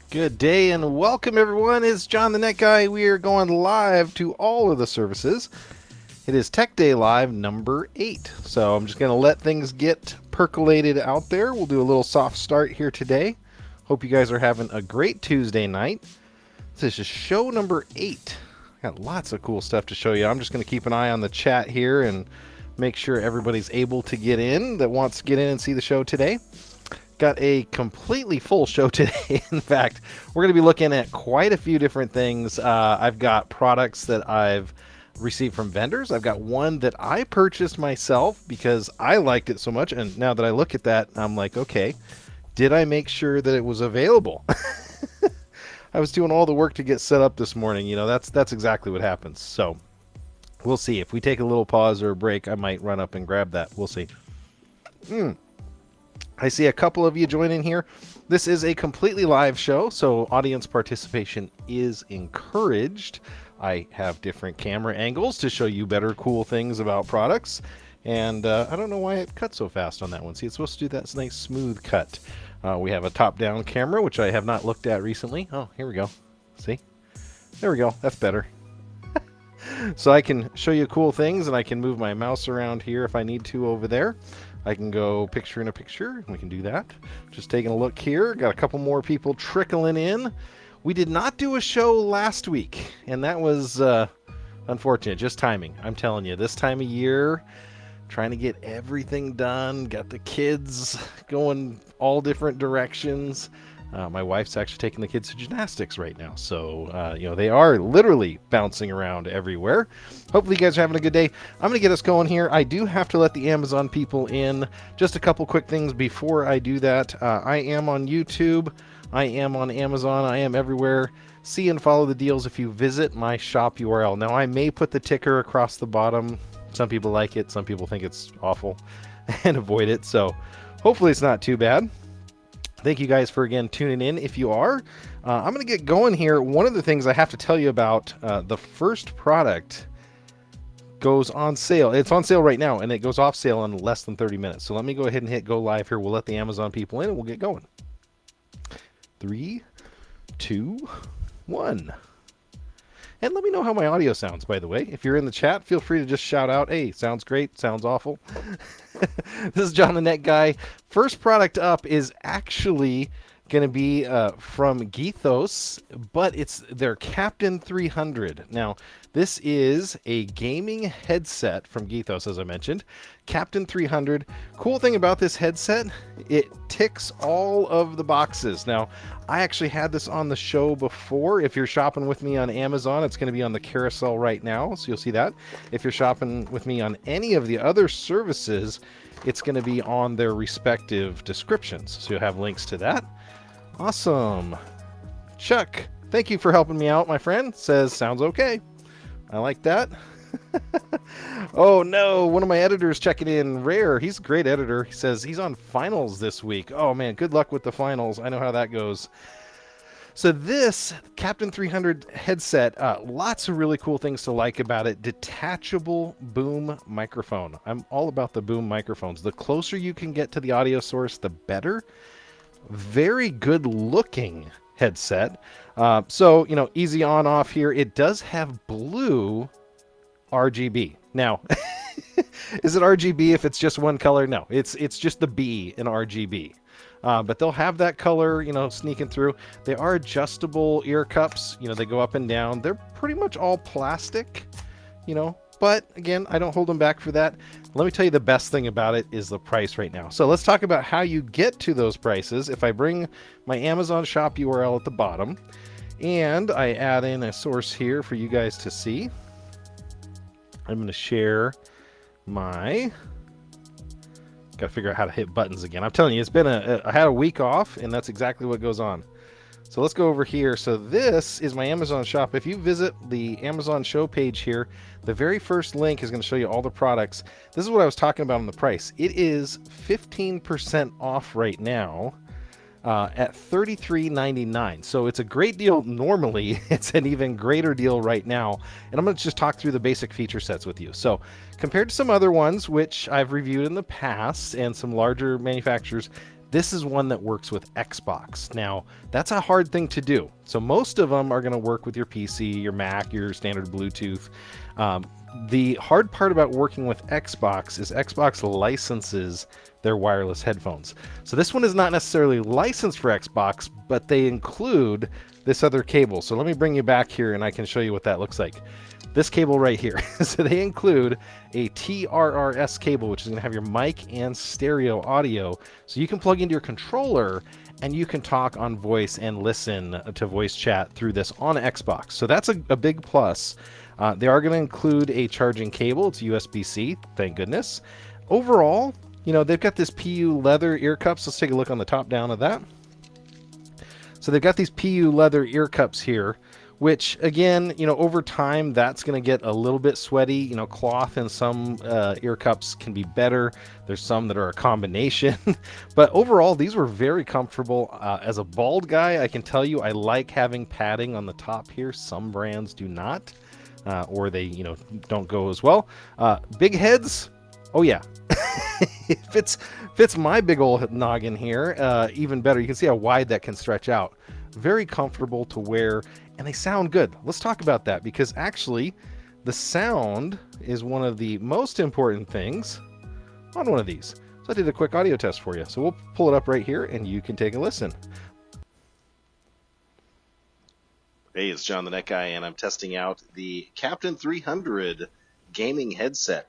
Good day and welcome everyone. It's John the Net Guy. We are going live to all of the services. It is Tech Day Live number 8. So I'm just going to let things get percolated out there. We'll do a little soft start here today. Hope you guys are having a great Tuesday night. This is show number 8. Got lots of cool stuff to show you. I'm just going to keep an eye on the chat here and make sure everybody's able to get in that wants to get in and see the show today. Got a completely full show today. In fact, we're going to be looking at quite a few different things. I've got products that I've received from vendors. I've got one that I purchased myself because I liked it so much. And now that I look at that, I'm like, okay, did I make sure that it was available? I was doing all the work to get set up this morning. You know, that's exactly what happens. So we'll see. If we take a little pause or a break, I might run up and grab that. We'll see. I see a couple of you joining here. This is a completely live show, so audience participation is encouraged. I have different camera angles to show you better cool things about products. And I don't know why it cut so fast on that one. See, it's supposed to do that nice smooth cut. We have a top-down camera, which I have not looked at recently. Oh, here we go. See? There we go. That's better. So I can show you cool things, and I can move my mouse around here if I need to over there. I can go picture in a picture. We can do that. Just taking a look here. Got a couple more people trickling in. We did not do a show last week, and that was unfortunate. Just timing. I'm telling you, this time of year, trying to get everything done. Got the kids going all different directions. My wife's actually taking the kids to gymnastics right now. So, they are literally bouncing around everywhere. Hopefully you guys are having a good day. I'm going to get us going here. I do have to let the Amazon people in. Just a couple quick things before I do that. I am on YouTube. I am on Amazon. I am everywhere. See and follow the deals if you visit my shop URL. Now, I may put the ticker across the bottom. Some people like it. Some people think it's awful and avoid it. So hopefully it's not too bad. Thank you guys for, again, tuning in if you are. I'm going to get going here. One of the things I have to tell you about, the first product goes on sale. It's on sale right now, and it goes off sale in less than 30 minutes. So let me go ahead and hit go live here. We'll let the Amazon people in, and we'll get going. 3, 2, 1. And let me know how my audio sounds, by the way. If you're in the chat, feel free to just shout out, hey, sounds great, sounds awful. This is John the Net Guy. First product up is actually going to be from Geethos, but it's their Captain 300. Now, this is a gaming headset from Geethos, as I mentioned. Captain 300. Cool thing about this headset, it ticks all of the boxes. Now, I actually had this on the show before. If you're shopping with me on Amazon, it's going to be on the carousel right now, so you'll see that. If you're shopping with me on any of the other services, it's going to be on their respective descriptions, so you'll have links to that. Awesome. Chuck, thank you for helping me out, my friend. Says, sounds okay. I like that. Oh no, one of my editors checking in. Rare, he's a great editor. He says he's on finals this week. Oh man, good luck with the finals. I know how that goes. So this Captain 300 headset, lots of really cool things to like about it. Detachable boom microphone. I'm all about the boom microphones. The closer you can get to the audio source, the better. Very good looking headset. So, easy on off here. It does have blue RGB. Now, is it RGB if it's just one color? No, it's just the B in RGB. But they'll have that color, sneaking through. They are adjustable ear cups. They go up and down. They're pretty much all plastic, but again, I don't hold them back for that. Let me tell you the best thing about it is the price right now. So let's talk about how you get to those prices. If I bring my Amazon shop URL at the bottom and I add in a source here for you guys to see, I'm going to share my... Got to figure out how to hit buttons again. I'm telling you, it's been I had a week off, and that's exactly what goes on. So let's go over here. So this is my Amazon shop. If you visit the Amazon show page here, the very first link is going to show you all the products. This is what I was talking about on the price. It is 15% off right now at $33.99. So it's a great deal normally. It's an even greater deal right now. And I'm going to just talk through the basic feature sets with you. So compared to some other ones, which I've reviewed in the past and some larger manufacturers, This is one that works with Xbox. Now, that's a hard thing to do. So most of them are going to work with your PC, your Mac, your standard Bluetooth. The hard part about working with Xbox is Xbox licenses their wireless headphones. So this one is not necessarily licensed for Xbox, but they include this other cable. So let me bring you back here and I can show you what that looks like. This cable right here. So they include a TRRS cable, which is going to have your mic and stereo audio. So you can plug into your controller and you can talk on voice and listen to voice chat through this on Xbox. So that's a big plus. They are going to include a charging cable. It's USB-C, thank goodness. Overall, you know, they've got this PU leather ear cups. Let's take a look on the top down of that. So they've got these PU leather ear cups here, which again, you know, over time, that's going to get a little bit sweaty. You know, cloth in some ear cups can be better. There's some that are a combination, but overall, these were very comfortable. As a bald guy, I can tell you, I like having padding on the top here. Some brands do not. Or they, you know, don't go as well. Big heads, oh yeah. It fits my big old noggin here, even better. You can see how wide that can stretch out. Very comfortable to wear, and they sound good. Let's talk about that, because actually the sound is one of the most important things on one of these. So I did a quick audio test for you. So we'll pull it up right here and you can take a listen. Hey, it's John the Net Guy, and I'm testing out the Captain 300 gaming headset.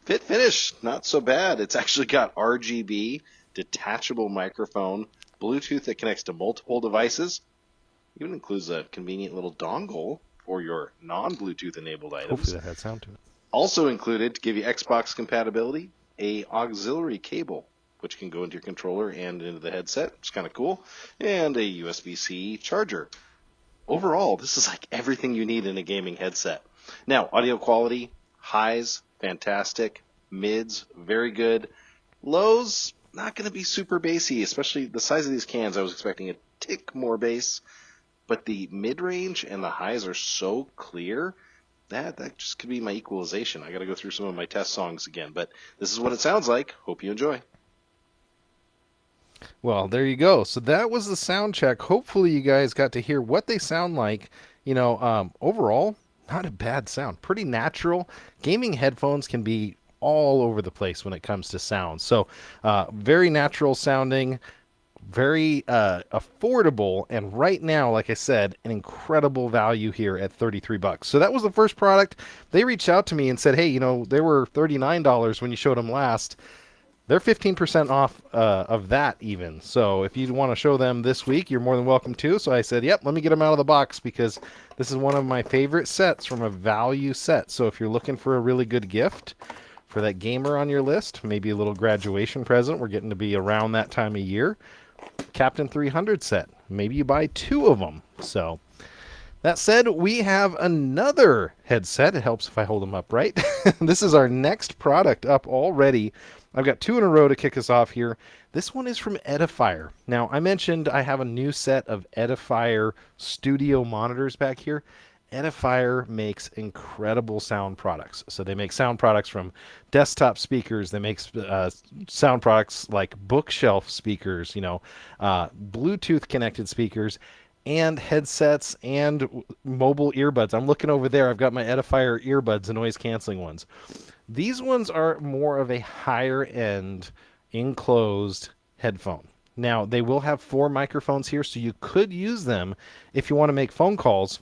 Fit finish, not so bad. It's actually got RGB, detachable microphone, Bluetooth that connects to multiple devices. Even includes a convenient little dongle for your non-Bluetooth enabled items. Hopefully that had sound to it. Also included, to give you Xbox compatibility, a auxiliary cable, which can go into your controller and into the headset, which is kind of cool, and a USB-C charger. Overall, this is like everything you need in a gaming headset. Now, audio quality, highs, fantastic. Mids, very good. Lows, not going to be super bassy, especially the size of these cans. I was expecting a tick more bass, but the mid-range and the highs are so clear that just could be my equalization. I got to go through some of my test songs again, but this is what it sounds like. Hope you enjoy. Well, there you go. So that was the sound check. Hopefully you guys got to hear what they sound like. You know, overall, not a bad sound. Pretty natural. Gaming headphones can be all over the place when it comes to sound. So very natural sounding, very affordable, and right now, like I said, an incredible value here at $33. So that was the first product. They reached out to me and said, hey, you know, they were $39 when you showed them last. They're 15% off of that even. So if you want to show them this week, you're more than welcome to. So I said, yep, let me get them out of the box, because this is one of my favorite sets from a value set. So if you're looking for a really good gift for that gamer on your list, maybe a little graduation present, we're getting to be around that time of year, Captain 300 set. Maybe you buy 2 of them. So that said, we have another headset. It helps if I hold them up right. This is our next product up already. I've got 2 in a row to kick us off here. This one is from Edifier. Now, I mentioned I have a new set of Edifier studio monitors back here. Edifier makes incredible sound products. So they make sound products from desktop speakers. They make sound products like bookshelf speakers, you know, Bluetooth connected speakers, and headsets and mobile earbuds. I'm looking over there. I've got my Edifier earbuds, the noise canceling ones. These ones are more of a higher end enclosed headphone. Now, they will have 4 microphones here, so you could use them if you want to make phone calls.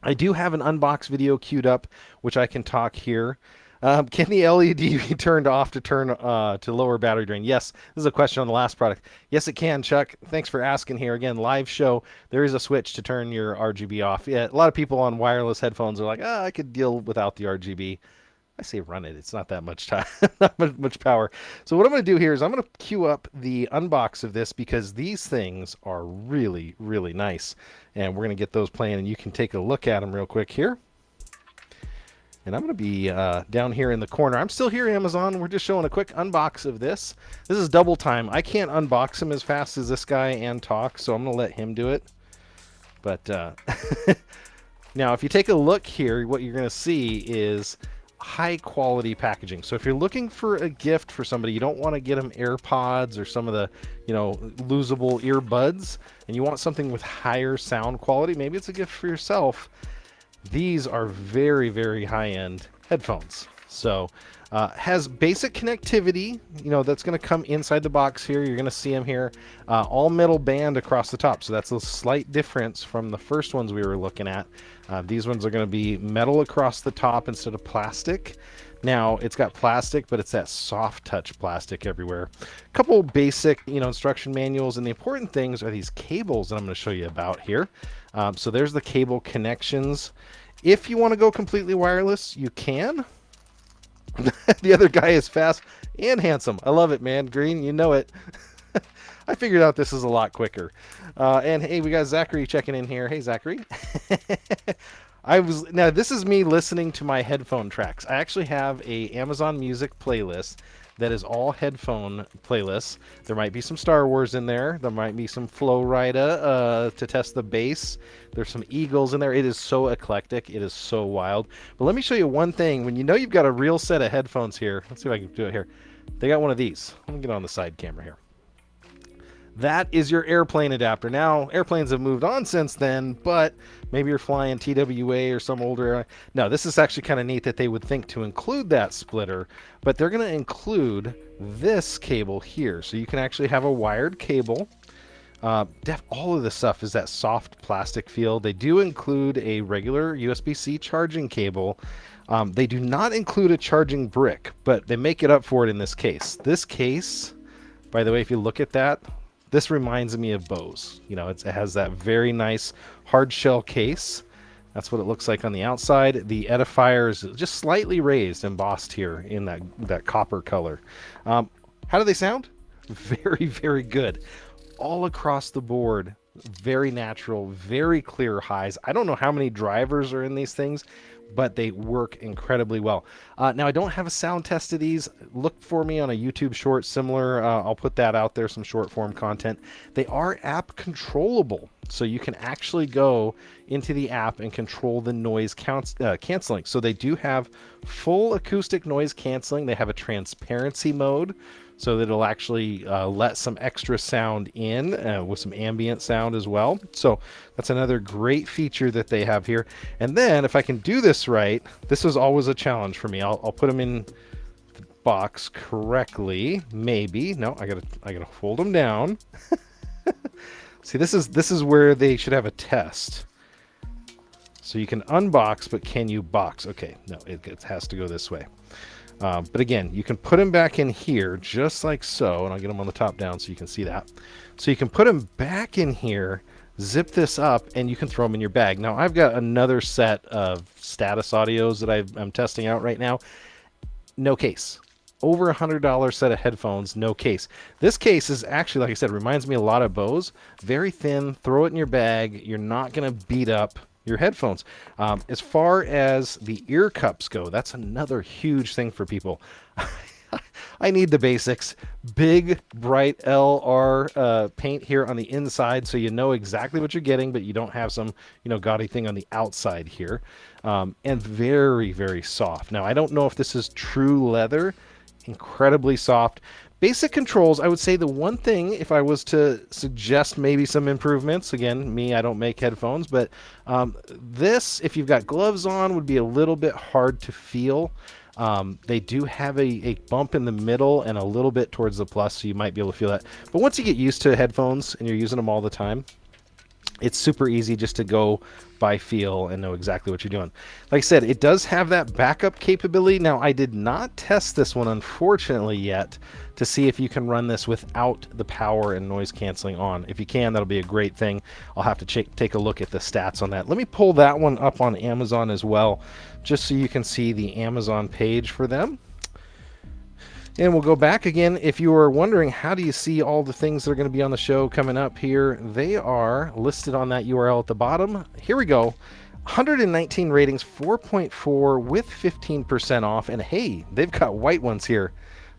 I do have an unbox video queued up, which I can talk here. Can the LED be turned off to turn to lower battery drain? Yes, this is a question on the last product. Yes, it can, Chuck. Thanks for asking here. Again, live show, there is a switch to turn your RGB off. Yeah, a lot of people on wireless headphones are like, I could deal without the RGB. I say run it. It's not that much time, not much power. So what I'm going to do here is I'm going to queue up the unbox of this, because these things are really, really nice. And we're going to get those playing, and you can take a look at them real quick here. And I'm going to be down here in the corner. I'm still here, Amazon. We're just showing a quick unbox of this. This is double time. I can't unbox him as fast as this guy and talk, so I'm going to let him do it. But now, if you take a look here, what you're going to see is high quality packaging. So if you're looking for a gift for somebody, you don't want to get them AirPods or some of the, losable earbuds, and you want something with higher sound quality, maybe it's a gift for yourself. These are very, very high-end headphones. So has basic connectivity, that's going to come inside the box here. You're going to see them here, all metal band across the top. So that's a slight difference from the first ones we were looking at. These ones are going to be metal across the top instead of plastic. Now it's got plastic, but it's that soft touch plastic everywhere. A couple basic, instruction manuals, and the important things are these cables that I'm going to show you about here. So there's the cable connections. If you want to go completely wireless, you can. The other guy is fast and handsome. I love it, man. Green, you know it. I figured out this is a lot quicker. And hey, we got Zachary checking in here. Hey, Zachary. Now this is me listening to my headphone tracks. I actually have a Amazon Music playlist that is all headphone playlists. There might be some Star Wars in there. There might be some Flo Rida to test the bass. There's some Eagles in there. It is so eclectic. It is so wild. But let me show you one thing. When you've got a real set of headphones here, let's see if I can do it here. They got one of these. Let me get on the side camera here. That is your airplane adapter. Now, airplanes have moved on since then, but maybe you're flying TWA or some older airline. No, this is actually kind of neat that they would think to include that splitter, but they're going to include this cable here. So you can actually have a wired cable. All of this stuff is that soft plastic feel. They do include a regular USB-C charging cable. They do not include a charging brick, but they make it up for it in this case. This case, by the way, if you look at that, this reminds me of Bose. It has that very nice hard shell case. That's what it looks like on the outside. The edifier is just slightly raised, embossed here in that copper color. How do they sound? Very, very good. All across the board, very natural, very clear highs. I don't know how many drivers are in these things, but they work incredibly well. Now, I don't have a sound test of these. Look for me on a YouTube short similar. I'll put that out there, some short form content. They are app controllable, so you can actually go into the app and control the noise canceling. So they do have full acoustic noise canceling. They have a transparency mode, so that it'll actually let some extra sound in with some ambient sound as well. So that's another great feature that they have here. And then if I can do this right, this is always a challenge for me. I'll put them in the box correctly. Maybe. No, I gotta fold them down. See, this is where they should have a test. So you can unbox, but can you box? Okay, no, it has to go this way. But again, you can put them back in here just like so, and I'll get them on the top down so you can see that. So you can put them back in here, zip this up, and you can throw them in your bag. Now, I've got another set of Status Audios that I'm testing out right now. No case. Over $100 set of headphones, no case. This case is actually, like I said, reminds me a lot of Bose. Very thin, throw it in your bag. You're not going to beat up your headphones. As far as the ear cups go, that's another huge thing for people. I need the basics. Big, bright LR paint here on the inside, so you know exactly what you're getting, but you don't have some, gaudy thing on the outside here. And very, very soft. Now, I don't know if this is true leather. Incredibly soft. Basic controls, I would say the one thing, if I was to suggest maybe some improvements, again, I don't make headphones, but this, if you've got gloves on, would be a little bit hard to feel. They do have a bump in the middle and a little bit towards the plus, so you might be able to feel that. But once you get used to headphones and you're using them all the time, it's super easy just to go by feel and know exactly what you're doing. Like I said, it does have that backup capability. Now, I did not test this one, unfortunately, yet to see if you can run this without the power and noise canceling on. If you can, that'll be a great thing. I'll have to take a look at the stats on that. Let me pull that one up on Amazon as well, just so you can see the Amazon page for them. And we'll go back again. If you are wondering how do you see all the things that are going to be on the show coming up here, they are listed on that URL at the bottom. Here we go. 119 ratings, 4.4 with 15% off. And hey, they've got white ones here.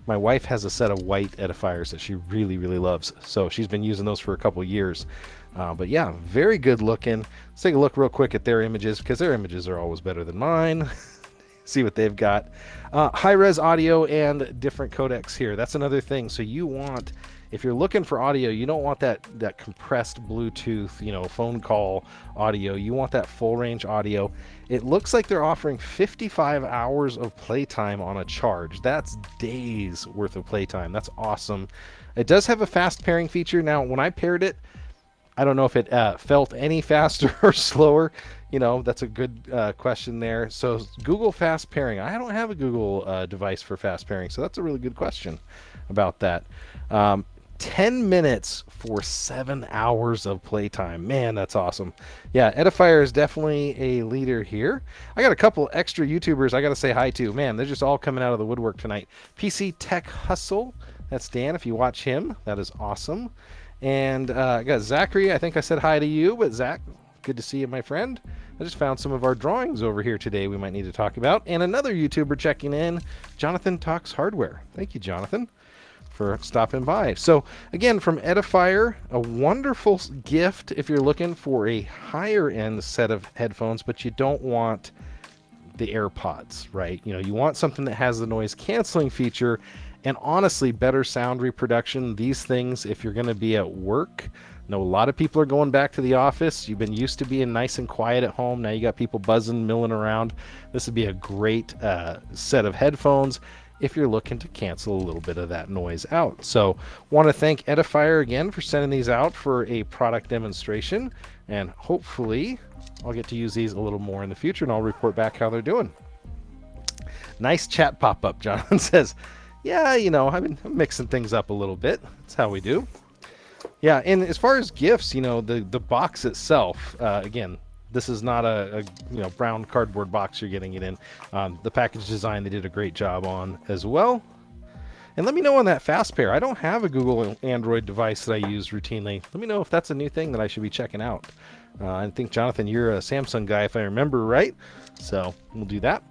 My wife has a set of white edifiers that she really, really loves. So she's been using those for a couple years. But yeah, very good looking. Let's take a look real quick at their images, because their images are always better than mine. see what they've got. High-res audio and different codecs here. That's another thing. So you want, if you're looking for audio, you don't want that compressed Bluetooth, phone call audio. You want that full range audio. It looks like they're offering 55 hours of playtime on a charge. That's days worth of playtime. That's awesome. It does have a fast pairing feature. Now, when I paired it, I don't know if it felt any faster or slower. That's a good question there. So Google Fast Pairing. I don't have a Google device for fast pairing, so that's a really good question about that. 10 minutes for 7 hours of playtime. Man, that's awesome. Yeah, Edifier is definitely a leader here. I got a couple extra YouTubers I got to say hi to. Man, they're just all coming out of the woodwork tonight. PC Tech Hustle. That's Dan. If you watch him, that is awesome. And I got Zachary. I think I said hi to you, but Zach, good to see you, my friend. I just found some of our drawings over here today we might need to talk about. And another YouTuber checking in, Jonathan Talks Hardware. Thank you, Jonathan, for stopping by. So again, from Edifier, a wonderful gift if you're looking for a higher end set of headphones, but you don't want the AirPods, right? You want something that has the noise canceling feature and honestly better sound reproduction. These things, if you're going to be at work, I know a lot of people are going back to the office. You've been used to being nice and quiet at home. Now you got people buzzing, milling around. This would be a great set of headphones if you're looking to cancel a little bit of that noise out. So want to thank Edifier again for sending these out for a product demonstration, and hopefully I'll get to use these a little more in the future, and I'll report back how they're doing. Nice chat pop-up, Jonathan says. Yeah, I've been mixing things up a little bit. That's how we do. Yeah, and as far as gifts, the box itself, again, this is not a brown cardboard box you're getting it in. The package design they did a great job on as well. And let me know on that fast pair. I don't have a Google Android device that I use routinely. Let me know if that's a new thing that I should be checking out. I think, Jonathan, you're a Samsung guy if I remember right. So we'll do that.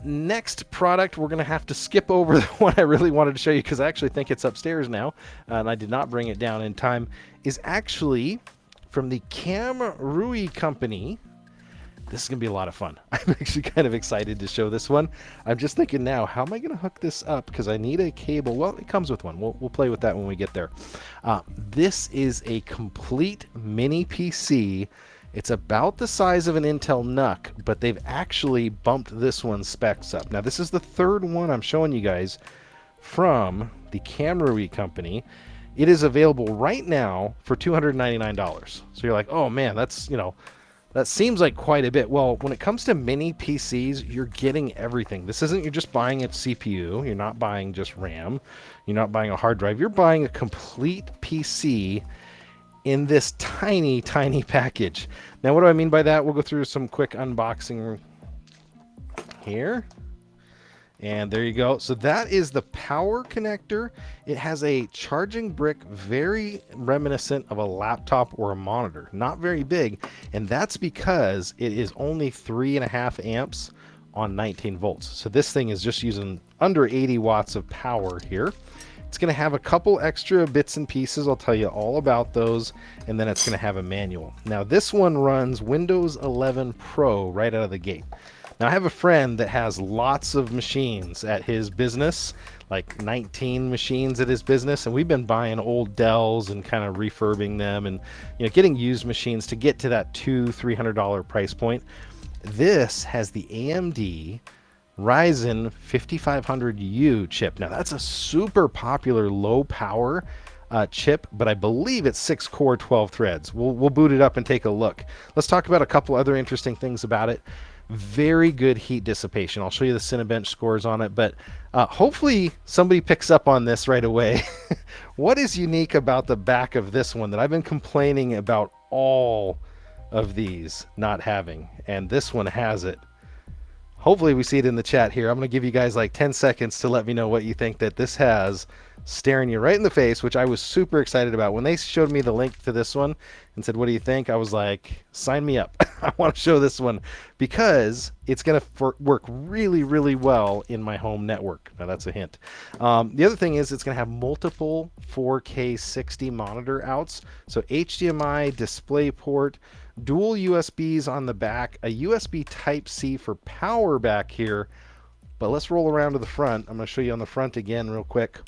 Next product, we're going to have to skip over the one I really wanted to show you because I actually think it's upstairs now, and I did not bring it down in time, is actually from the Camrui company. This is going to be a lot of fun. I'm actually kind of excited to show this one. I'm just thinking now, how am I going to hook this up? Because I need a cable. Well, it comes with one. We'll play with that when we get there. This is a complete mini PC. It's about the size of an Intel NUC, but they've actually bumped this one's specs up. Now, this is the third one I'm showing you guys from the Camrui company. It is available right now for $299. So you're like, oh man, that's, that seems like quite a bit. Well, when it comes to mini PCs, you're getting everything. This isn't you're just buying a CPU. You're not buying just RAM. You're not buying a hard drive. You're buying a complete PC in this tiny, tiny package. Now, what do I mean by that? We'll go through some quick unboxing here. And there you go. So that is the power connector. It has a charging brick, very reminiscent of a laptop or a monitor. Not very big. And that's because it is only 3.5 amps on 19 volts. So this thing is just using under 80 watts of power here. It's going to have a couple extra bits and pieces. I'll tell you all about those. And then it's going to have a manual. Now, this one runs Windows 11 Pro right out of the gate. Now, I have a friend that has lots of machines at his business, like 19 machines at his business, and we've been buying old Dells and kind of refurbing them and getting used machines to get to that $200-300 price point. This has the AMD Ryzen 5500U chip. Now, that's a super popular low power chip, but I believe it's 6 core 12 threads. We'll boot it up and take a look. Let's talk about a couple other interesting things about it. Very good heat dissipation. I'll show you the Cinebench scores on it, but hopefully somebody picks up on this right away. What is unique about the back of this one that I've been complaining about all of these not having, and this one has it? Hopefully we see it in the chat here. I'm going to give you guys like 10 seconds to let me know what you think that this has staring you right in the face, which I was super excited about. When they showed me the link to this one and said, what do you think? I was like, sign me up. I want to show this one because it's going to work really, really well in my home network. Now, that's a hint. The other thing is it's going to have multiple 4K 60 monitor outs. So HDMI, DisplayPort, dual USBs on the back, a USB Type-C for power back here, But let's roll around to the front. I'm going to show you on the front again real quick.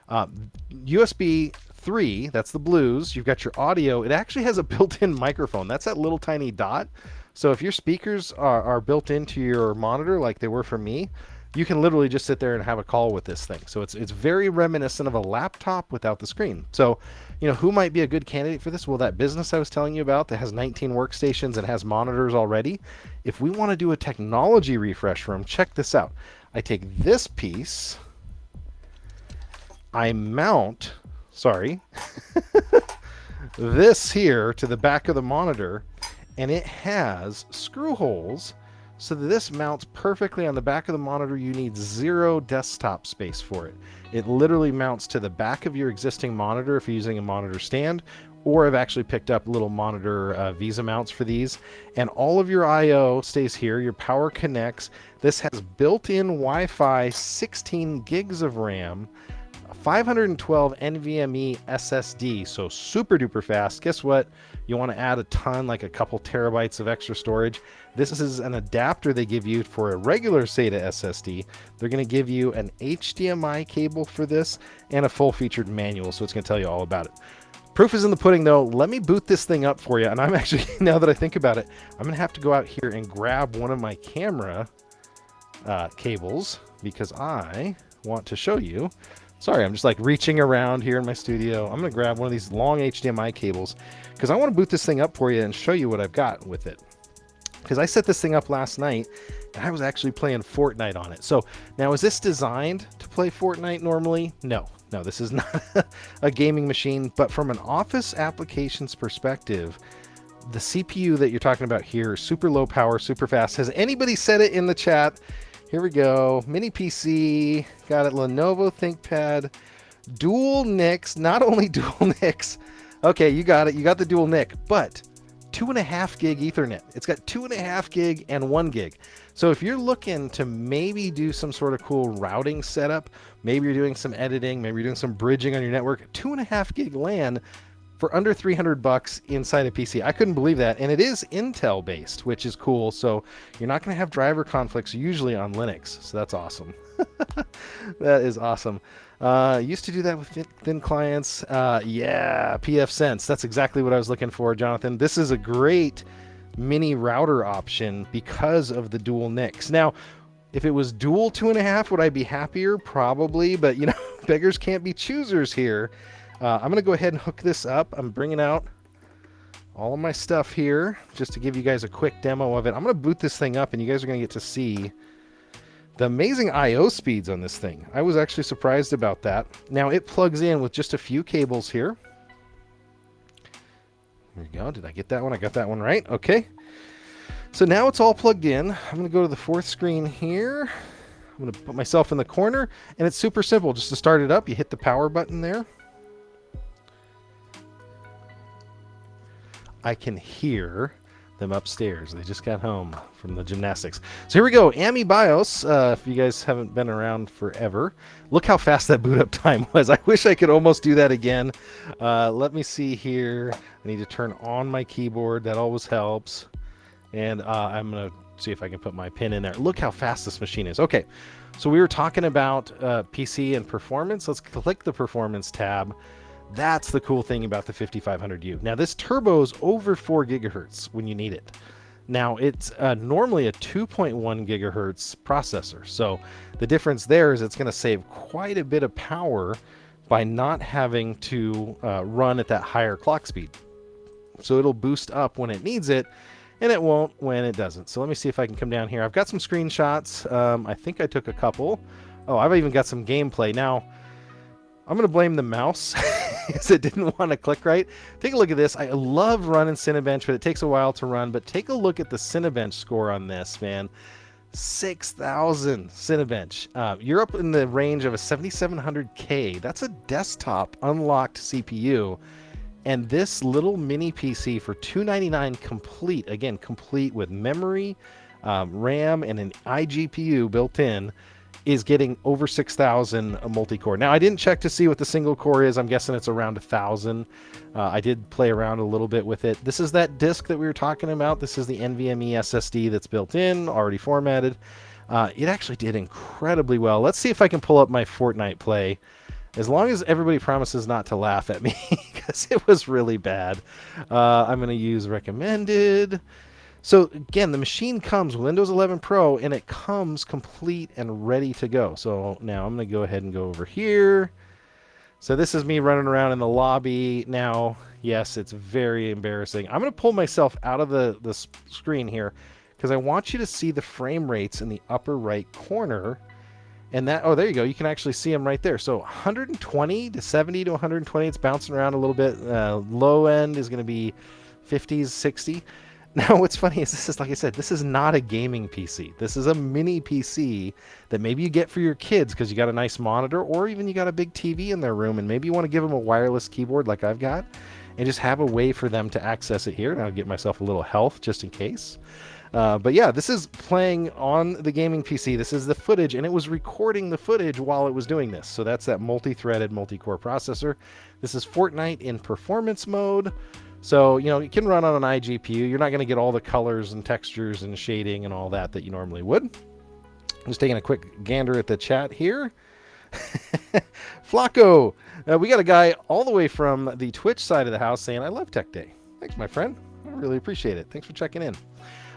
USB 3, that's the blues. You've got your audio. It actually has a built-in microphone. That's that little tiny dot. So if your speakers are built into your monitor like they were for me, you can literally just sit there and have a call with this thing. So it's very reminiscent of a laptop without the screen. So, you know, who might be a good candidate for this? Well, that business I was telling you about that has 19 workstations and has monitors already. If we want to do a technology refresh room, check this out. I take this piece, I mount, this here to the back of the monitor, and it has screw holes so that this mounts perfectly on the back of the monitor. You need 0 desktop space for it. It literally mounts to the back of your existing monitor if you're using a monitor stand, or I've actually picked up little monitor Visa mounts for these. And all of your I/O stays here. Your power connects. This has built-in Wi-Fi, 16 gigs of RAM, 512 NVMe SSD, so super duper fast. Guess what? You want to add a ton, like a couple terabytes of extra storage. This is an adapter they give you for a regular SATA SSD. They're going to give you an HDMI cable for this and a full-featured manual, so it's going to tell you all about it. Proof is in the pudding, though. Let me boot this thing up for you. And I'm actually, now that I think about it, I'm going to have to go out here and grab one of my camera cables because I want to show you. Sorry, I'm just like reaching around here in my studio. I'm going to grab one of these long HDMI cables because I want to boot this thing up for you and show you what I've got with it. Because I set this thing up last night and I was actually playing Fortnite on it. So now, is this designed to play Fortnite normally? No, this is not a gaming machine. But from an office applications perspective, the CPU that you're talking about here is super low power, super fast. Has anybody said it in the chat? Here we go. Mini PC, got it. Lenovo ThinkPad, dual NICs, not only dual NICs. Okay, you got it. You got the dual NIC, but 2.5 gig Ethernet. It's got 2.5 gig and 1 gig. So if you're looking to maybe do some sort of cool routing setup, maybe you're doing some editing, maybe you're doing some bridging on your network, 2.5 gig LAN for under $300 inside a PC. I couldn't believe that. And it is Intel based, which is cool. So you're not going to have driver conflicts usually on Linux. So that's awesome. That is awesome. Used to do that with thin clients. Yeah, pfSense. That's exactly what I was looking for, Jonathan. This is a great mini router option because of the dual NICs. Now, if it was dual 2.5, would I be happier? Probably, but you know, beggars can't be choosers here. I'm going to go ahead and hook this up. I'm bringing out all of my stuff here just to give you guys a quick demo of it. I'm going to boot this thing up and you guys are going to get to see the amazing I/O speeds on this thing. I was actually surprised about that. Now it plugs in with just a few cables here. There we go. Did I get that one? I got that one right. Okay. So now it's all plugged in. I'm going to go to the fourth screen here. I'm going to put myself in the corner and it's super simple. Just to start it up, you hit the power button there. I can hear them upstairs. They just got home from the gymnastics. So here we go. AMI BIOS. If you guys haven't been around forever, look how fast that boot up time was. I wish I could almost do that again. Let me see here. I need to turn on my keyboard. That always helps. And I'm going to see if I can put my pin in there. Look how fast this machine is. Okay. So we were talking about PC and performance. Let's click the performance tab. That's the cool thing about the 5500U. Now this turbo's over 4 gigahertz when you need it. Now it's normally a 2.1 gigahertz processor. So the difference there is it's going to save quite a bit of power by not having to run at that higher clock speed. So it'll boost up when it needs it and it won't when it doesn't. So let me see if I can come down here. I've got some screenshots. I think I took a couple. Oh, I've even got some gameplay. Now I'm going to blame the mouse because it didn't want to click right. Take a look at this. I love running Cinebench, but it takes a while to run. But take a look at the Cinebench score on this, man. 6,000 Cinebench. You're up in the range of a 7700K. That's a desktop unlocked CPU. And this little mini PC for $299 complete, again, complete with memory, RAM, and an iGPU built in, is getting over 6,000 multi-core. Now, I didn't check to see what the single core is. I'm guessing it's around 1,000. I did play around a little bit with it. This is that disk that we were talking about. This is the NVMe SSD that's built in, already formatted. It actually did incredibly well. Let's see if I can pull up my Fortnite play. As long as everybody promises not to laugh at me, because it was really bad. I'm going to use recommended. So again, the machine comes with Windows 11 Pro, and it comes complete and ready to go. So now I'm going to go ahead and go over here. So this is me running around in the lobby. Now, yes, it's very embarrassing. I'm going to pull myself out of the screen here because I want you to see the frame rates in the upper right corner. And that, oh, there you go. You can actually see them right there. So 120 to 70 to 120. It's bouncing around a little bit. Low end is going to be 50s, 60. Now, what's funny is this is, like I said, this is not a gaming PC. This is a mini PC that maybe you get for your kids because you got a nice monitor, or even you got a big TV in their room and maybe you want to give them a wireless keyboard like I've got and just have a way for them to access it here. And I'll get myself a little health just in case. But yeah, this is playing on the gaming PC. This is the footage, and it was recording the footage while it was doing this. So that's that multi-threaded, multi-core processor. This is Fortnite in performance mode. So, you know, it can run on an iGPU. You're not going to get all the colors and textures and shading and all that you normally would. Just taking a quick gander at the chat here. Flacco, we got a guy all the way from the Twitch side of the house saying, I love Tech Day. Thanks, my friend. I really appreciate it. Thanks for checking in.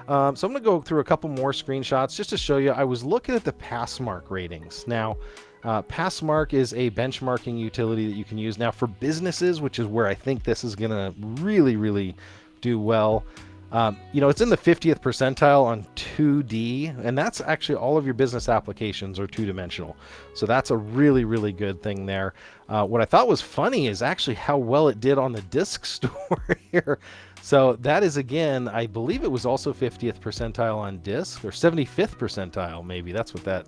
So I'm going to go through a couple more screenshots just to show you. I was looking at the Passmark ratings. Now, Passmark is a benchmarking utility that you can use now for businesses, which is where I think this is going to really, really do well. You know, it's in the 50th percentile on 2D, and that's actually all of your business applications are two-dimensional. So that's a really, really good thing there. What I thought was funny is actually how well it did on the disk store here. So that is, again, I believe it was also 50th percentile on disk, or 75th percentile, maybe. That's what that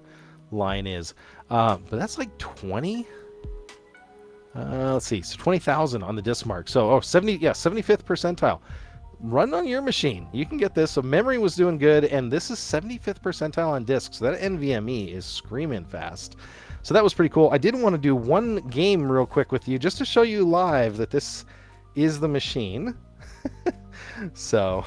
line is. But that's like 20. Let's see, so 20,000 on the disk mark. So, 75th percentile. Run on your machine. You can get this. So memory was doing good, and this is 75th percentile on disk. So that NVMe is screaming fast. So that was pretty cool. I did want to do one game real quick with you just to show you live that this is the machine. So,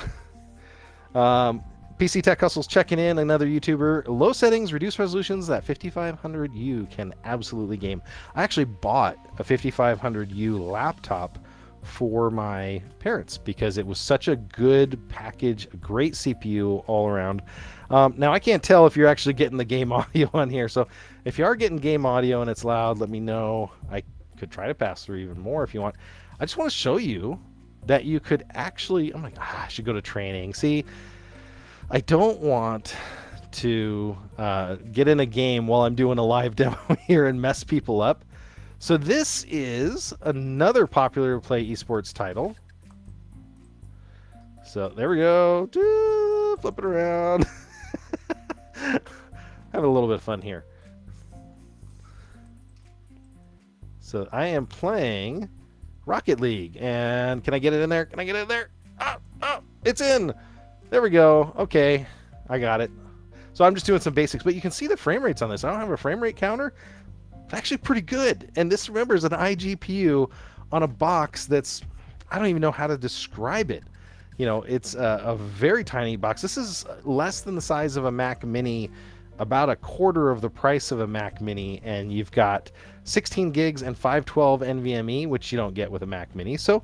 PC Tech Hustle's checking in, another YouTuber. Low settings, reduced resolutions, that 5500U can absolutely game. I actually bought a 5500U laptop for my parents because it was such a good package, a great CPU all around. Now, I can't tell if you're actually getting the game audio on here. So if you are getting game audio and it's loud, let me know. I could try to pass through even more if you want. I just want to show you that you could actually, I'm like, I should go to training. See, I don't want to get in a game while I'm doing a live demo here and mess people up. So this is another popular play esports title. So there we go. Flip it around. Have a little bit of fun here. So I am playing Rocket League, and can I get it in there? Can I get it in there? Oh, it's in. There we go. Okay, I got it. So I'm just doing some basics, but you can see the frame rates on this. I don't have a frame rate counter. It's actually pretty good. And this, remember, is an iGPU on a box that's, I don't even know how to describe it. You know, it's a very tiny box. This is less than the size of a Mac Mini, about a quarter of the price of a Mac Mini, and you've got 16 gigs and 512 NVMe, which you don't get with a Mac Mini. So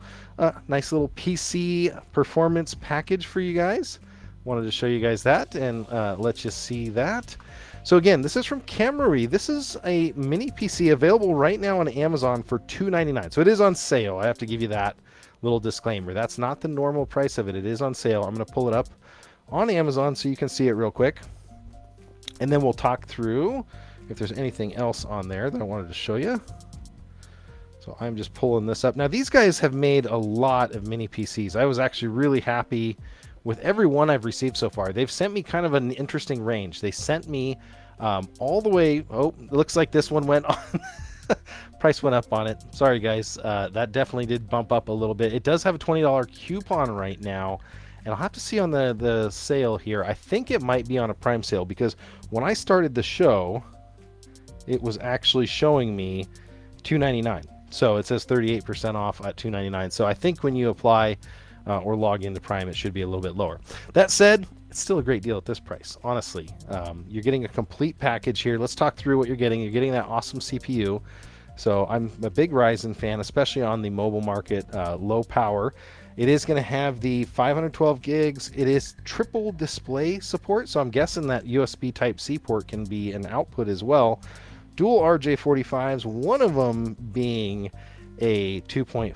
nice little PC performance package for you guys. Wanted to show you guys that and let you see that. So again, this is from Camry. This is a mini PC available right now on Amazon for $299. So it is on sale. I have to give you that little disclaimer. That's not the normal price of it. It is on sale. I'm going to pull it up on Amazon so you can see it real quick. And then we'll talk through if there's anything else on there that I wanted to show you. So I'm just pulling this up. Now, these guys have made a lot of mini PCs. I was actually really happy with every one I've received so far. They've sent me kind of an interesting range. They sent me all the way, oh, it looks like this one went on. Price went up on it. Sorry, guys. That definitely did bump up a little bit. It does have a $20 coupon right now. And I'll have to see on the sale here. I think it might be on a Prime sale because when I started the show, it was actually showing me $299. So it says 38% off at $299. So I think when you apply or log into Prime, it should be a little bit lower. That said, it's still a great deal at this price, honestly. You're getting a complete package here. Let's talk through what you're getting. You're getting that awesome CPU. So I'm a big Ryzen fan, especially on the mobile market, low power. It is going to have the 512 gigs. It is triple display support, so I'm guessing that USB Type-C port can be an output as well. Dual RJ45s, one of them being a 2.5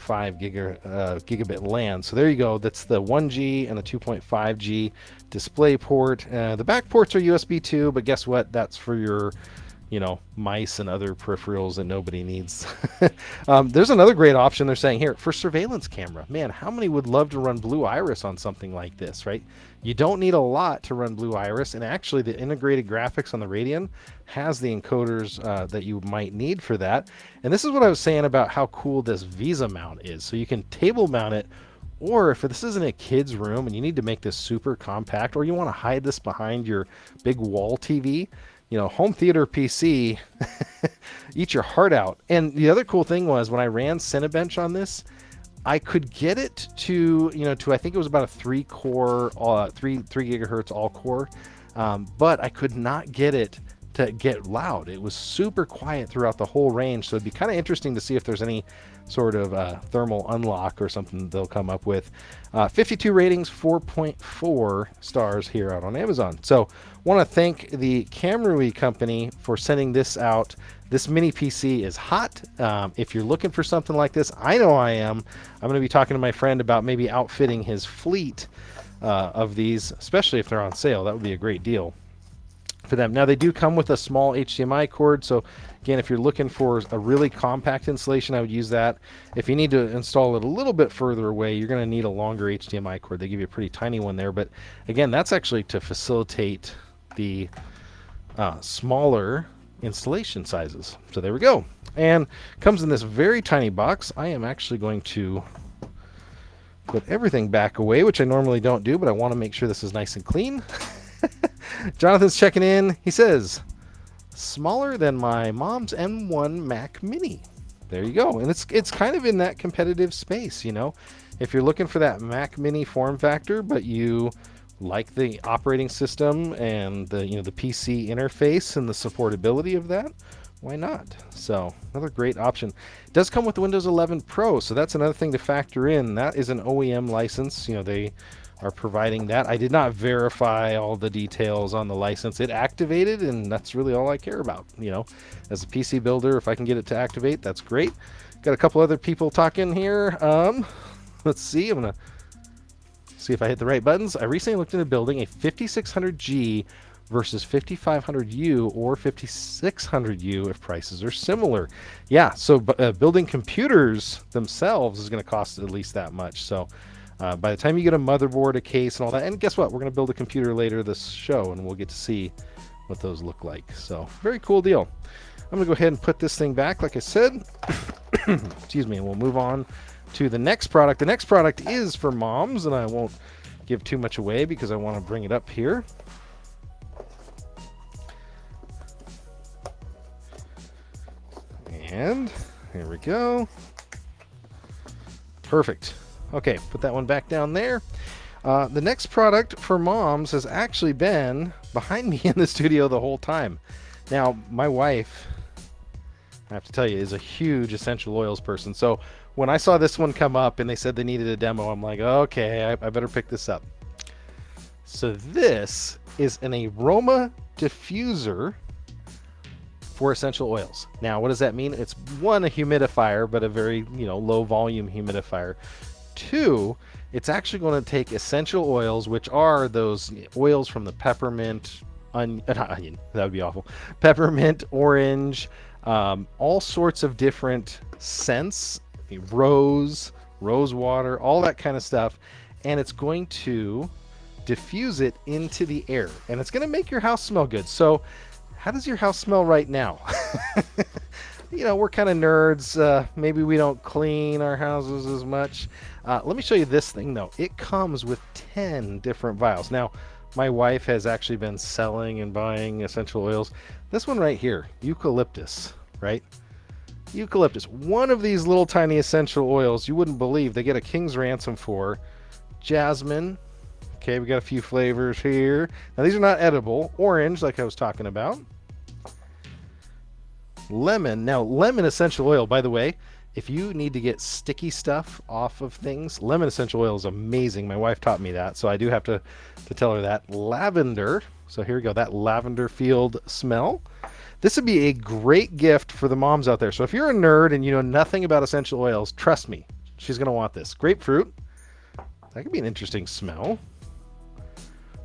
gigabit LAN. So there you go. That's the 1G and the 2.5G display port. The back ports are USB 2, but guess what? That's for your mice and other peripherals that nobody needs. There's another great option they're saying here for surveillance camera. Man, how many would love to run Blue Iris on something like this, right? You don't need a lot to run Blue Iris, and actually the integrated graphics on the Radeon has the encoders that you might need for that. And this is what I was saying about how cool this VESA mount is. So you can table mount it, or if this isn't a kid's room and you need to make this super compact, or you want to hide this behind your big wall TV, home theater PC, eat your heart out. And the other cool thing was when I ran Cinebench on this, I could get it to, I think it was about a 3 gigahertz all core, but I could not get it to get loud. It was super quiet throughout the whole range. So it'd be kind of interesting to see if there's any sort of thermal unlock or something they'll come up with. 52 ratings, 4.4 stars here out on Amazon. So want to thank the Camrui company for sending this out. This mini PC is hot. If you're looking for something like this, I know I am. I'm going to be talking to my friend about maybe outfitting his fleet of these, especially if they're on sale. That would be a great deal for them. Now they do come with a small HDMI cord, so again, if you're looking for a really compact installation, I would use that. If you need to install it a little bit further away, you're going to need a longer HDMI cord. They give you a pretty tiny one there, but again, that's actually to facilitate the smaller installation sizes. So there we go, and comes in this very tiny box. I am actually going to put everything back away, which I normally don't do, but I want to make sure this is nice and clean. Jonathan's checking in. He says, smaller than my mom's M1 Mac Mini. There you go. And it's kind of in that competitive space, If you're looking for that Mac Mini form factor, but you like the operating system and the the PC interface and the supportability of that, why not? So another great option. It does come with the Windows 11 Pro, so that's another thing to factor in. That is an OEM license. They are providing that. I did not verify all the details on the license. It activated, and that's really all I care about. As a PC builder, if I can get it to activate, that's great. Got a couple other people talking here. Let's see. I'm gonna see if I hit the right buttons. I recently looked into building a 5600G versus 5500U or 5600U if prices are similar. Yeah, so building computers themselves is going to cost at least that much. So by the time you get a motherboard, a case, and all that, and guess what? We're going to build a computer later this show, and we'll get to see what those look like. So very cool deal. I'm going to go ahead and put this thing back, like I said. Excuse me, and we'll move on to the next product. The next product is for moms, and I won't give too much away because I want to bring it up here. And here we go. Perfect. Okay, put that one back down there. The next product for moms has actually been behind me in the studio the whole time. Now, my wife, I have to tell you, is a huge essential oils person. So when I saw this one come up and they said they needed a demo, I'm like, okay, I better pick this up. So this is an aroma diffuser for essential oils. Now, what does that mean? It's one, a humidifier, but a very low volume humidifier. Two, it's actually going to take essential oils, which are those oils from the peppermint, onion, that would be awful, peppermint, orange, all sorts of different scents, rose water, all that kind of stuff, and it's going to diffuse it into the air, and it's going to make your house smell good. So how does your house smell right now? We're kind of nerds. Maybe we don't clean our houses as much. Let me show you this thing, though. It comes with 10 different vials. Now, my wife has actually been selling and buying essential oils. This one right here, eucalyptus, right? Eucalyptus. One of these little tiny essential oils you wouldn't believe they get a king's ransom for jasmine. Okay, we got a few flavors here. Now these are not edible. Orange, like I was talking about. Lemon. Now lemon essential oil, by the way, if you need to get sticky stuff off of things, lemon essential oil is amazing. My wife taught me that, so I do have to tell her that. Lavender. So here we go, that lavender field smell. This would be a great gift for the moms out there. So if you're a nerd and you know nothing about essential oils, trust me, she's going to want this. Grapefruit. That could be an interesting smell.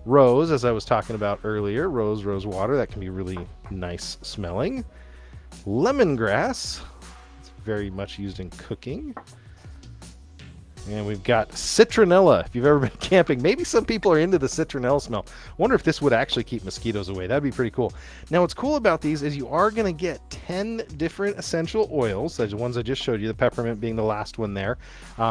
Rose, as I was talking about earlier, rose water. That can be really nice smelling. Lemongrass. It's very much used in cooking. And we've got citronella. If you've ever been camping, maybe some people are into the citronella smell. Wonder if this would actually keep mosquitoes away. That'd be pretty cool. Now, what's cool about these is you are going to get 10 different essential oils. Those are the ones I just showed you, the peppermint being the last one there.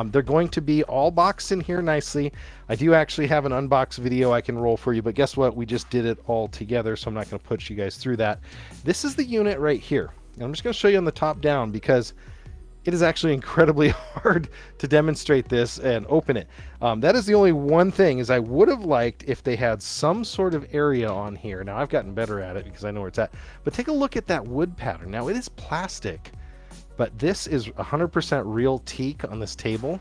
They're going to be all boxed in here nicely. I do actually have an unbox video I can roll for you, but guess what? We just did it all together, so I'm not going to put you guys through that. This is the unit right here. And I'm just going to show you on the top down because it is actually incredibly hard to demonstrate this and open it. That is the only one thing is I would have liked if they had some sort of area on here. Now I've gotten better at it because I know where it's at, but take a look at that wood pattern. Now it is plastic, but this is 100% real teak on this table.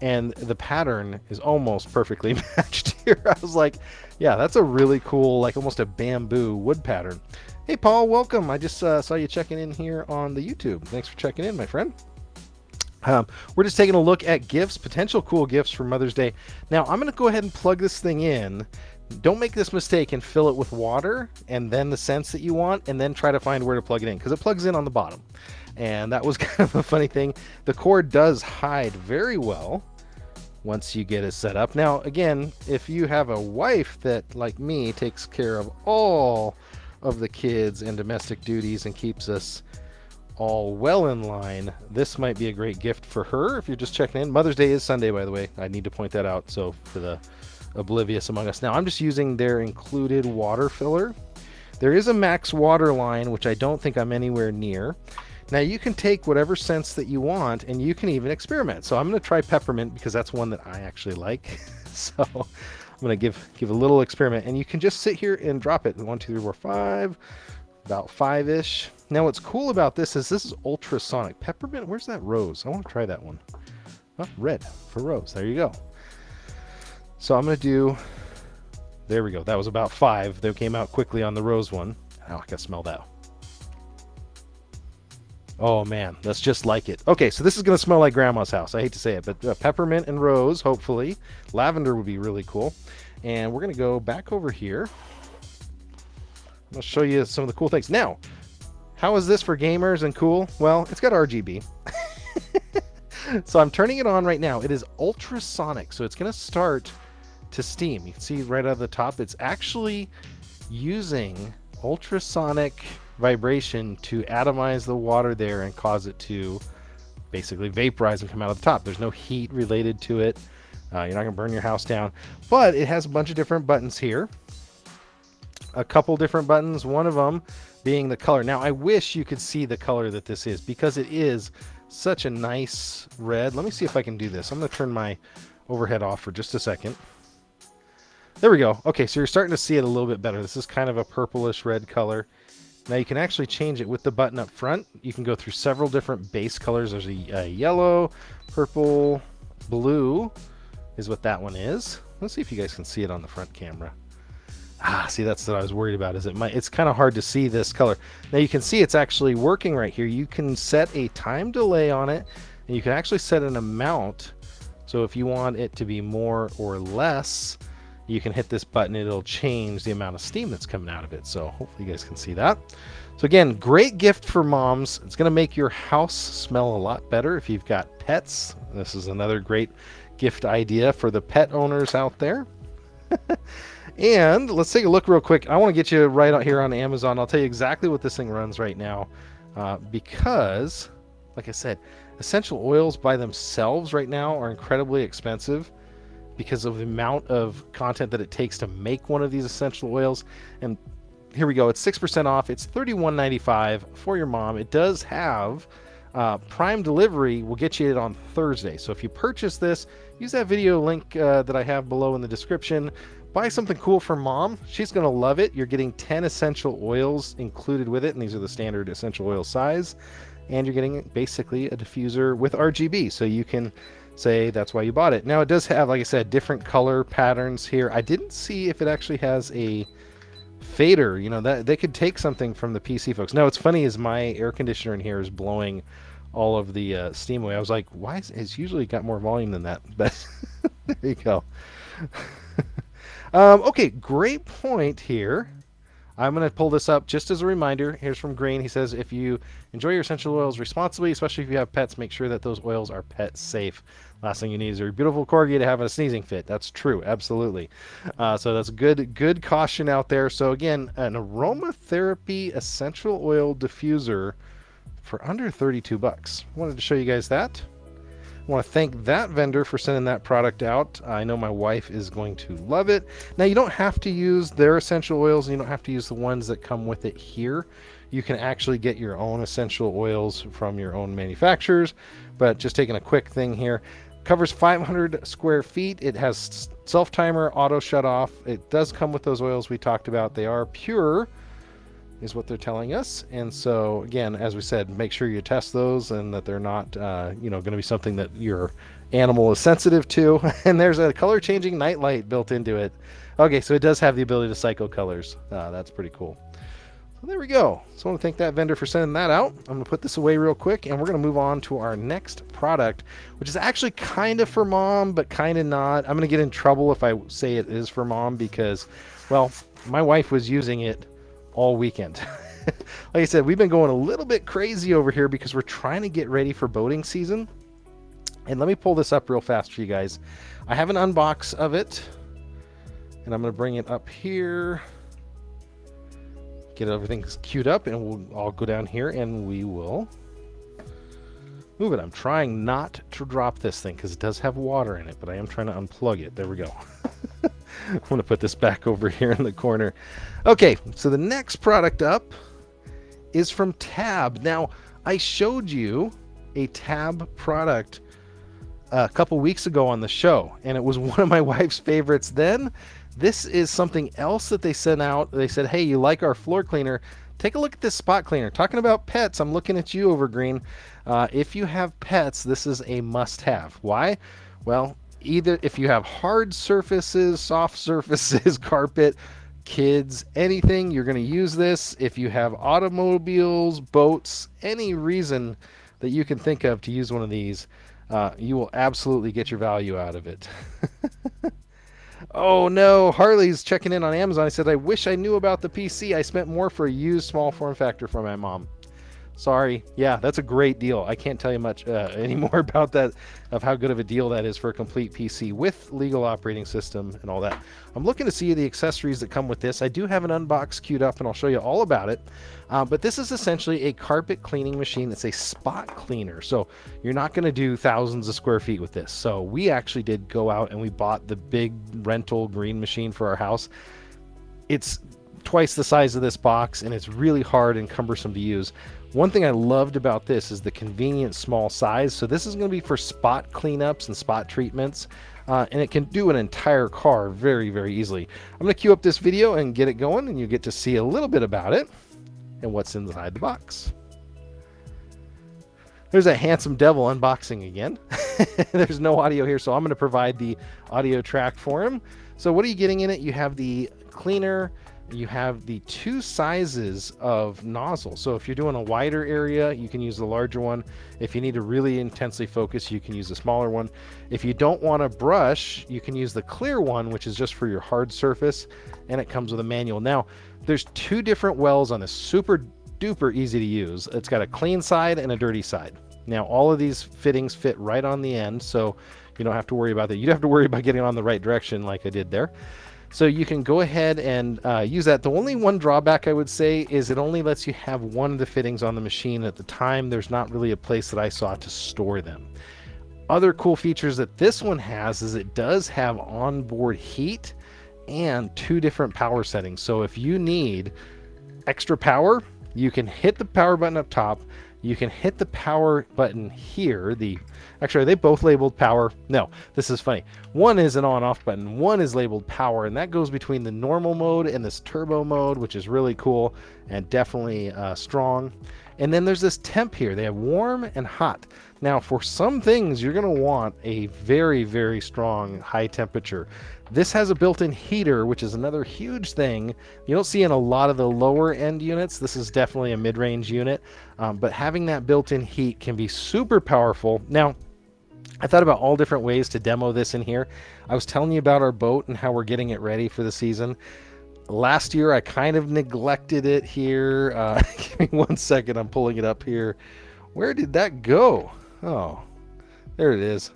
And the pattern is almost perfectly matched here. I was like, yeah, that's a really cool, like almost a bamboo wood pattern. Hey, Paul, welcome. I just saw you checking in here on the YouTube. Thanks for checking in, my friend. We're just taking a look at gifts, potential cool gifts for Mother's Day. Now, I'm going to go ahead and plug this thing in. Don't make this mistake and fill it with water and then the scents that you want and then try to find where to plug it in because it plugs in on the bottom. And that was kind of a funny thing. The cord does hide very well once you get it set up. Now, again, if you have a wife that, like me, takes care of all of the kids and domestic duties and keeps us all well in line, this might be a great gift for her if you're just checking in. Mother's Day is Sunday, by the way. I need to point that out, so for the oblivious among us. Now, I'm just using their included water filler. There is a max water line, which I don't think I'm anywhere near. Now, you can take whatever scents that you want, and you can even experiment. So I'm going to try peppermint because that's one that I actually like. So I'm going to give a little experiment, and you can just sit here and drop it. 1, 2, 3, 4, 5, about 5-ish. Now, what's cool about this is ultrasonic. Peppermint, where's that rose? I want to try that one. Oh, red for rose. There you go. So I'm going to do, there we go. That was about 5. They came out quickly on the rose one. Oh, I can smell that. Oh man, that's just like it. Okay, so this is going to smell like grandma's house. I hate to say it, but peppermint and rose, hopefully. Lavender would be really cool. And we're going to go back over here. I'm going to show you some of the cool things. Now, how is this for gamers and cool? Well, it's got RGB. So I'm turning it on right now. It is ultrasonic, so it's going to start to steam. You can see right out of the top, it's actually using ultrasonic vibration to atomize the water there and cause it to basically vaporize and come out of the top. There's no heat related to it. You're not gonna burn your house down, but it has a bunch of different buttons here. A couple different buttons, one of them being the color. Now I wish you could see the color that this is because it is such a nice red. Let me see if I can do this. I'm gonna turn my overhead off for just a second. There we go. Okay, so you're starting to see it a little bit better. This is kind of a purplish red color. Now you can actually change it with the button up front. You can go through several different base colors. There's a yellow, purple, blue is what that one is. Let's see if you guys can see it on the front camera. See, that's what I was worried about. It's kind of hard to see this color. Now you can see it's actually working right here. You can set a time delay on it, and you can actually set an amount. So if you want it to be more or less, you can hit this button. It'll change the amount of steam that's coming out of it. So hopefully you guys can see that. So again, great gift for moms. It's going to make your house smell a lot better if you've got pets. This is another great gift idea for the pet owners out there. And let's take a look real quick. I want to get you right out here on Amazon. I'll tell you exactly what this thing runs right now because, like I said, essential oils by themselves right now are incredibly expensive because of the amount of content that it takes to make one of these essential oils. And here we go. It's 6% off. It's $31.95 for your mom. It does have Prime delivery. Will get you it on Thursday. So if you purchase this, use that video link that I have below in the description. Buy something cool for mom. She's going to love it. You're getting 10 essential oils included with it, and these are the standard essential oil size. And you're getting basically a diffuser with RGB, so you can say that's why you bought it. Now, it does have, like I said, different color patterns here. I didn't see if it actually has a fader. You know, that they could take something from the PC folks. Now, what's funny is my air conditioner in here is blowing all of the steam away. I was like, why is it's usually got more volume than that? But there you go. Okay, great point here. I'm going to pull this up just as a reminder. Here's from Green. He says, if you enjoy your essential oils responsibly, especially if you have pets, make sure that those oils are pet safe. Last thing you need is your beautiful corgi to have a sneezing fit. That's true, absolutely. So that's good caution out there. So again, an aromatherapy essential oil diffuser for under 32 bucks. Wanted to show you guys that. I want to thank that vendor for sending that product out. I know my wife is going to love it. Now, you don't have to use their essential oils, and you don't have to use the ones that come with it here. You can actually get your own essential oils from your own manufacturers, but just taking a quick thing here. Covers 500 square feet. It has self-timer, auto shut-off. It does come with those oils we talked about. They are pure, is what they're telling us. And so again, as we said, make sure you test those and that they're not going to be something that your animal is sensitive to. And there's a color changing night light built into it. Okay, so it does have the ability to cycle colors. That's pretty cool. So there we go. So I want to thank that vendor for sending that out. I'm going to put this away real quick, and we're going to move on to our next product, which is actually kind of for mom, but kind of not. I'm going to get in trouble if I say it is for mom because, well, my wife was using it all weekend. Like I said, we've been going a little bit crazy over here because we're trying to get ready for boating season. And let me pull this up real fast for you guys. I have an unbox of it, and I'm going to bring it up here, get everything queued up, and I'll go down here and we will move it. I'm trying not to drop this thing because it does have water in it, but I am trying to unplug it. There we go. I'm going to put this back over here in the corner. Okay, so the next product up is from Tab. Now, I showed you a Tab product a couple weeks ago on the show, and it was one of my wife's favorites then. This is something else that they sent out. They said, hey, you like our floor cleaner? Take a look at this spot cleaner. Talking about pets, I'm looking at you over Green. If you have pets, this is a must-have. Why? Well, either if you have hard surfaces, soft surfaces, carpet, kids, anything, you're going to use this. If you have automobiles, boats, any reason that you can think of to use one of these, you will absolutely get your value out of it. Oh no, Harley's checking in on Amazon. I said, I wish I knew about the PC. I spent more for a used small form factor for my mom. Sorry. Yeah, that's a great deal. I can't tell you much anymore about that, of how good of a deal that is for a complete PC with legal operating system and all that. I'm looking to see the accessories that come with this. I do have an unbox queued up, and I'll show you all about it. But this is essentially a carpet cleaning machine. It's a spot cleaner. So you're not going to do thousands of square feet with this. So we actually did go out and we bought the big rental green machine for our house. It's twice the size of this box, and it's really hard and cumbersome to use. One thing I loved about this is the convenient small size. So this is going to be for spot cleanups and spot treatments, and it can do an entire car very, very easily. I'm going to queue up this video and get it going, and you get to see a little bit about it and what's inside the box. There's a handsome devil unboxing again. There's no audio here, so I'm going to provide the audio track for him. So what are you getting in it? You have the cleaner. You have the two sizes of nozzle. So if you're doing a wider area, you can use the larger one. If you need to really intensely focus, you can use the smaller one. If you don't want to brush, you can use the clear one, which is just for your hard surface, and it comes with a manual. Now, there's two different wells on this. Super duper easy to use. It's got a clean side and a dirty side. Now, all of these fittings fit right on the end, so you don't have to worry about that. You don't have to worry about getting on the right direction like I did there. So you can go ahead and use that. The only one drawback I would say is it only lets you have one of the fittings on the machine at the time. There's not really a place that I saw to store them. Other cool features that this one has is it does have onboard heat and two different power settings. So if you need extra power, you can hit the power button up top, you can hit the power button here. Actually, are they both labeled power? No, this is funny. One is an on-off button. One is labeled power, and that goes between the normal mode and this turbo mode, which is really cool and definitely strong. And then there's this temp here. They have warm and hot. Now, for some things, you're going to want a very, very strong high temperature. This has a built-in heater, which is another huge thing. You don't see in a lot of the lower end units. This is definitely a mid-range unit, but having that built-in heat can be super powerful. Now, I thought about all different ways to demo this in here. I was telling you about our boat and how we're getting it ready for the season. Last year, I kind of neglected it here. Give me 1 second. I'm pulling it up here. Where did that go? Oh, there it is.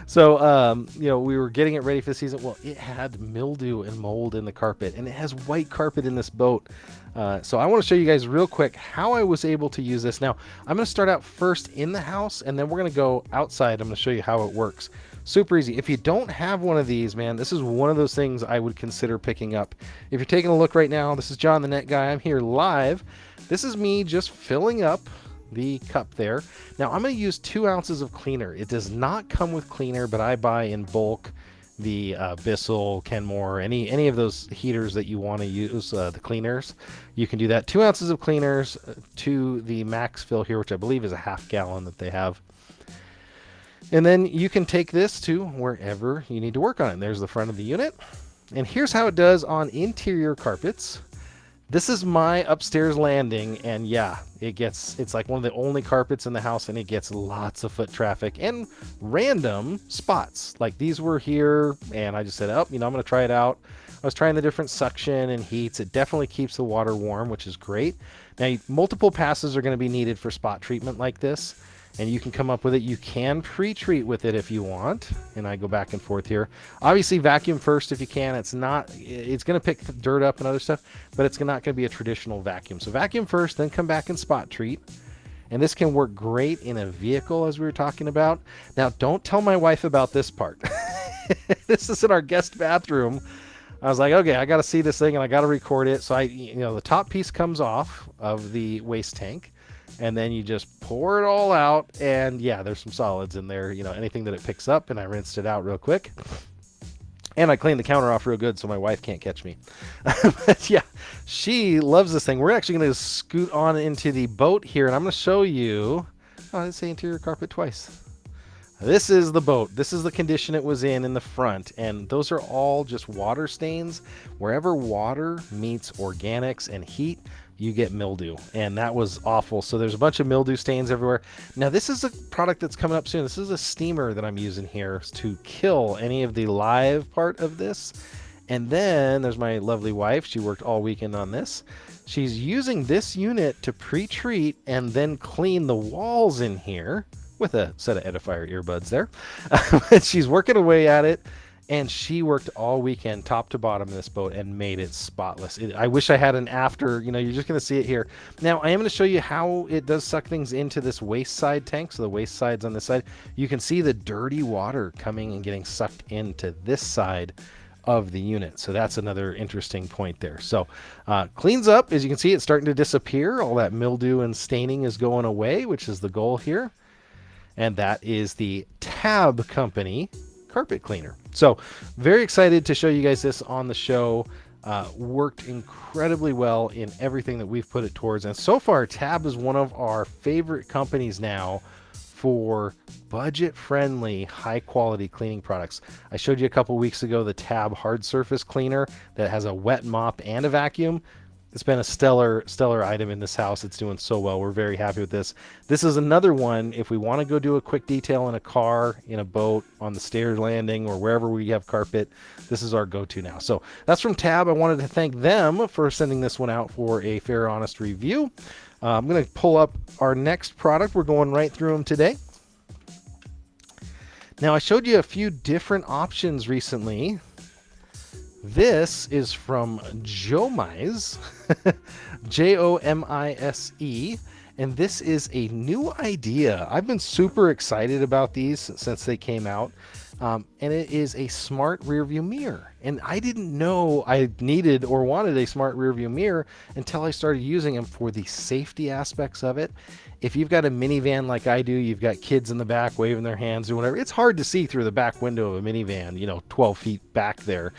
So, we were getting it ready for the season. Well, it had mildew and mold in the carpet, and it has white carpet in this boat. So I want to show you guys real quick how I was able to use this. Now, I'm going to start out first in the house, and then we're going to go outside. I'm going to show you how it works. Super easy. If you don't have one of these, man, this is one of those things I would consider picking up. If you're taking a look right now, this is John the Net Guy. I'm here live. This is me just filling up the cup there. Now I'm going to use 2 ounces of cleaner. It does not come with cleaner, but I buy in bulk the Bissell, Kenmore, any of those heaters that you want to use, the cleaners. You can do that. 2 ounces of cleaners to the max fill here, which I believe is a half gallon that they have. And then you can take this to wherever you need to work on it. There's the front of the unit. And here's how it does on interior carpets. This is my upstairs landing, and yeah, it's like one of the only carpets in the house, and it gets lots of foot traffic and random spots. Like these were here, and I just said, I'm going to try it out. I was trying the different suction and heats. It definitely keeps the water warm, which is great. Now, multiple passes are going to be needed for spot treatment like this, and you can come up with it. You can pre-treat with it if you want, and I go back and forth here. Obviously, vacuum first if you can. It's going to pick dirt up and other stuff, but it's not going to be a traditional vacuum. So vacuum first, then come back and spot treat. And this can work great in a vehicle, as we were talking about. Now, don't tell my wife about this part. This is in our guest bathroom. I was like, okay, I got to see this thing and I got to record it. So the top piece comes off of the waste tank, and then you just pour it all out. And yeah, there's some solids in there, anything that it picks up. And I rinsed it out real quick. And I cleaned the counter off real good so my wife can't catch me. But yeah, she loves this thing. We're actually going to scoot on into the boat here, and I'm going to show you. Oh, I didn't say interior carpet twice. This is the boat. This is the condition it was in the front, and those are all just water stains. Wherever water meets organics and heat, you get mildew, and that was awful. So there's a bunch of mildew stains everywhere. Now this is a product that's coming up soon. This is a steamer that I'm using here to kill any of the live part of this. And then there's my lovely wife. She worked all weekend on this. She's using this unit to pre-treat and then clean the walls in here with a set of Edifier earbuds there. She's working away at it, and she worked all weekend top to bottom in this boat and made it spotless. I wish I had an after. You're just going to see it here. Now I am going to show you how it does suck things into this waste side tank. So the waste side's on this side. You can see the dirty water coming and getting sucked into this side of the unit. So that's another interesting point there. So cleans up. As you can see, it's starting to disappear. All that mildew and staining is going away, which is the goal here. And that is the Tab Company carpet cleaner. So very excited to show you guys this on the show. Worked incredibly well in everything that we've put it towards. And so far, Tab is one of our favorite companies now for budget-friendly, high-quality cleaning products. I showed you a couple weeks ago the Tab hard surface cleaner that has a wet mop and a vacuum. It's been a stellar item in this house. It's doing so well. We're very happy with this. This is another one. If we want to go do a quick detail in a car, in a boat, on the stairs landing, or wherever we have carpet, this is our go-to now. So that's from Tab. I wanted to thank them for sending this one out for a fair, honest review. I'm going to pull up our next product. We're going right through them today. Now, I showed you a few different options recently. This is from Jomise, Jomise, and this is a new idea. I've been super excited about these since they came out. and it is a smart rear view mirror. And I didn't know I needed or wanted a smart rear view mirror until I started using them for the safety aspects of it. If you've got a minivan like I do, you've got kids in the back waving their hands or whatever, it's hard to see through the back window of a minivan, 12 feet back there.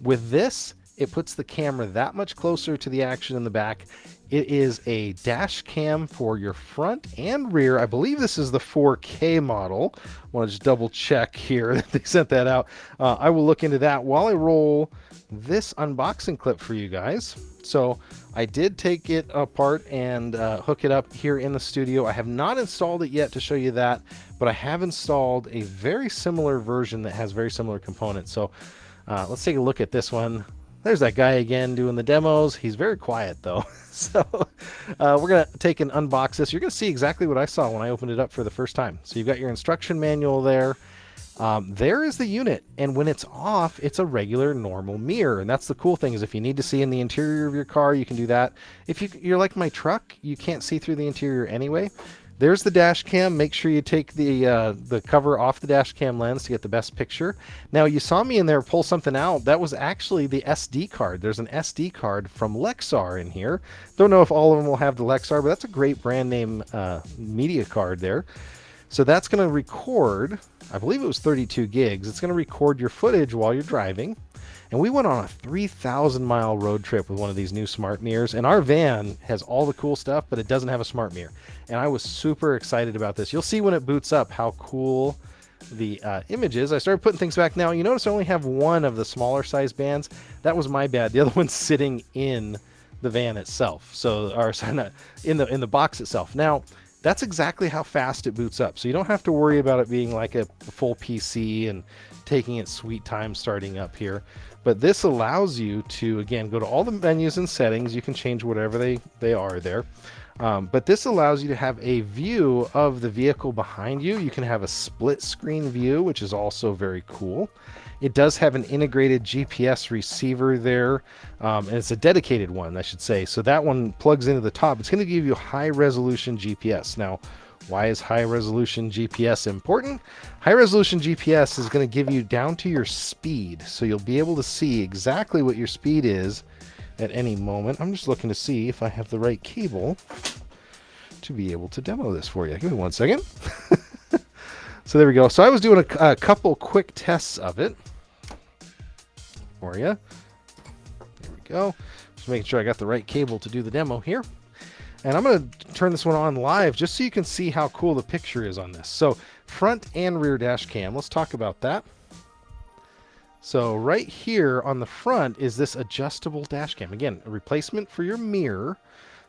With this, it puts the camera that much closer to the action in the back. It is a dash cam for your front and rear. I believe this is the 4K model. I want to just double check here that they sent that out. I will look into that while I roll this unboxing clip for you guys. So I did take it apart and hook it up here in the studio. I have not installed it yet to show you that, but I have installed a very similar version that has very similar components. So let's take a look at this one. There's that guy again doing the demos. He's very quiet though. So we're going to take and unbox this. You're going to see exactly what I saw when I opened it up for the first time. So you've got your instruction manual there. There is the unit, and when it's off, it's a regular normal mirror. And that's the cool thing, is if you need to see in the interior of your car, you can do that. If you're like my truck, you can't see through the interior anyway. There's the dash cam. Make sure you take the cover off the dash cam lens to get the best picture. Now, you saw me in there pull something out. That was actually the SD card. There's an SD card from Lexar in here. Don't know if all of them will have the Lexar, but that's a great brand name media card there. So that's going to record, I believe it was 32 gigs. It's going to record your footage while you're driving. And we went on a 3,000-mile road trip with one of these new smart mirrors. And our van has all the cool stuff, but it doesn't have a smart mirror. And I was super excited about this. You'll see when it boots up how cool the image is. I started putting things back. Now, you notice I only have one of the smaller size bands. That was my bad. The other one's sitting in the van itself. So, or sorry, in the box itself. Now, that's exactly how fast it boots up. So you don't have to worry about it being like a full PC and taking its sweet time starting up here. But this allows you to, again, go to all the menus and settings. You can change whatever they are there. But this allows you to have a view of the vehicle behind you. You can have a split screen view, which is also very cool. It does have an integrated GPS receiver there, and it's a dedicated one, I should say. So that one plugs into the top. It's going to give you high resolution GPS. Now, why is high resolution GPS important? High resolution GPS is going to give you down to your speed. So you'll be able to see exactly what your speed is at any moment. I'm just looking to see if I have the right cable to be able to demo this for you. Give me one second. So there we go. So I was doing a couple quick tests of it for you. There we go. Just making sure I got the right cable to do the demo here. And I'm going to turn this one on live just so you can see how cool the picture is on this. So front and rear dash cam. Let's talk about that. So right here on the front is this adjustable dash cam. Again, a replacement for your mirror.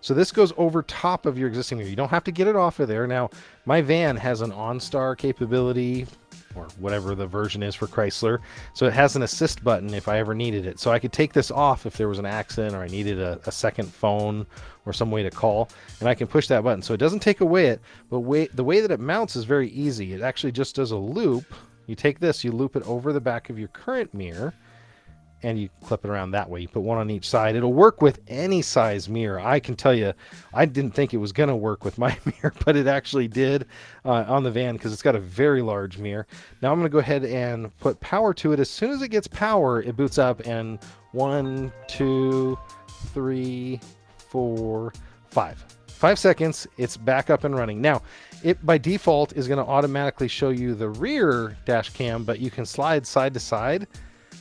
So this goes over top of your existing mirror. You don't have to get it off of there. Now, my van has an OnStar capability, or whatever the version is for Chrysler. So it has an assist button if I ever needed it. So I could take this off if there was an accident or I needed a second phone or some way to call, and I can push that button. So it doesn't take away it, but the way that it mounts is very easy. It actually just does a loop. You take this, you loop it over the back of your current mirror, and you clip it around that way. You put one on each side. It'll work with any size mirror. I can tell you, I didn't think it was going to work with my mirror, but it actually did on the van because it's got a very large mirror. Now I'm going to go ahead and put power to it. As soon as it gets power, it boots up, and 1, 2, 3, 4, 5. 5 seconds, it's back up and running. Now, it by default is going to automatically show you the rear dash cam, but you can slide side to side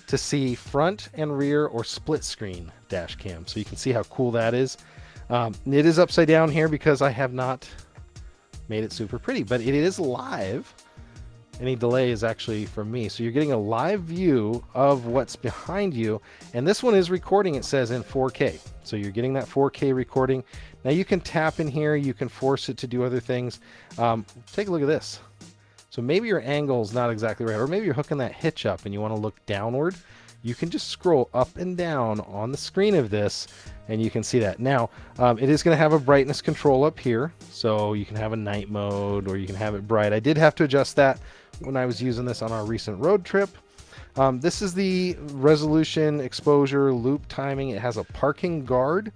to see front and rear or split screen dash cam. So you can see how cool that is. It is upside down here because I have not made it super pretty, but it is live. Any delay is actually from me. So you're getting a live view of what's behind you. And this one is recording, it says, in 4K. So you're getting that 4K recording. Now you can tap in here. You can force it to do other things. Take a look at this. So maybe your angle's not exactly right, or maybe you're hooking that hitch up and you want to look downward. You can just scroll up and down on the screen of this and you can see that. Now, it is going to have a brightness control up here. So you can have a night mode or you can have it bright. I did have to adjust that when I was using this on our recent road trip. This is the resolution, exposure, loop timing. It has a parking guard.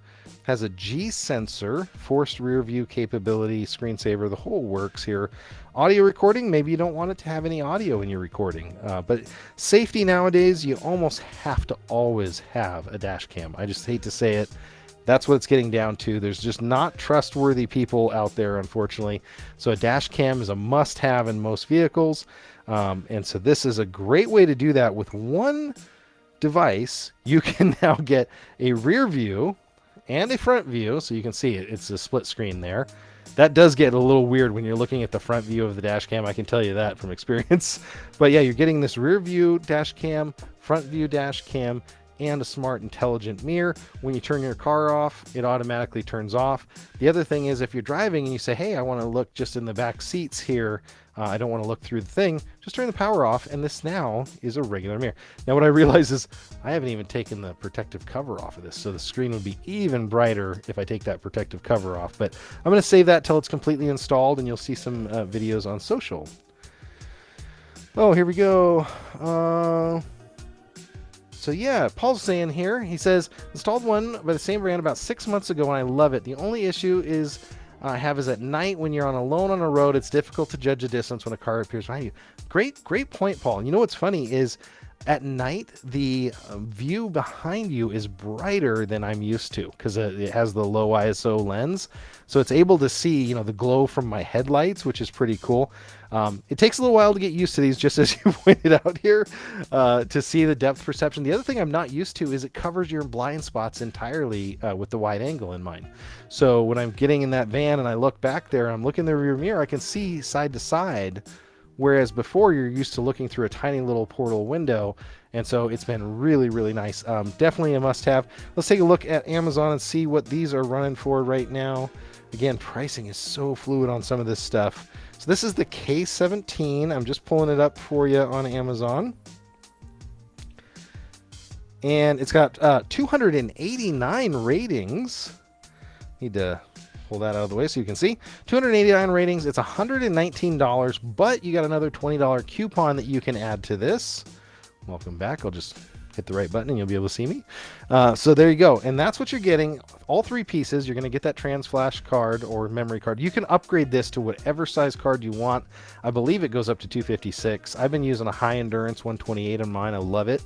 Has a G sensor, forced rear view capability, screensaver, the whole works here. Audio recording, maybe you don't want it to have any audio in your recording, but safety nowadays, you almost have to always have a dash cam. I just hate to say it. That's what it's getting down to. There's just not trustworthy people out there, unfortunately. So a dash cam is a must-have in most vehicles. And so this is a great way to do that. With one device, you can now get a rear view and a front view, so you can see it. It's a split screen there. That does get a little weird when you're looking at the front view of the dash cam. I can tell you that from experience. But yeah, you're getting this rear view dash cam, front view dash cam, and a smart intelligent mirror. When you turn your car off, it automatically turns off. The other thing is, if you're driving and you say, hey, I want to look just in the back seats here, I don't want to look through the thing, just turn the power off, and this now is a regular mirror. Now what I realize is I haven't even taken the protective cover off of this, so the screen would be even brighter if I take that protective cover off. But I'm going to save that till it's completely installed, and you'll see some videos on social. Oh, here we go. So yeah, Paul's saying here, he says, installed one by the same brand about 6 months ago, and I love it. The only issue is I have is at night when you're alone on a road, it's difficult to judge the distance when a car appears behind you. Great point, Paul. And you know what's funny is at night, the view behind you is brighter than I'm used to because it has the low ISO lens. So it's able to see, you know, the glow from my headlights, which is pretty cool. It takes a little while to get used to these, just as you pointed out here, to see the depth perception. The other thing I'm not used to is it covers your blind spots entirely with the wide angle in mind. So when I'm getting in that van and I look back there, I'm looking in the rear mirror, I can see side to side. Whereas before you're used to looking through a tiny little portal window. And so it's been really, really nice. Definitely a must have. Let's take a look at Amazon and see what these are running for right now. Again, pricing is so fluid on some of this stuff. So this is the K17. I'm just pulling it up for you on Amazon. And it's got 289 ratings. Need to pull that out of the way so you can see. 289 ratings. It's $119, but you got another $20 coupon that you can add to this. Welcome back. I'll just hit the right button and you'll be able to see me. So there you go. And that's what you're getting. All three pieces. You're going to get that trans flash card or memory card. You can upgrade this to whatever size card you want. I believe it goes up to 256. I've been using a high endurance 128 on mine. I love it.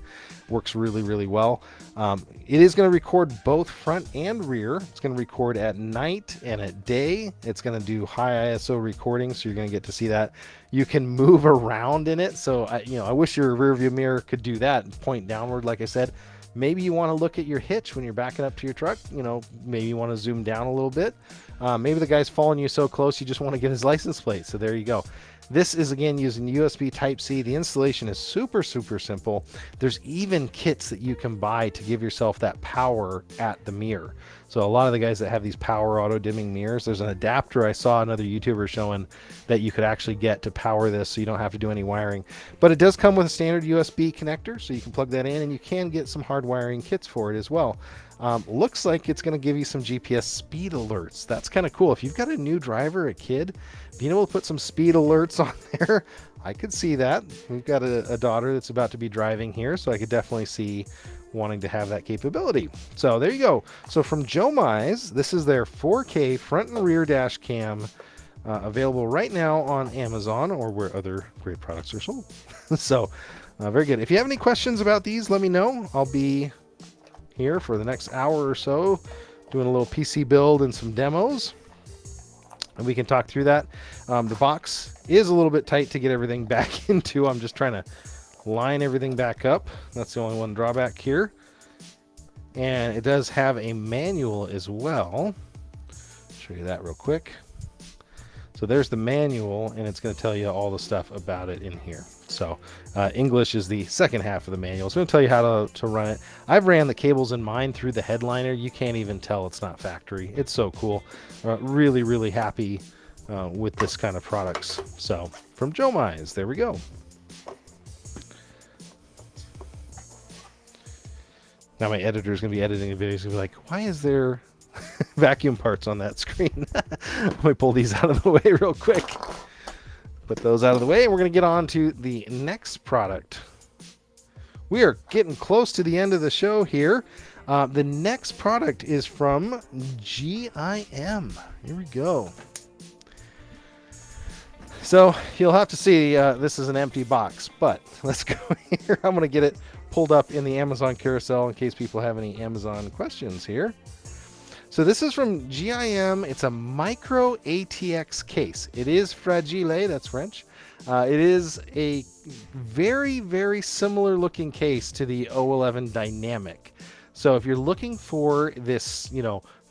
Works really, really well. It is going to record both front and rear. It's going to record at night and at day. It's going to do high ISO recording, so you're going to get to see that. You can move around in it. So I wish your rear view mirror could do that and point downward, like I said. Maybe you want to look at your hitch when you're backing up to your truck. Maybe you want to zoom down a little bit. Maybe the guy's following you so close you just want to get his license plate. So there you go. This is, again, using USB Type-C. The installation is super, super simple. There's even kits that you can buy to give yourself that power at the mirror. So a lot of the guys that have these power auto dimming mirrors, there's an adapter I saw another YouTuber showing that you could actually get to power this, so you don't have to do any wiring. But it does come with a standard USB connector, so you can plug that in, and you can get some hard wiring kits for it as well. Looks like it's going to give you some GPS speed alerts. That's kind of cool. If you've got a new driver, a kid, being able to put some speed alerts on there, I could see that. We've got a daughter that's about to be driving here, so I could definitely see wanting to have that capability. So there you go. So from Joe Mize, this is their 4K front and rear dash cam, available right now on Amazon or where other great products are sold. So very good. If you have any questions about these, let me know. I'll be here for the next hour or so doing a little PC build and some demos, and we can talk through that. The box is a little bit tight to get everything back into. I'm just trying to line everything back up. That's the only one drawback here. And it does have a manual as well. Show you that real quick. So there's the manual, and it's going to tell you all the stuff about it in here. So English is the second half of the manual. It's going to tell you how to run it. I've ran the cables in mine through the headliner. You can't even tell it's not factory. It's so cool. Really, really happy with this kind of products. So from Joe Mize, there we go. Now my editor is going to be editing the video. He's going to be like, why is there vacuum parts on that screen? Let me pull these out of the way real quick. Put those out of the way, and we're going to get on to the next product, we are getting close to the end of the show here. The next product is from GIM. Here we go. So you'll have to see this is an empty box, but let's go here. I'm going to get it pulled up in the Amazon carousel in case people have any Amazon questions here. So this is from GIM. It's a micro ATX case. It is fragile, that's French. It is a very, very similar looking case to the O11 Dynamic. So if you're looking for this,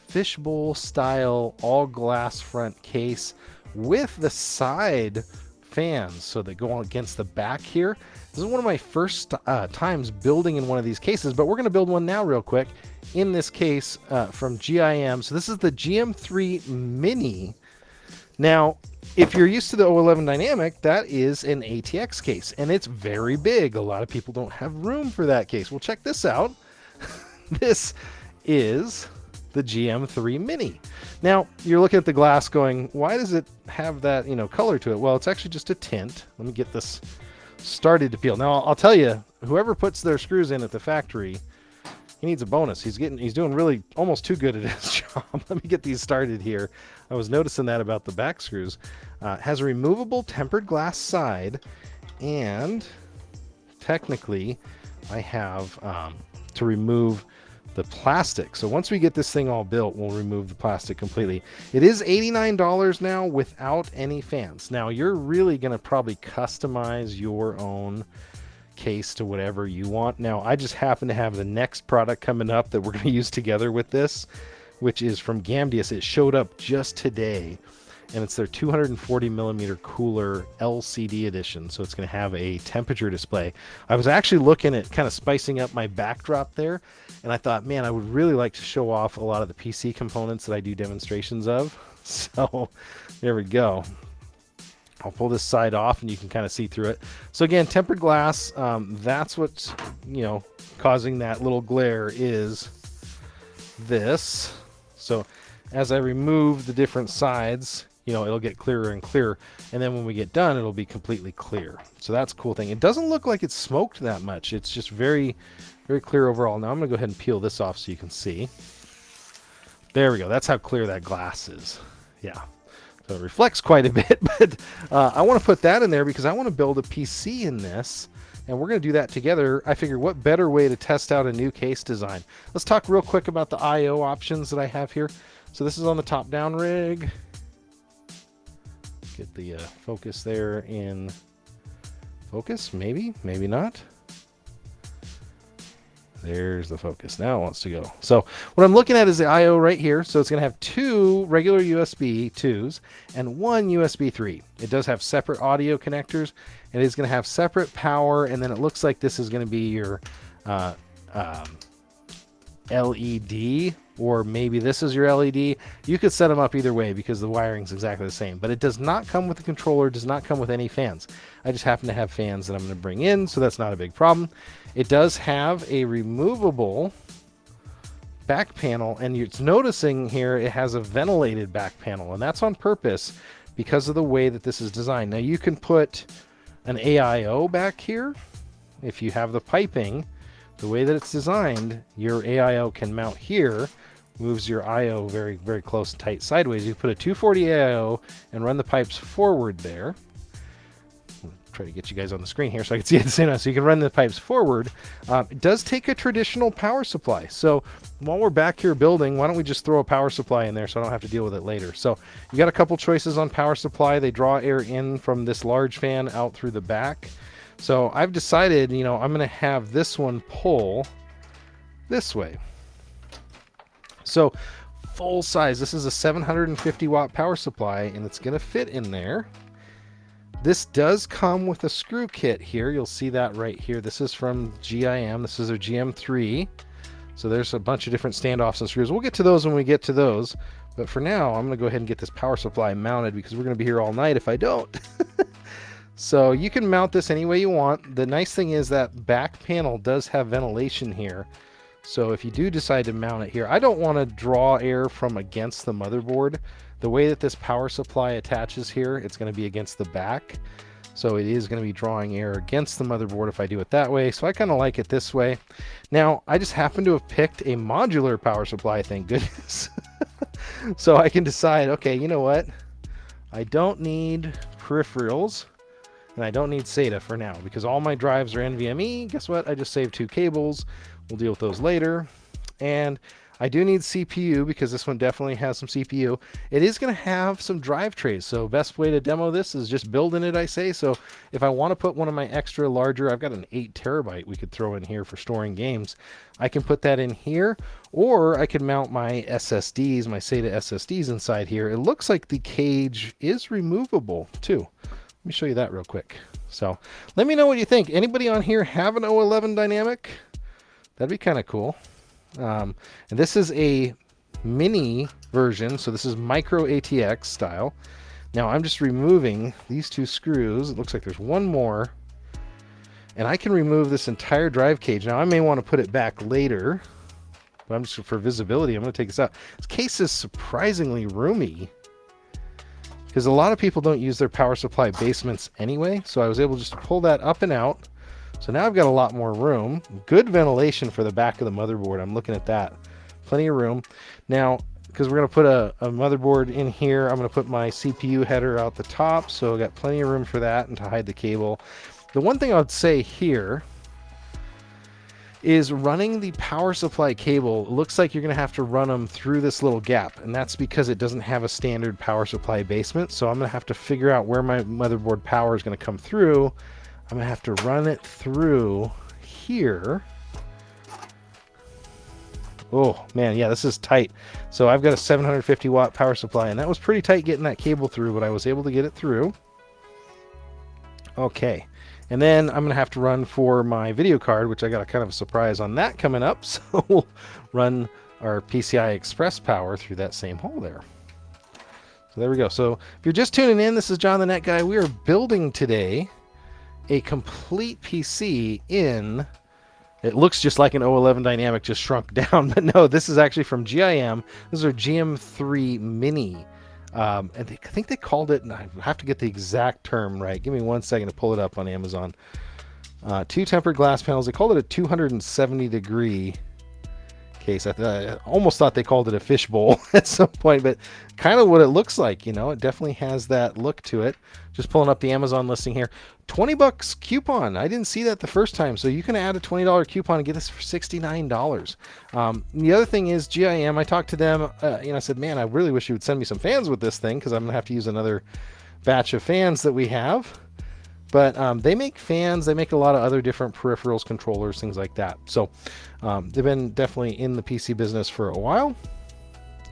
fishbowl style all glass front case with the side fans so they go against the back here. This is one of my first times building in one of these cases, but we're going to build one now real quick in this case from GIM. So this is the GM3 Mini. Now, if you're used to the O11 Dynamic, that is an ATX case, and it's very big. A lot of people don't have room for that case. Well, check this out. This is the GM3 Mini. Now, you're looking at the glass going, why does it have that, color to it? Well, it's actually just a tint. Let me get this started to peel. Now, I'll tell you, whoever puts their screws in at the factory, he needs a bonus. He's doing really almost too good at his job. Let me get these started here. I was noticing that about the back screws. Has a removable tempered glass side, and technically I have to remove the plastic. So once we get this thing all built, we'll remove the plastic completely. It is $89 now without any fans. Now you're really going to probably customize your own case to whatever you want. Now I just happen to have the next product coming up that we're going to use together with this, which is from Gamdius. It showed up just today, and it's their 240 millimeter cooler LCD edition. So it's going to have a temperature display. I was actually looking at kind of spicing up my backdrop there, and I thought, man, I would really like to show off a lot of the PC components that I do demonstrations of. So there we go. I'll pull this side off and you can kind of see through it. So again, tempered glass, that's what's, causing that little glare is this. So as I remove the different sides, it'll get clearer and clearer. And then when we get done, it'll be completely clear. So that's a cool thing. It doesn't look like it's smoked that much. It's just very, very clear overall. Now I'm going to go ahead and peel this off so you can see. There we go. That's how clear that glass is. Yeah. So it reflects quite a bit, but I want to put that in there because I want to build a PC in this, and we're going to do that together. I figured what better way to test out a new case design. Let's talk real quick about the I/O options that I have here. So this is on the top-down rig. Get the focus there in focus, maybe not. There's the focus. Now it wants to go. So what I'm looking at is the I/O right here. So it's going to have two regular USB 2s and one USB 3. It does have separate audio connectors. It is going to have separate power, and then it looks like this is going to be your LED, or maybe this is your LED. You could set them up either way because the wiring is exactly the same, but it does not come with a controller, does not come with any fans. I just happen to have fans that I'm going to bring in, so that's not a big problem. It does have a removable back panel, and it's noticing here it has a ventilated back panel, and that's on purpose because of the way that this is designed. Now you can put an AIO back here if you have the piping. The way that it's designed, your AIO can mount here, moves your IO very, very close and tight sideways. You put a 240 AIO and run the pipes forward there. I'll try to get you guys on the screen here so I can see it at the same time. So you can run the pipes forward. It does take a traditional power supply. So while we're back here building, why don't we just throw a power supply in there so I don't have to deal with it later. So you got a couple choices on power supply. They draw air in from this large fan out through the back. So I've decided, I'm going to have this one pull this way. So full size, this is a 750 watt power supply, and it's going to fit in there. This does come with a screw kit here. You'll see that right here. This is from GIM. This is their GM3. So there's a bunch of different standoffs and screws. We'll get to those when we get to those. But for now, I'm going to go ahead and get this power supply mounted because we're going to be here all night if I don't. So you can mount this any way you want. The nice thing is that back panel does have ventilation here. So if you do decide to mount it here, I don't want to draw air from against the motherboard. The way that this power supply attaches here, it's going to be against the back. So it is going to be drawing air against the motherboard if I do it that way. So I kind of like it this way. Now, I just happen to have picked a modular power supply, thank goodness. So I can decide, okay, you know what? I don't need peripherals, and I don't need SATA for now, because all my drives are NVMe. Guess what? I just saved 2 cables. We'll deal with those later. And I do need CPU, because this one definitely has some CPU. It is going to have some drive trays, so best way to demo this is just building it, I say. So if I want to put one of my extra larger, I've got an 8 terabyte we could throw in here for storing games. I can put that in here, or I could mount my SSDs, my SATA SSDs inside here. It looks like the cage is removable too. Let me show you that real quick. So let me know what you think. Anybody on here have an O11 Dynamic? That'd be kind of cool. And this is a mini version, so this is micro ATX style. Now I'm just removing these 2 screws. It looks like there's one more, and I can remove this entire drive cage. Now I may want to put it back later, but I'm just for visibility, I'm going to take this out. This case is surprisingly roomy, because a lot of people don't use their power supply basements anyway. So I was able just to pull that up and out. So now I've got a lot more room. Good ventilation for the back of the motherboard. I'm looking at that. Plenty of room. Now, because we're going to put a motherboard in here, I'm going to put my CPU header out the top. So I've got plenty of room for that and to hide the cable. The one thing I would say here is running the power supply cable. It looks like you're going to have to run them through this little gap, and that's because it doesn't have a standard power supply basement. So I'm going to have to figure out where my motherboard power is going to come through. I'm going to have to run it through here. Oh man, yeah, this is tight. So I've got a 750 watt power supply, and that was pretty tight getting that cable through, but I was able to get it through. Okay. And then I'm going to have to run for my video card, which I got a kind of a surprise on that coming up. So we'll run our PCI Express power through that same hole there. So there we go. So if you're just tuning in, this is John the Net Guy. We are building today a complete PC in, it looks just like an O11 Dynamic just shrunk down, but no, this is actually from GIM. This is our GM3 Mini. And I think they called it, and I have to get the exact term right. Give me 1 second to pull it up on Amazon. 2 tempered glass panels. They called it a 270 degree case. I almost thought they called it a fishbowl at some point, but kind of what it looks like. You know, it definitely has that look to it. Just pulling up the Amazon listing here. $20 coupon. I didn't see that the first time, so you can add a $20 coupon and get this for $69. The other thing is GIM. I talked to them. I said, man, I really wish you would send me some fans with this thing, because I'm gonna have to use another batch of fans that we have. But they make fans. They make a lot of other different peripherals, controllers, things like that. So they've been definitely in the PC business for a while.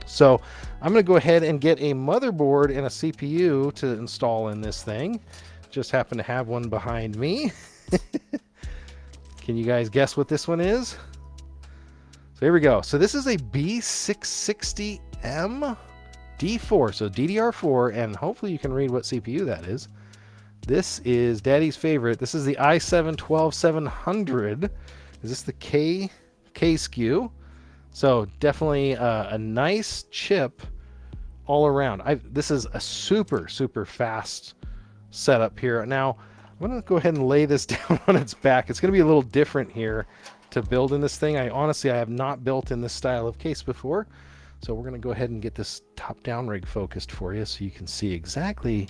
So I'm going to go ahead and get a motherboard and a CPU to install in this thing. Just happen to have one behind me. Can you guys guess what this one is? So here we go. So this is a B660M D4. So DDR4, and hopefully you can read what CPU that is. This is Daddy's favorite. This is the i7-12700. Is this the K SKU? So definitely a nice chip all around. This is a super fast setup here. Now I'm going to go ahead and lay this down on its back. It's going to be a little different here to build in this thing. I have not built in this style of case before. So we're going to go ahead and get this top-down rig focused for you so you can see exactly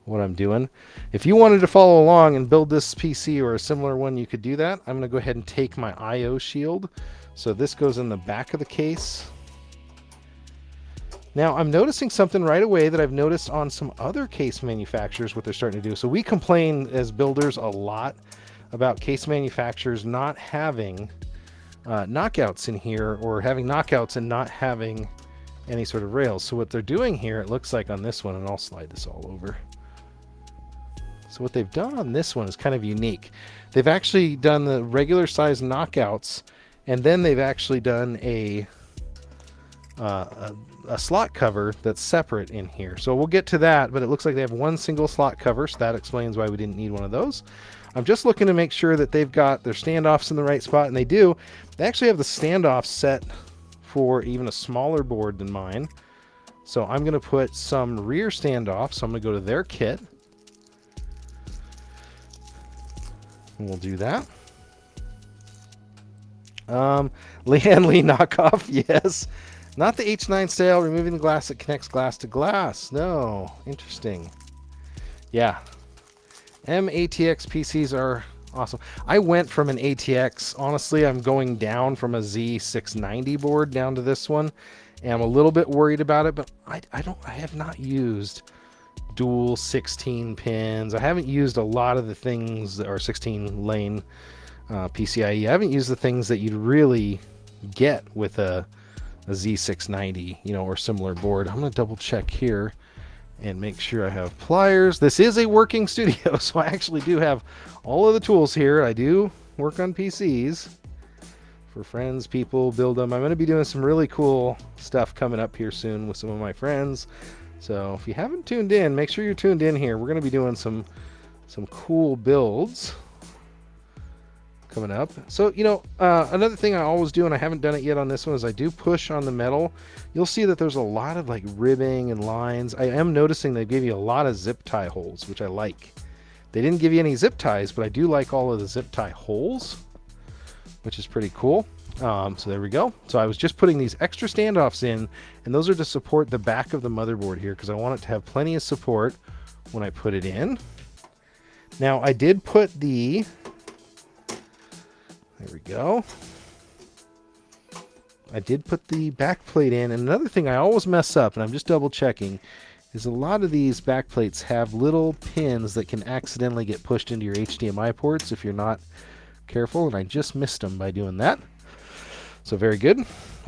what I'm doing. If you wanted to follow along and build this PC or a similar one, you could do that. I'm going to go ahead and take my IO shield. So this goes in the back of the case. Now I'm noticing something right away that I've noticed on some other case manufacturers, what they're starting to do. So we complain as builders a lot about case manufacturers not having knockouts in here, or having knockouts and not having any sort of rails. So what they're doing here, it looks like on this one, and I'll slide this all over. So what they've done on this one is kind of unique. They've actually done the regular size knockouts, and then they've actually done a slot cover that's separate in here. So we'll get to that, but it looks like they have one single slot cover, so that explains why we didn't need one of those. I'm just looking to make sure that they've got their standoffs in the right spot, and they do. They actually have the standoffs set for even a smaller board than mine. So I'm going to put some rear standoffs. So I'm going to go to their kit. And we'll do that. Leanne Lee knockoff, yes. Not the H9 style, removing the glass that connects glass to glass. No, interesting. Yeah, M-ATX PCs are awesome. I went from an ATX, honestly, I'm going down from a Z690 board down to this one, and I'm a little bit worried about it, but I have not used dual 16 pins. I haven't used a lot of the things that are 16 lane PCIe. I haven't used the things that you'd really get with a Z690, you know, or similar board. I'm going to double check here and make sure I have pliers. This is a working studio, so I actually do have all of the tools here. I do work on PCs for friends, people, build them. I'm going to be doing some really cool stuff coming up here soon with some of my friends. So if you haven't tuned in, make sure you're tuned in here. We're going to be doing some cool builds coming up. So, you know, another thing I always do, and I haven't done it yet on this one, is I do push on the metal. You'll see that there's a lot of like ribbing and lines. I am noticing they give you a lot of zip tie holes, which I like. They didn't give you any zip ties, but I do like all of the zip tie holes, which is pretty cool. So there we go. So I was just putting these extra standoffs in, and those are to support the back of the motherboard here, because I want it to have plenty of support when I put it in. Now I did put the, there we go. I did put the back plate in, and another thing I always mess up, and I'm just double checking, is a lot of these back plates have little pins that can accidentally get pushed into your HDMI ports if you're not careful, and I just missed them by doing that. So very good.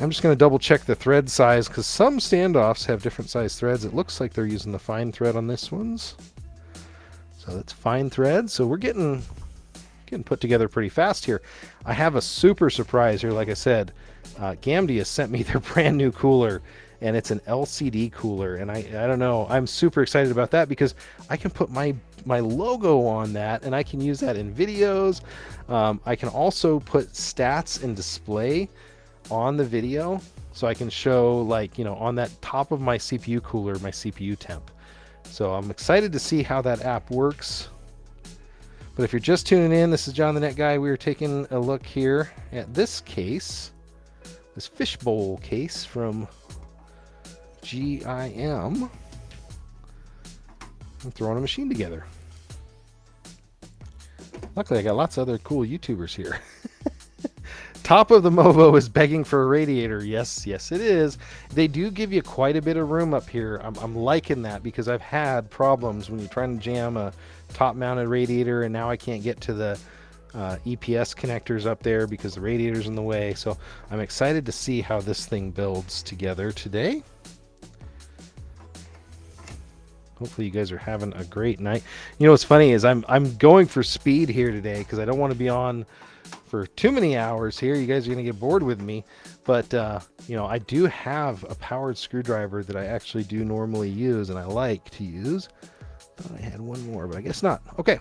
I'm just going to double check the thread size, because some standoffs have different size threads. It looks like they're using the fine thread on this one's. So that's fine thread. So we're getting put together pretty fast here. I have a super surprise here. Like I said, Gamdia sent me their brand new cooler, and it's an LCD cooler, and I don't know, I'm super excited about that because I can put my logo on that, and I can use that in videos. I can also put stats and display on the video, so I can show, like, you know, on that top of my CPU cooler, my CPU temp. So I'm excited to see how that app works. But if you're just tuning in, this is John the Net Guy. We are taking a look here at this case, this fishbowl case from GIM. I'm throwing a machine together. Luckily, I got lots of other cool YouTubers here. Top of the Movo is begging for a radiator. Yes, yes, it is. They do give you quite a bit of room up here. I'm liking that, because I've had problems when you're trying to jam a top-mounted radiator, and now I can't get to the EPS connectors up there because the radiator's in the way. So I'm excited to see how this thing builds together today. Hopefully you guys are having a great night. You know what's funny is I'm going for speed here today, because I don't want to be on for too many hours here. You guys are going to get bored with me. But, you know, I do have a powered screwdriver that I actually do normally use, and I like to use. Thought I had one more, but I guess not. Okay.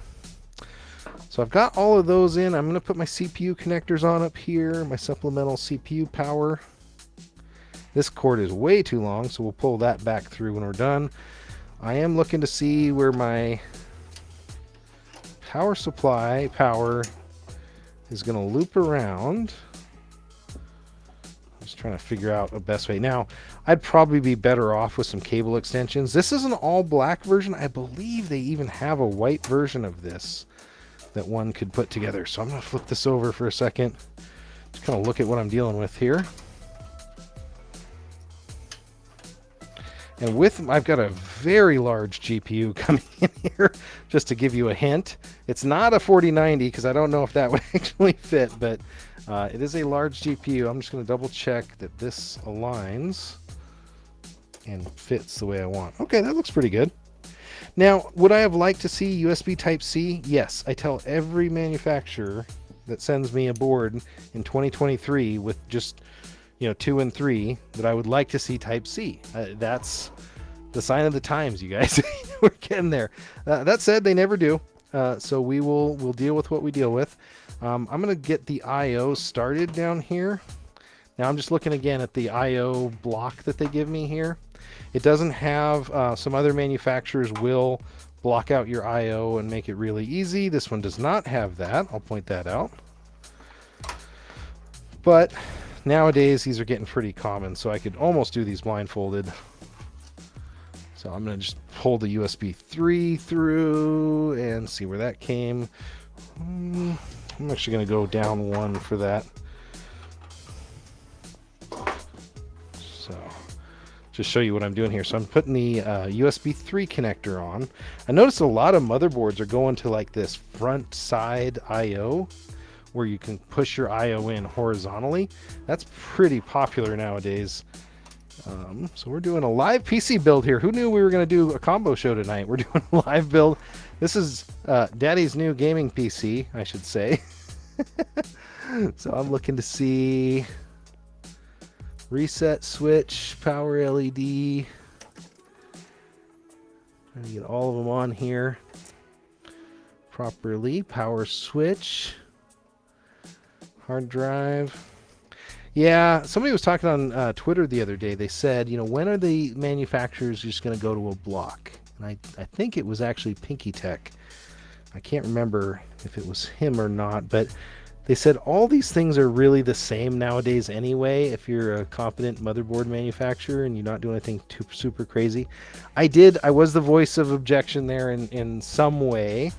So I've got all of those in. I'm going to put my CPU connectors on up here, my supplemental CPU power. This cord is way too long, so we'll pull that back through when we're done. I am looking to see where my power supply power is going to loop around. I'm just trying to figure out a best way. Now, I'd probably be better off with some cable extensions. This is an all black version. I believe they even have a white version of this that one could put together. So I'm going to flip this over for a second. Just kind of look at what I'm dealing with here. And I've got a very large GPU coming in here, just to give you a hint. It's not a 4090, because I don't know if that would actually fit, but it is a large GPU. I'm just going to double check that this aligns and fits the way I want. Okay, that looks pretty good. Now, would I have liked to see USB Type-C? Yes, I tell every manufacturer that sends me a board in 2023 with just, you know, 2 and 3 that I would like to see Type-C. That's the sign of the times, you guys. We're getting there. That said, they never do. So we'll deal with what we deal with. I'm going to get the I/O started down here. Now I'm just looking again at the I/O block that they give me here. It doesn't have, some other manufacturers will block out your I/O and make it really easy. This one does not have that. I'll point that out. But nowadays these are getting pretty common, so I could almost do these blindfolded. So I'm going to just pull the USB 3 through and see where that came. I'm actually going to go down one for that. So just show you what I'm doing here. So I'm putting the USB 3 connector on. I noticed a lot of motherboards are going to like this front side I/O, where you can push your I/O in horizontally. That's pretty popular nowadays. So we're doing a live PC build here. Who knew we were going to do a combo show tonight? We're doing a live build. This is Daddy's new gaming PC, I should say. So I'm looking to see reset switch, power LED. Trying to get all of them on here properly. Power switch, hard drive. Yeah, somebody was talking on Twitter the other day. They said, when are the manufacturers just going to go to a block? And I think it was actually Pinky Tech. I can't remember if it was him or not, but they said all these things are really the same nowadays anyway, if you're a competent motherboard manufacturer and you're not doing anything too super crazy. I was the voice of objection there in some way.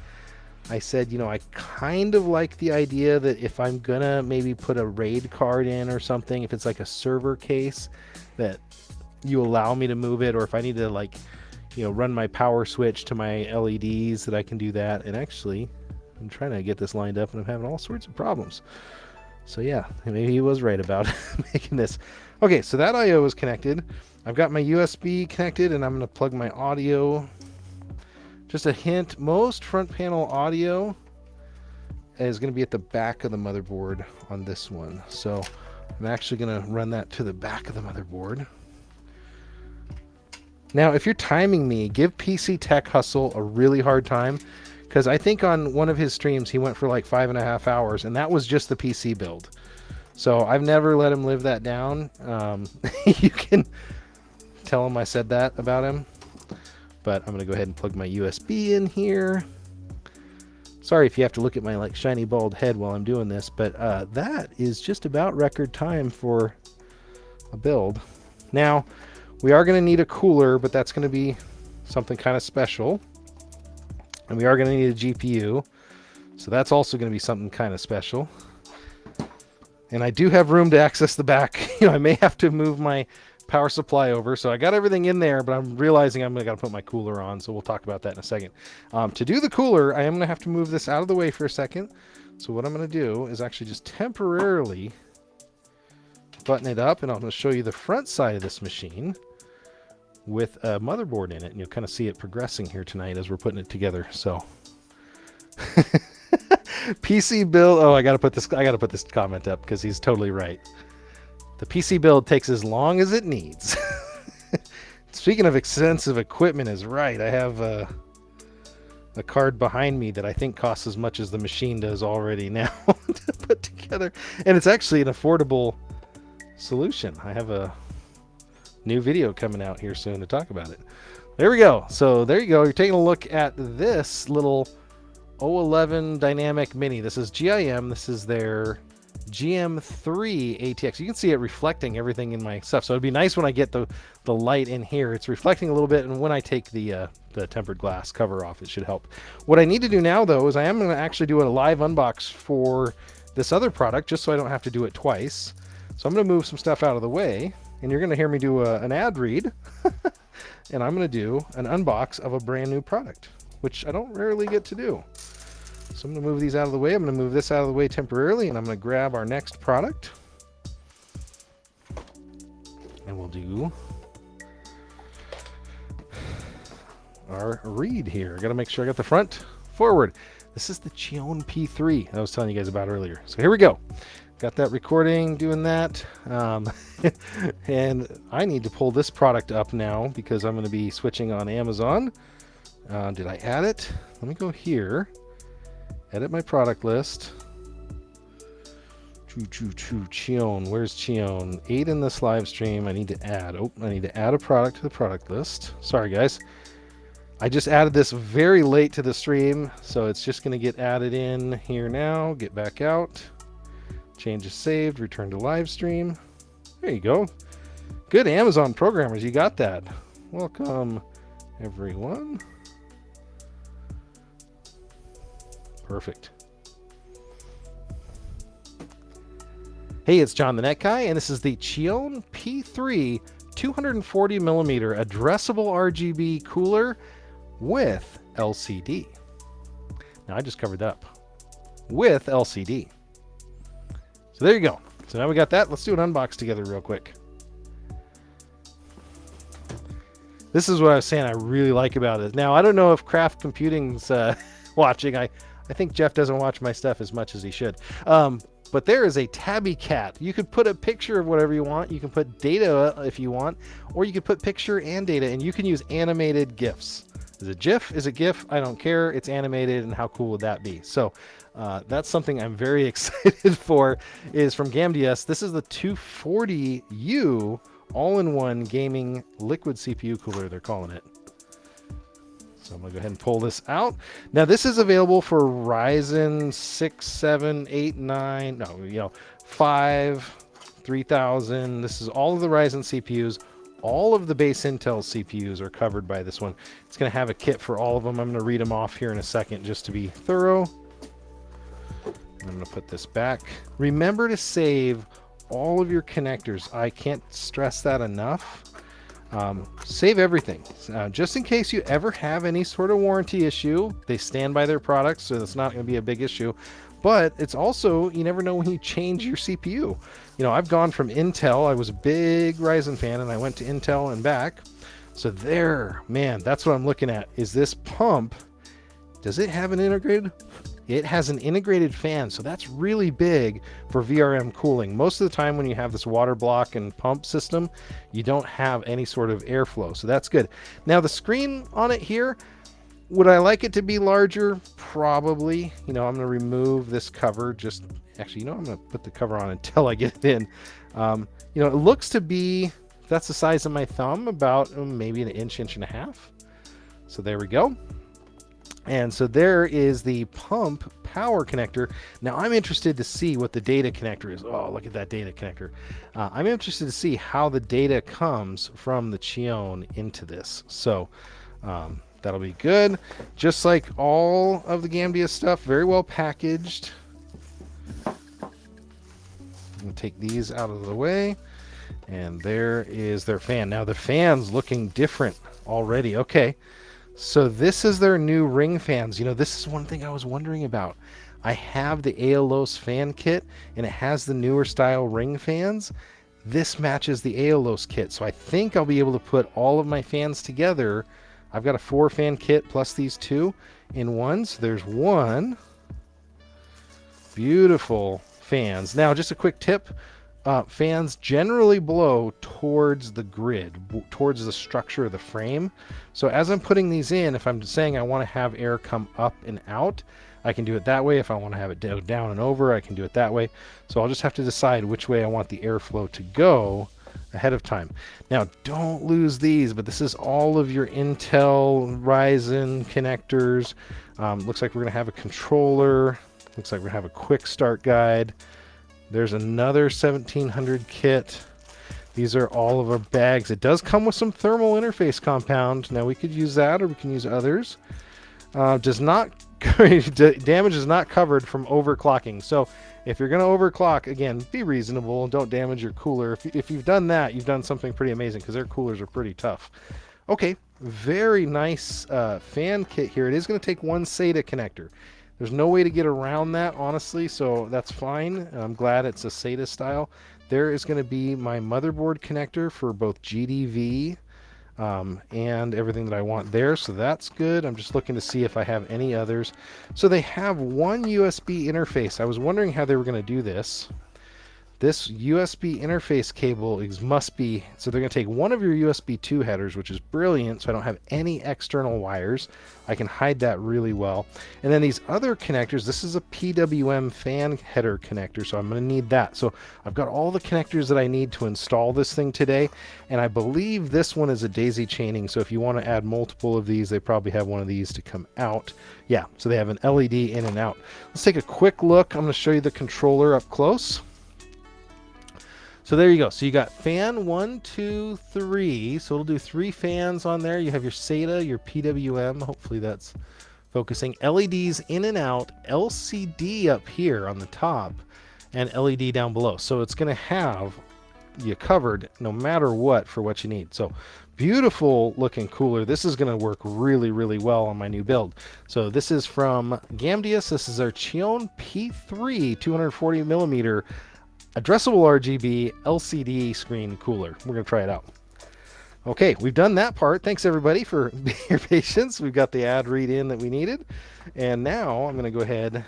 I said, I kind of like the idea that if I'm gonna maybe put a RAID card in or something, if it's like a server case, that you allow me to move it, or if I need to run my power switch to my LEDs, that I can do that. And actually, I'm trying to get this lined up and I'm having all sorts of problems. So yeah, maybe he was right about making this. Okay, so that I/O is connected. I've got my USB connected and I'm gonna plug my audio. Just a hint, most front panel audio is going to be at the back of the motherboard on this one. So I'm actually going to run that to the back of the motherboard. Now, if you're timing me, give PC Tech Hustle a really hard time, because I think on one of his streams he went for like 5.5 hours, and that was just the PC build. So I've never let him live that down. You can tell him I said that about him. But I'm going to go ahead and plug my USB in here. Sorry if you have to look at my shiny bald head while I'm doing this, but that is just about record time for a build. Now, we are going to need a cooler, but that's going to be something kind of special. And we are going to need a GPU, so that's also going to be something kind of special. And I do have room to access the back. I may have to move my power supply over, so I got everything in there, but I'm realizing I'm gonna put my cooler on, so we'll talk about that in a second. To do the cooler, I am gonna have to move this out of the way for a second. So what I'm gonna do is actually just temporarily button it up, and I'm gonna show you the front side of this machine with a motherboard in it, and you'll kind of see it progressing here tonight as we're putting it together. So PC build. Oh, I gotta put this comment up because he's totally right. The PC build takes as long as it needs. Speaking of expensive equipment is right. I have a card behind me that I think costs as much as the machine does already now to put together. And it's actually an affordable solution. I have a new video coming out here soon to talk about it. There we go. So there you go. You're taking a look at this little O11 Dynamic Mini. This is GIM. This is their GM3 ATX. You can see it reflecting everything in my stuff, so it'd be nice when I get the light in here. It's reflecting a little bit, and when I take the tempered glass cover off, it should help. What I need to do now, though, is I am going to actually do a live unbox for this other product, just so I don't have to do it twice. So I'm going to move some stuff out of the way, and you're going to hear me do an ad read, and I'm going to do an unbox of a brand new product, which I don't rarely get to do. So I'm going to move these out of the way. I'm going to move this out of the way temporarily, and I'm going to grab our next product. And we'll do our read here. I got to make sure I got the front forward. This is the Chion P3 I was telling you guys about earlier. So here we go. Got that recording, doing that. And I need to pull this product up now because I'm going to be switching on Amazon. Did I add it? Let me go here. Edit my product list. Chion. Where's Chion? 8 in this live stream. I need to add. Oh, I need to add a product to the product list. Sorry, guys. I just added this very late to the stream, so it's just going to get added in here now. Get back out. Changes saved. Return to live stream. There you go. Good Amazon programmers. You got that. Welcome, everyone. Perfect. Hey, it's John the Net Guy, and this is the Chion P3 240 millimeter addressable RGB cooler with LCD. Now I just covered that up with LCD. So there you go. So now we got that. Let's do an unbox together real quick. This is what I was saying I really like about it. Now I don't know if Craft Computing's watching. I think Jeff doesn't watch my stuff as much as he should. But there is a Tabby Cat. You could put a picture of whatever you want. You can put data if you want, or you could put picture and data, and you can use animated GIFs. Is it GIF? Is it GIF? I don't care. It's animated, and how cool would that be? So that's something I'm very excited for, is from GamDS. This is the 240U all-in-one gaming liquid CPU cooler, they're calling it. So I'm going to go ahead and pull this out. Now, this is available for Ryzen 6, 7, 8, 9, 5, 3000. This is all of the Ryzen CPUs. All of the base Intel CPUs are covered by this one. It's going to have a kit for all of them. I'm going to read them off here in a second just to be thorough. I'm going to put this back. Remember to save all of your connectors. I can't stress that enough. Save everything, just in case you ever have any sort of warranty issue. They stand by their products, so it's not going to be a big issue. But it's also, you never know when you change your CPU. I've gone from Intel. I was a big Ryzen fan, and I went to Intel and back. So there, man, that's what I'm looking at. Is this pump, does it have an integrated? It has an integrated fan, so that's really big for VRM cooling. Most of the time when you have this water block and pump system, you don't have any sort of airflow, so that's good. Now the screen on it here, would I like it to be larger? Probably. I'm going to remove this cover. Actually, I'm going to put the cover on until I get it in. It looks to be, that's the size of my thumb, about maybe an inch and a half. So there we go. And so there is the pump power connector. Now I'm interested to see what the data connector is. Oh, look at that data connector. I'm interested to see how the data comes from the Chion into this. So that'll be good. Just like all of the GamDS stuff, very well packaged. I'm going to take these out of the way. And there is their fan. Now the fan's looking different already. Okay. So this is their new ring fans. This is one thing I was wondering about. I have the Aeolus fan kit, and it has the newer style ring fans. This matches the Aeolus kit, so I think I'll be able to put all of my fans together. I've got a 4-fan kit plus these 2 in one. So there's one. Beautiful fans. Now, just a quick tip. Fans generally blow towards the grid, towards the structure of the frame. So as I'm putting these in, if I'm saying I want to have air come up and out, I can do it that way. If I want to have it go down and over, I can do it that way. So I'll just have to decide which way I want the airflow to go ahead of time. Now, don't lose these, but this is all of your Intel Ryzen connectors. Looks like we're going to have a controller. Looks like we're going to have a quick start guide. There's another 1700 kit. These are all of our bags. It does come with some thermal interface compound. Now we could use that, or we can use others. Does not damage is not covered from overclocking. So if you're going to overclock, again, be reasonable and don't damage your cooler. If you've done that, you've done something pretty amazing, because their coolers are pretty tough. Okay, very nice fan kit here. It is going to take one SATA connector. There's no way to get around that, honestly, so that's fine. I'm glad it's a SATA style. There is going to be my motherboard connector for both GDV and everything that I want there, so that's good. I'm just looking to see if I have any others. So they have one USB interface. I was wondering how they were going to do this. This USB interface cable must be, so they're going to take one of your USB 2 headers, which is brilliant, so I don't have any external wires. I can hide that really well. And then these other connectors, this is a PWM fan header connector, so I'm going to need that. So I've got all the connectors that I need to install this thing today, and I believe this one is a daisy chaining, so if you want to add multiple of these, they probably have one of these to come out. Yeah, so they have an LED in and out. Let's take a quick look. I'm going to show you the controller up close. So there you go. So you got fan 1, 2, 3. So it'll do 3 fans on there. You have your SATA, your PWM. Hopefully that's focusing. LEDs in and out. LCD up here on the top and LED down below. So it's going to have you covered no matter what for what you need. So beautiful looking cooler. This is going to work really, really well on my new build. So this is from Gamdius. This is our Chion P3 240 millimeter addressable RGB LCD screen cooler. We're going to try it out. Okay, we've done that part. Thanks everybody for your patience. We've got the ad read in that we needed. And now I'm going to go ahead.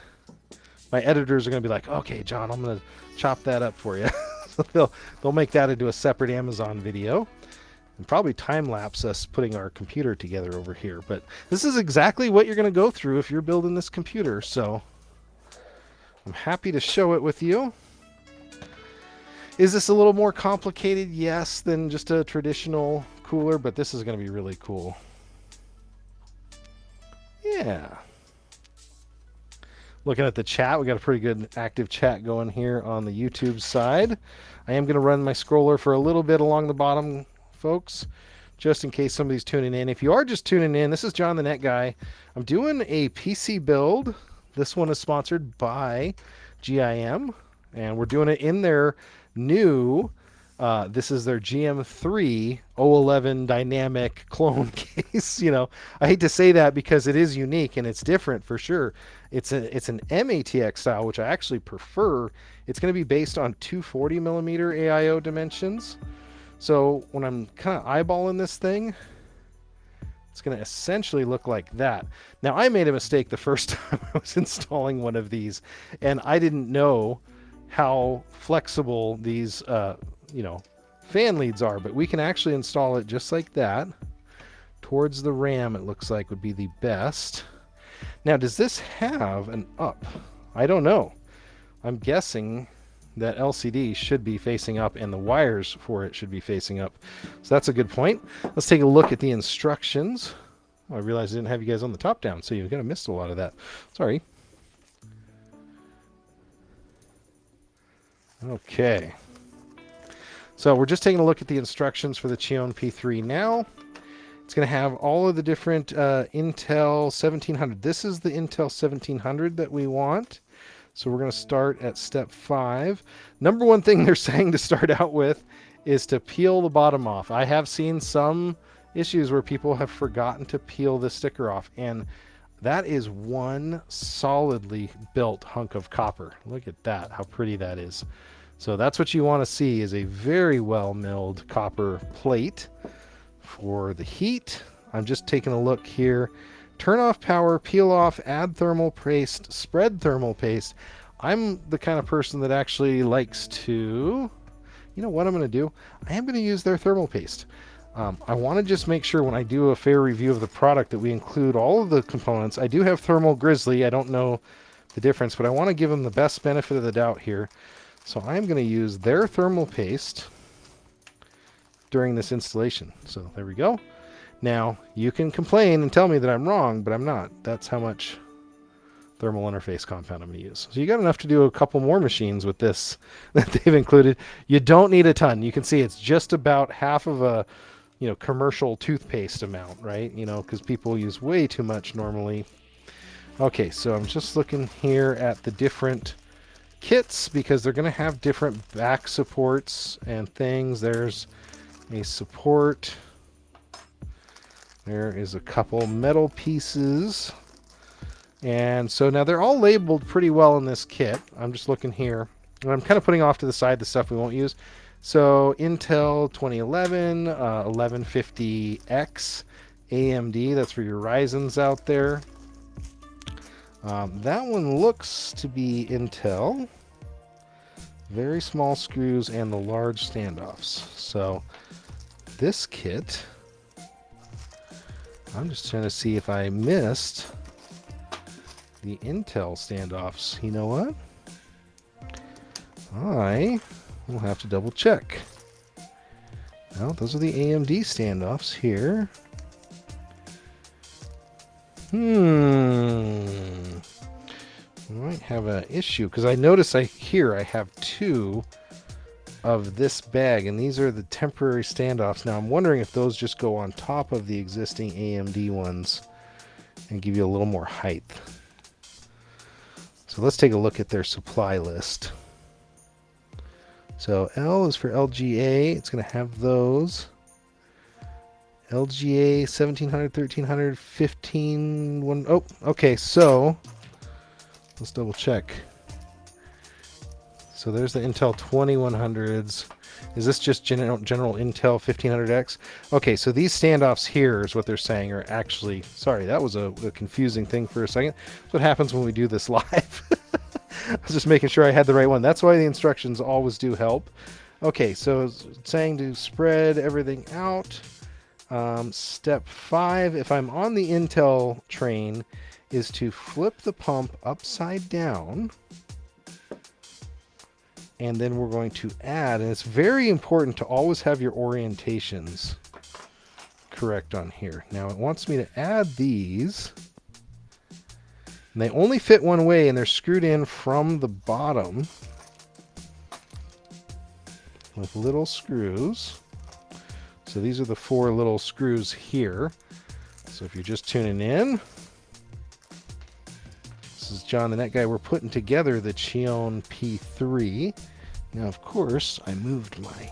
My editors are going to be like, okay, John, I'm going to chop that up for you. So they'll make that into a separate Amazon video and probably time lapse us putting our computer together over here. But this is exactly what you're going to go through if you're building this computer. So I'm happy to show it with you. Is this a little more complicated? Yes, than just a traditional cooler, but this is going to be really cool. Yeah. Looking at the chat, we got a pretty good active chat going here on the YouTube side. I am going to run my scroller for a little bit along the bottom, folks, just in case somebody's tuning in. If you are just tuning in, this is John the Net Guy. I'm doing a PC build. This one is sponsored by GIM, and we're doing it in their new, this is their GM3 011 dynamic clone case. You know, I hate to say that because it is unique and it's different for sure. It's an MATX style, which I actually prefer. It's going to be based on 240 millimeter AIO dimensions. So when I'm kind of eyeballing this thing, it's going to essentially look like that. Now, I made a mistake the first time I was installing one of these, and I didn't know how flexible these fan leads are, but we can actually install it just like that towards the RAM. It looks like would be the best. Now, does this have an up? I don't know. I'm guessing that LCD should be facing up and the wires for it should be facing up. So that's a good point. Let's take a look at the instructions. Oh, I realized I didn't have you guys on the top down, so you've kind of missed a lot of that. Sorry. Okay, so we're just taking a look at the instructions for the Chion P3 now. It's going to have all of the different Intel 1700. This is the Intel 1700 that we want. So we're going to start at step 5. Number one thing they're saying to start out with is to peel the bottom off. I have seen some issues where people have forgotten to peel the sticker off, and that is one solidly built hunk of copper. Look at that, how pretty that is. So that's what you want to see, is a very well milled copper plate for the heat. I'm just taking a look here. Turn off power, peel off, add thermal paste, spread thermal paste. I'm the kind of person that actually likes to, you know what I'm going to do? I am going to use their thermal paste. I want to just make sure when I do a fair review of the product that we include all of the components. I do have Thermal Grizzly. I don't know the difference, but I want to give them the best benefit of the doubt here. So I'm going to use their thermal paste during this installation. So there we go. Now, you can complain and tell me that I'm wrong, but I'm not. That's how much thermal interface compound I'm going to use. So you got enough to do a couple more machines with this that they've included. You don't need a ton. You can see it's just about half of a commercial toothpaste amount, right? Because people use way too much normally. Okay, so I'm just looking here at the different kits because they're going to have different back supports and things. There's a support. There is a couple metal pieces. And so now they're all labeled pretty well in this kit. I'm just looking here. And I'm kind of putting off to the side the stuff we won't use. So Intel 2011, 1150X, AMD, that's for your Ryzens out there. That one looks to be Intel. very small screws and the large standoffs. So this kit, I'm just trying to see if I missed the Intel standoffs. You know what? I will have to double check. No, those are the AMD standoffs here. I might have an issue because I notice I have two of this bag, and these are the temporary standoffs. Now I'm wondering if those just go on top of the existing AMD ones and give you a little more height. So let's take a look at their supply list. So L is for LGA. It's going to have those. LGA 1700, 1300, 15. One, oh, okay. So let's double check. So there's the Intel 2100s. Is this just general Intel 1500X? Okay, so these standoffs here is what they're saying are actually, sorry, that was a confusing thing for a second. That's what happens when we do this live. I was just making sure I had the right one. That's why the instructions always do help. Okay, so it's saying to spread everything out. Step 5, if I'm on the Intel train, is to flip the pump upside down. And then we're going to add, and it's very important to always have your orientations correct on here. Now it wants me to add these. And they only fit one way, and they're screwed in from the bottom with little screws. So these are the 4 little screws here. So if you're just tuning in, this is John the Net Guy. We're putting together the Chion P3. Now, of course, I moved my...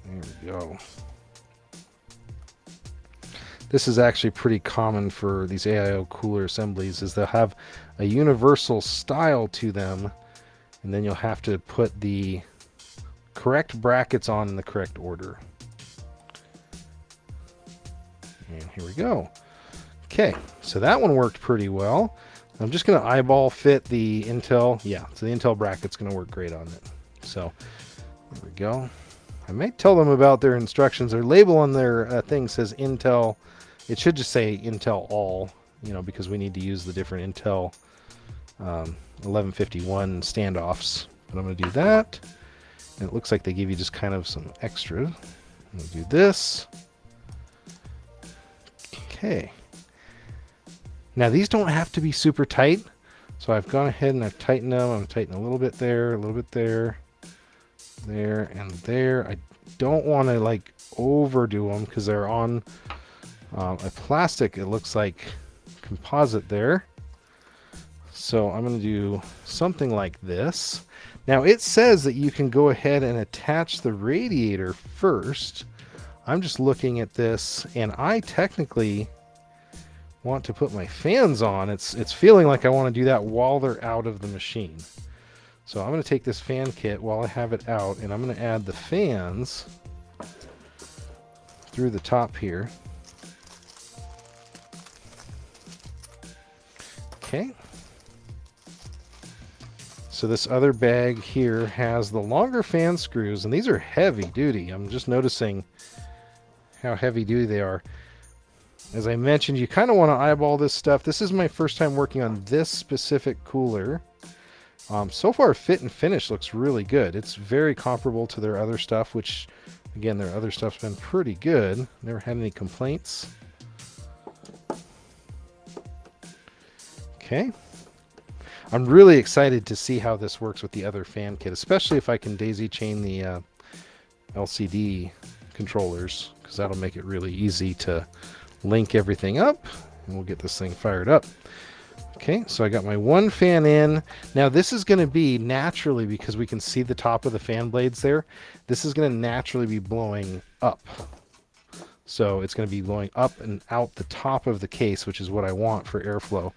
There we go. This is actually pretty common for these AIO cooler assemblies, is they'll have a universal style to them, and then you'll have to put the correct brackets on in the correct order. And here we go. Okay, so that one worked pretty well. I'm just going to eyeball fit the Intel. Yeah, so the Intel bracket's going to work great on it. So there we go. I might tell them about their instructions. Their label on their thing says Intel. It should just say Intel all, you know, because we need to use the different Intel 1151 standoffs. But I'm going to do that. And it looks like they give you just kind of some extra. I'm going to do this. Okay. Now these don't have to be super tight, so I've gone ahead and I've tightened them. I'm tightening a little bit there, a little bit there, there, and there. I don't want to like overdo them because they're on a plastic, it looks like composite there. So I'm going to do something like this. Now it says that you can go ahead and attach the radiator first. I'm just looking at this, and I technically want to put my fans on. It's feeling like I want to do that while they're out of the machine. So I'm going to take this fan kit while I have it out, and I'm going to add the fans through the top here. Okay. So this other bag here has the longer fan screws, and these are heavy duty. I'm just noticing how heavy duty they are. As I mentioned, you kind of want to eyeball this stuff. This is my first time working on this specific cooler. So far, fit and finish looks really good. It's very comparable to their other stuff, which, again, their other stuff's been pretty good. Never had any complaints. Okay. I'm really excited to see how this works with the other fan kit, especially if I can daisy chain the LCD controllers, because that'll make it really easy to link everything up, and we'll get this thing fired up. Okay, so I got my one fan in. Now this is going to be naturally, because we can see the top of the fan blades there, this is going to naturally be blowing up. So it's going to be blowing up and out the top of the case, which is what I want for airflow.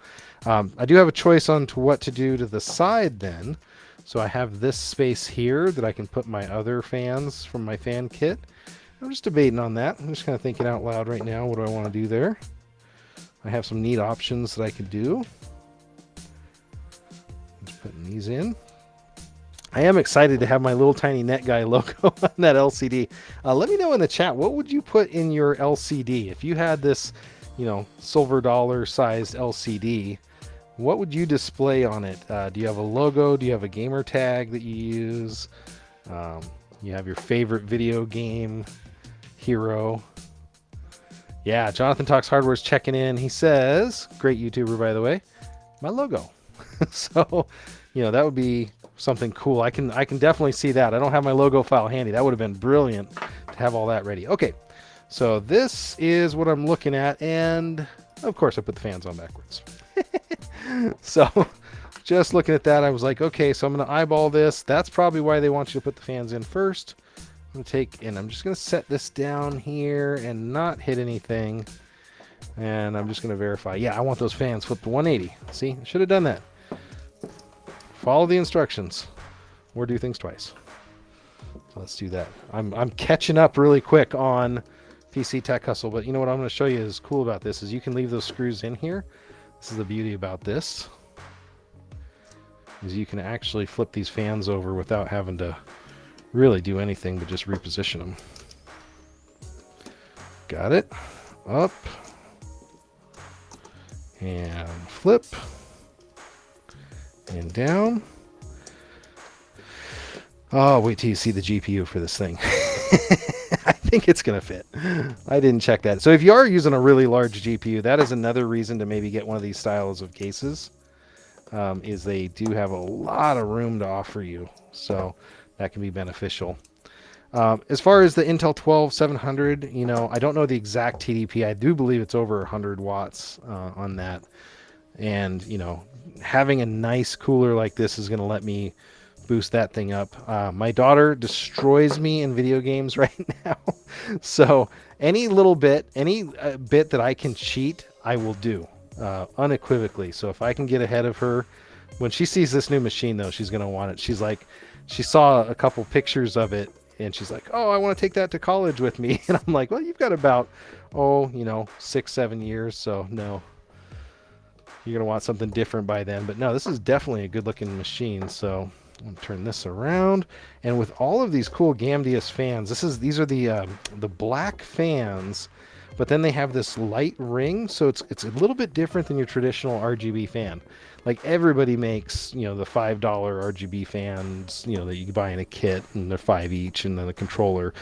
I do have a choice on to what to do to the side then. So I have this space here that I can put my other fans from my fan kit. I'm just debating on that. I'm just kind of thinking out loud right now. What do I want to do there? I have some neat options that I could do. Just putting these in. I am excited to have my little tiny NetGuy logo on that LCD. Let me know in the chat, what would you put in your LCD? If you had this, silver dollar sized LCD, what would you display on it? Do you have a logo? Do you have a gamer tag that you use? You have your favorite video game hero? Yeah, Jonathan Talks Hardware's checking in. He says, great YouTuber, by the way, my logo. So, that would be something cool. I can definitely see that. I don't have my logo file handy. That would have been brilliant to have all that ready. Okay, so this is what I'm looking at, and of course I put the fans on backwards. So just looking at that, I was like, okay, so I'm going to eyeball this. That's probably why they want you to put the fans in first. I'm just going to set this down here and not hit anything. And I'm just going to verify. Yeah, I want those fans flipped to 180. See, I should have done that. Follow the instructions or do things twice. So let's do that. I'm catching up really quick on PC Tech Hustle, but what I'm going to show you is cool about this is you can leave those screws in here. This is the beauty about this, is you can actually flip these fans over without having to really do anything but just reposition them. Got it. Up and flip and down. Oh, wait till you see the GPU for this thing. I think it's going to fit. I didn't check that. So if you are using a really large GPU, that is another reason to maybe get one of these styles of cases, is they do have a lot of room to offer you. So that can be beneficial. As far as the Intel 12700, I don't know the exact TDP. I do believe it's over 100 watts on that. And, having a nice cooler like this is going to let me boost that thing up. My daughter destroys me in video games right now. So any little bit, any bit that I can cheat, I will do unequivocally. So if I can get ahead of her, when she sees this new machine, though, she's going to want it. She saw a couple pictures of it, and she's like, oh, I want to take that to college with me. And I'm like, well, you've got about, 6-7 years. So no, you're going to want something different by then. But no, this is definitely a good looking machine. So I'm going to turn this around. And with all of these cool Gamdius fans, these are the black fans, but then they have this light ring. So it's a little bit different than your traditional RGB fan. Like everybody makes, the $5 RGB fans, that you can buy in a kit, and they're $5 each, and then the controller.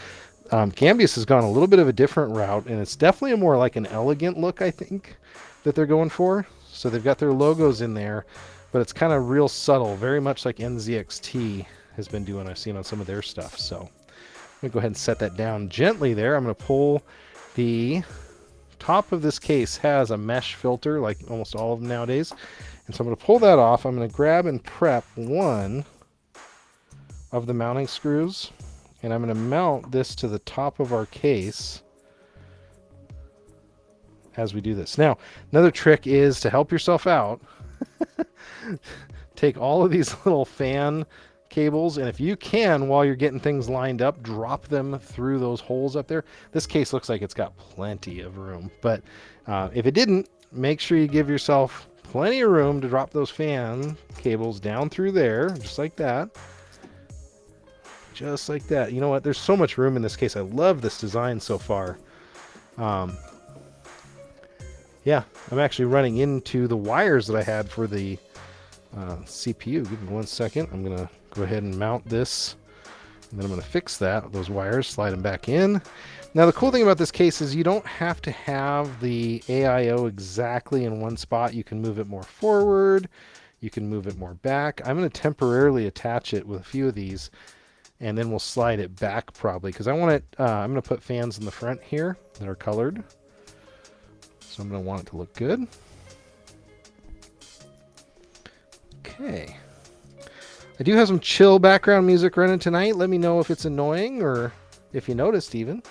Gambius has gone a little bit of a different route, and it's definitely a more like an elegant look, I think, that they're going for. So they've got their logos in there, but it's kind of real subtle, very much like NZXT has been doing. I've seen on some of their stuff. So I'm going to go ahead and set that down gently there. I'm going to pull the top of this case has a mesh filter, like almost all of them nowadays. And so I'm going to pull that off. I'm going to grab and prep one of the mounting screws, and I'm going to mount this to the top of our case as we do this. Now, another trick is to help yourself out. Take all of these little fan cables, and if you can, while you're getting things lined up, drop them through those holes up there. This case looks like it's got plenty of room, but if it didn't, make sure you give yourself plenty of room to drop those fan cables down through there, just like that. Just like that. You know what? There's so much room in this case. I love this design so far. Yeah, I'm actually running into the wires that I had for the CPU. Give me 1 second. I'm going to go ahead and mount this, and then I'm going to fix those wires, slide them back in. Now, the cool thing about this case is you don't have to have the AIO exactly in one spot. You can move it more forward. You can move it more back. I'm going to temporarily attach it with a few of these, and then we'll slide it back probably, because I want it, I'm going to put fans in the front here that are colored. So I'm going to want it to look good. Okay. I do have some chill background music running tonight. Let me know if it's annoying or if you noticed even.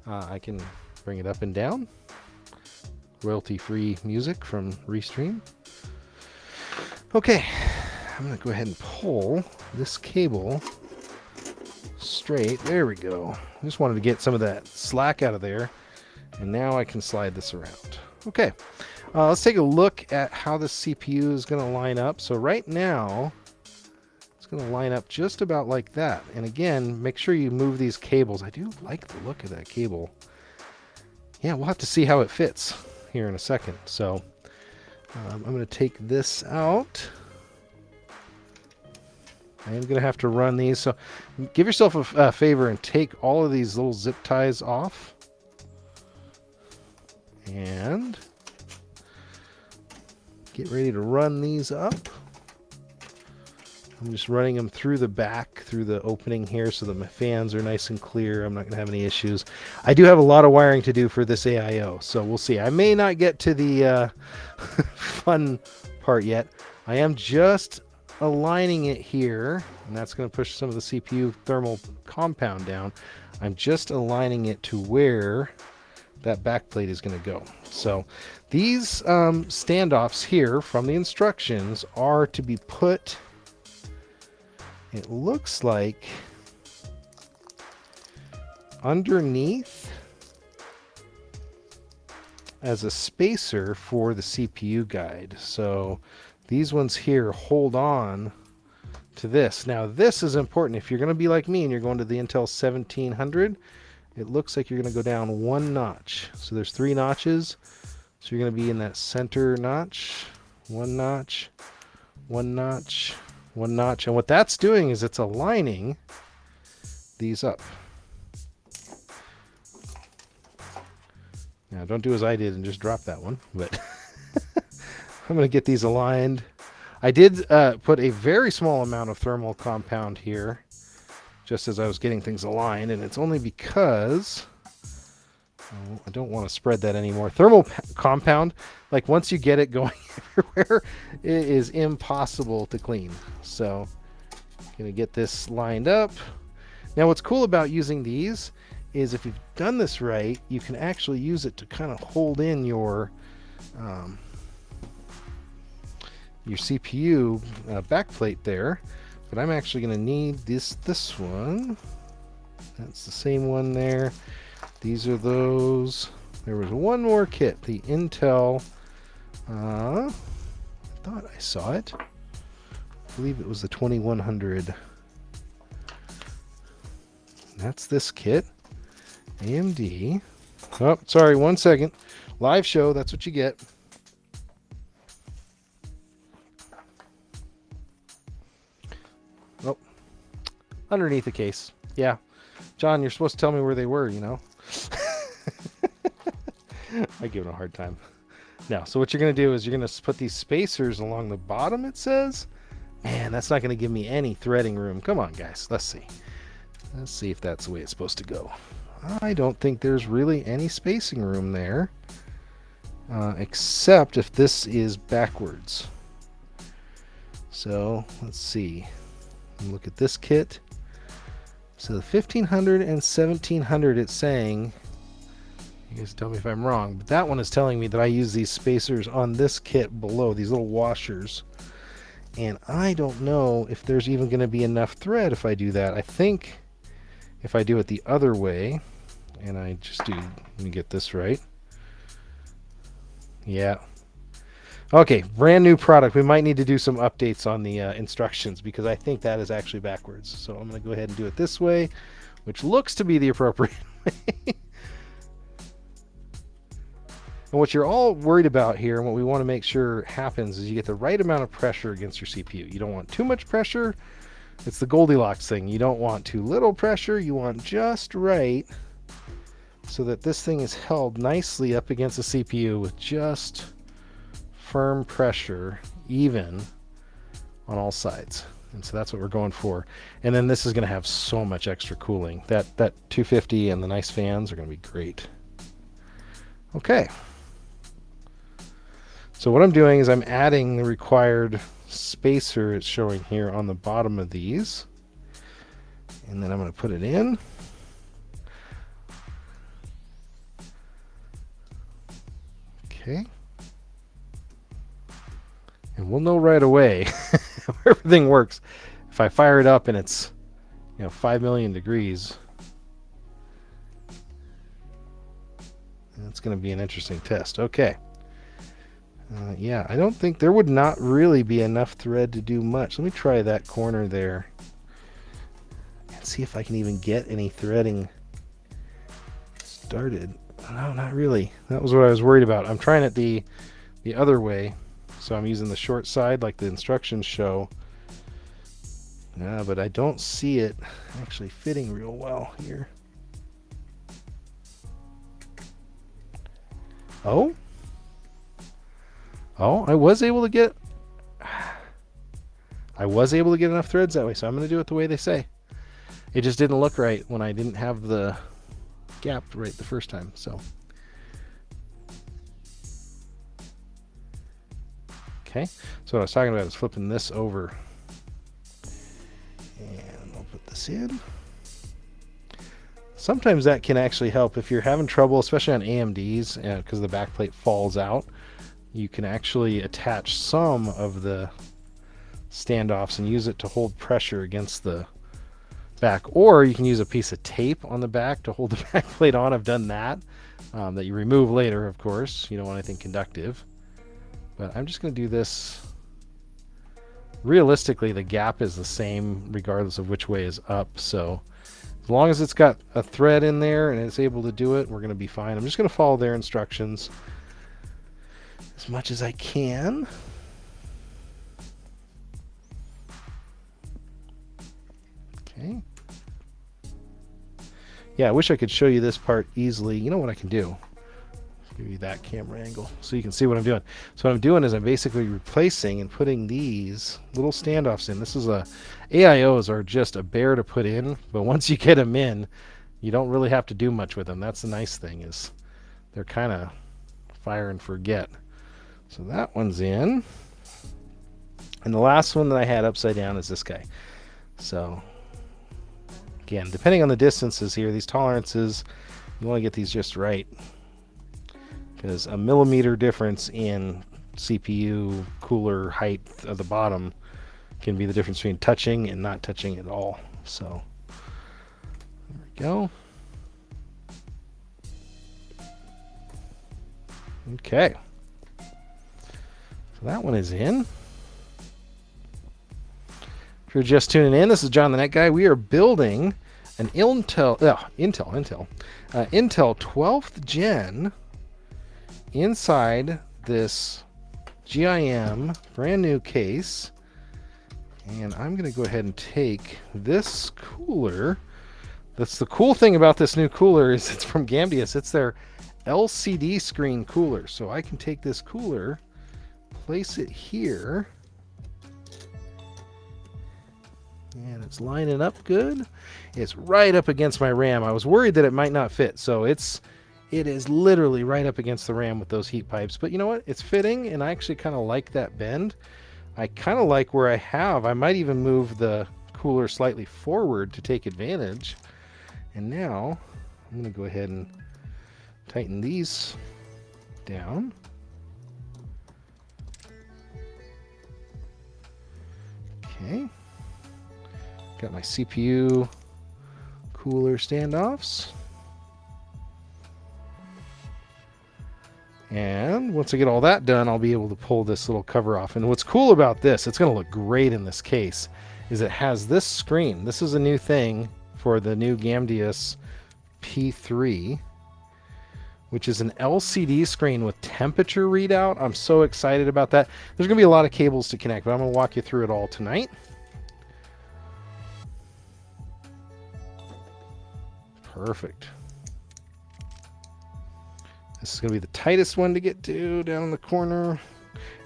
I can bring it up and down. Royalty-free music from Restream. Okay, I'm going to go ahead and pull this cable straight. There we go. I just wanted to get some of that slack out of there. And now I can slide this around. Okay, let's take a look at how the CPU is going to line up. So right now, it's going to line up just about like that. And again, make sure you move these cables. I do like the look of that cable. Yeah, we'll have to see how it fits here in a second. So I'm going to take this out. I am going to have to run these. So give yourself a favor and take all of these little zip ties off. And get ready to run these up. I'm just running them through the back, through the opening here, so that my fans are nice and clear. I'm not going to have any issues. I do have a lot of wiring to do for this AIO, so we'll see. I may not get to the fun part yet. I am just aligning it here, and that's going to push some of the CPU thermal compound down. I'm just aligning it to where that backplate is going to go. So these standoffs here from the instructions are to be put, it looks like, underneath as a spacer for the CPU guide. So these ones here hold on to this. Now this is important. If you're going to be like me and you're going to the Intel 1700, it looks like you're going to go down one notch. So there's 3 notches. So you're going to be in that center notch, one notch, one notch, one notch. And what that's doing is it's aligning these up. Now don't do as I did and just drop that one, but I'm going to get these aligned. I did put a very small amount of thermal compound here just as I was getting things aligned, and it's only because I don't want to spread that anymore. Thermal compound, like once you get it going everywhere, it is impossible to clean. So I'm going to get this lined up. Now what's cool about using these is if you've done this right, you can actually use it to kind of hold in your CPU backplate there. But I'm actually going to need this one. That's the same one there. These are those. There was one more kit, the Intel. I thought I saw it. I believe it was the 2100. That's this kit. AMD. Oh, sorry, 1 second. Live show, that's what you get. Oh, underneath the case. Yeah. John, you're supposed to tell me where they were, you know. I give it a hard time. Now, so what you're going to do is you're going to put these spacers along the bottom, it says. Man, that's not going to give me any threading room. Come on, guys. Let's see. Let's see if that's the way it's supposed to go. I don't think there's really any spacing room there, except if this is backwards. So let's see. Look at this kit. So the 1500 and 1700, it's saying, you guys tell me if I'm wrong, but that one is telling me that I use these spacers on this kit below, these little washers. And I don't know if there's even going to be enough thread if I do that. I think if I do it the other way, and I just do, let me get this right. Yeah. Okay, brand new product. We might need to do some updates on the instructions because I think that is actually backwards. So I'm going to go ahead and do it this way, which looks to be the appropriate way. And what you're all worried about here, and what we want to make sure happens, is you get the right amount of pressure against your CPU. You don't want too much pressure. It's the Goldilocks thing. You don't want too little pressure. You want just right, so that this thing is held nicely up against the CPU with just firm pressure, even on all sides. And so that's what we're going for. And then this is going to have so much extra cooling. That 250 and the nice fans are going to be great. Okay. So what I'm doing is I'm adding the required spacer it's showing here on the bottom of these. And then I'm going to put it in. Okay. And we'll know right away how everything works. If I fire it up and it's, 5 million degrees, it's going to be an interesting test. Okay. Yeah, I don't think there would not really be enough thread to do much. Let me try that corner there and see if I can even get any threading started. No, not really. That was what I was worried about. I'm trying it the other way, so I'm using the short side like the instructions show. Yeah, but I don't see it actually fitting real well here. Oh, I was able to get enough threads that way, so I'm going to do it the way they say. It just didn't look right when I didn't have the gap right the first time. So okay, so what I was talking about is flipping this over, and I'll put this in. Sometimes that can actually help if you're having trouble, especially on AMDs, because the backplate falls out. You can actually attach some of the standoffs and use it to hold pressure against the back, or you can use a piece of tape on the back to hold the backplate on. I've done that. That you remove later, of course. You don't want anything conductive. But I'm just going to do this. Realistically, the gap is the same regardless of which way is up, so as long as it's got a thread in there and it's able to do it, we're going to be fine. I'm just going to follow their instructions as much as I can. Okay. Yeah, I wish I could show you this part easily. You know what I can do? Give you that camera angle so you can see what I'm doing. So what I'm doing is I'm basically replacing and putting these little standoffs in. This is AIOs are just a bear to put in, but once you get them in, you don't really have to do much with them. That's the nice thing, is they're kind of fire and forget. So that one's in. And the last one that I had upside down is this guy. So again, depending on the distances here, these tolerances, you want to get these just right, because a millimeter difference in CPU cooler height of the bottom can be the difference between touching and not touching at all. So there we go. Okay, so that one is in. If you're just tuning in, this is John the Net Guy. We are building an Intel 12th Gen inside this GIM brand new case. And I'm going to go ahead and take this cooler. That's the cool thing about this new cooler, is it's from Gamdius. It's their LCD screen cooler. So I can take this cooler, place it here, and it's lining up good. It's right up against my RAM. I was worried that it might not fit, so it is literally right up against the RAM with those heat pipes. But you know what? It's fitting, and I actually kind of like that bend. I kind of like where I might even move the cooler slightly forward to take advantage. And now I'm going to go ahead and tighten these down. Okay. Got my CPU cooler standoffs. And once I get all that done, I'll be able to pull this little cover off. And what's cool about this, it's going to look great in this case, is it has this screen. This is a new thing for the new Gamdius P3, which is an LCD screen with temperature readout. I'm so excited about that. There's going to be a lot of cables to connect, but I'm going to walk you through it all tonight. Perfect. This is going to be the tightest one to get to down in the corner.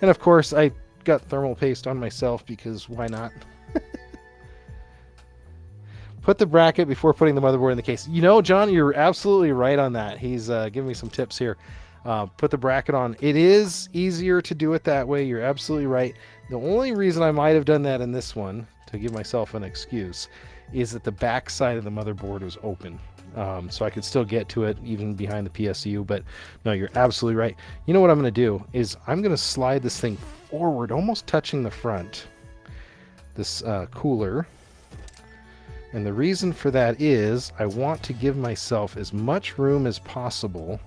And of course, I got thermal paste on myself because why not? Put the bracket before putting the motherboard in the case. You know, John, you're absolutely right on that. He's giving me some tips here. Put the bracket on. It is easier to do it that way. You're absolutely right. The only reason I might have done that in this one, to give myself an excuse, is that the back side of the motherboard was open. So I could still get to it even behind the PSU, but no, you're absolutely right. You know what I'm going to do is I'm going to slide this thing forward, almost touching the front, this cooler. And the reason for that is I want to give myself as much room as possible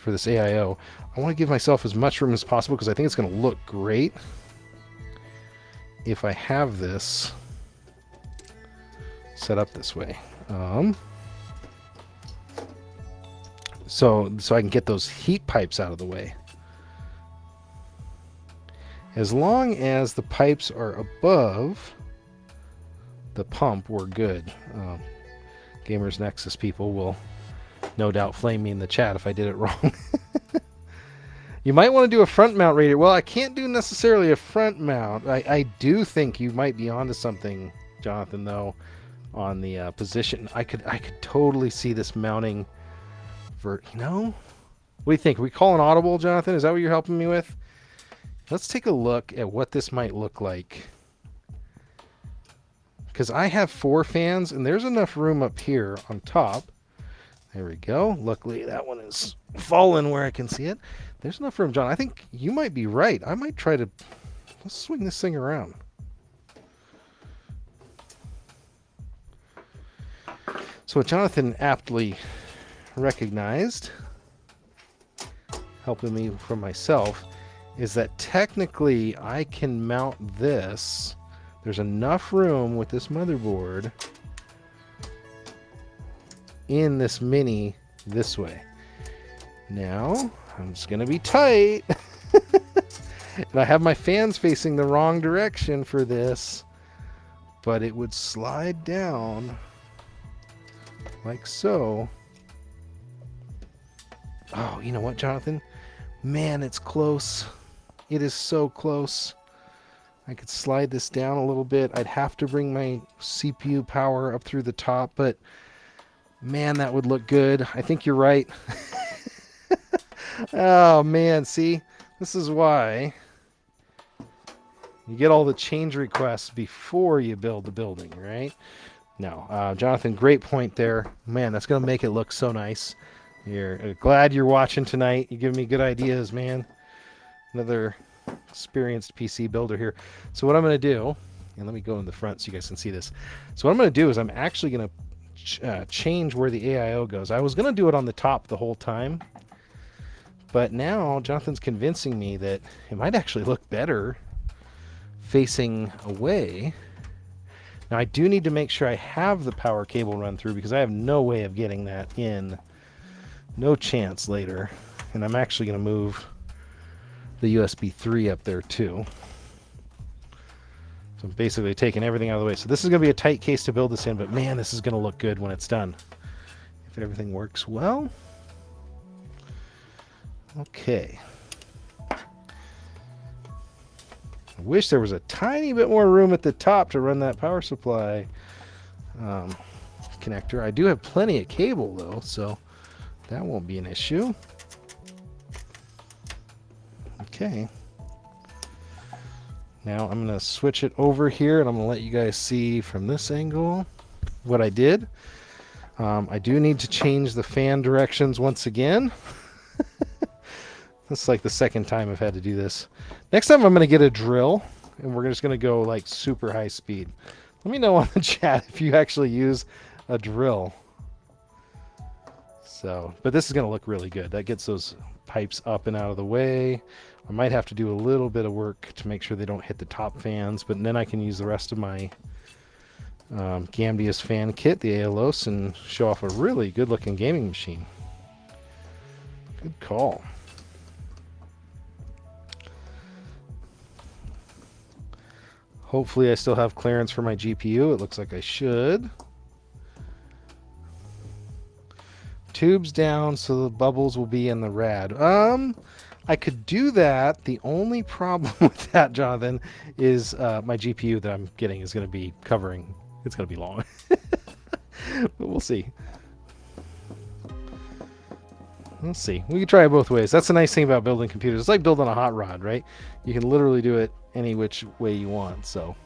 for this AIO, I want to give myself as much room as possible because I think it's going to look great if I have this set up this way. So I can get those heat pipes out of the way. As long as the pipes are above the pump, we're good. Gamers Nexus people will no doubt flame me in the chat if I did it wrong. You might want to do a front mount radiator. Well, I can't do necessarily a front mount. I do think you might be onto something, Jonathan, though, on the position. I could totally see this mounting for, you know? What do you think? Are we call an audible, Jonathan? Is that what you're helping me with? Let's take a look at what this might look like. Because I have 4 fans, and there's enough room up here on top. There we go. Luckily, that one is fallen where I can see it. There's enough room, John. I think you might be right. I might try to... Let's swing this thing around. So what Jonathan aptly recognized, helping me from myself, is that technically I can mount this. There's enough room with this motherboard in this Mini this way. Now, I'm just going to be tight. And I have my fans facing the wrong direction for this, but it would slide down like so. Oh, you know what, Jonathan? Man, it's close. It is so close. I could slide this down a little bit. I'd have to bring my CPU power up through the top, but man, that would look good. I think you're right. Oh, man, see? This is why you get all the change requests before you build the building, right? No, Jonathan, great point there. Man, that's going to make it look so nice. You're glad you're watching tonight. You're giving me good ideas, man. Another experienced PC builder here. So what I'm going to do, and let me go in the front so you guys can see this. So what I'm going to do is I'm actually going to change where the AIO goes. I was going to do it on the top the whole time, but now Jonathan's convincing me that it might actually look better facing away. Now I do need to make sure I have the power cable run through because I have no way of getting that in. No chance later. And I'm actually going to move the USB 3 up there too. So I'm basically taking everything out of the way. So this is going to be a tight case to build this in, but man, this is going to look good when it's done. If everything works well. Okay. I wish there was a tiny bit more room at the top to run that power supply connector. I do have plenty of cable though, so that won't be an issue. Okay. Now I'm going to switch it over here and I'm going to let you guys see from this angle what I did. I do need to change the fan directions once again. That's like the second time I've had to do this. Next time I'm going to get a drill and we're just going to go like super high speed. Let me know on the chat if you actually use a drill. So, but this is going to look really good. That gets those pipes up and out of the way. I might have to do a little bit of work to make sure they don't hit the top fans, but then I can use the rest of my Gambius fan kit, the Aeolus, and show off a really good looking gaming machine. Good call. Hopefully I still have clearance for my GPU. It looks like I should. Tubes down so the bubbles will be in the rad. I could do that. The only problem with that, Jonathan, is my GPU that I'm getting is going to be covering. It's going to be long. But we'll see. We'll see. We can try it both ways. That's the nice thing about building computers. It's like building a hot rod, right? You can literally do it any which way you want. So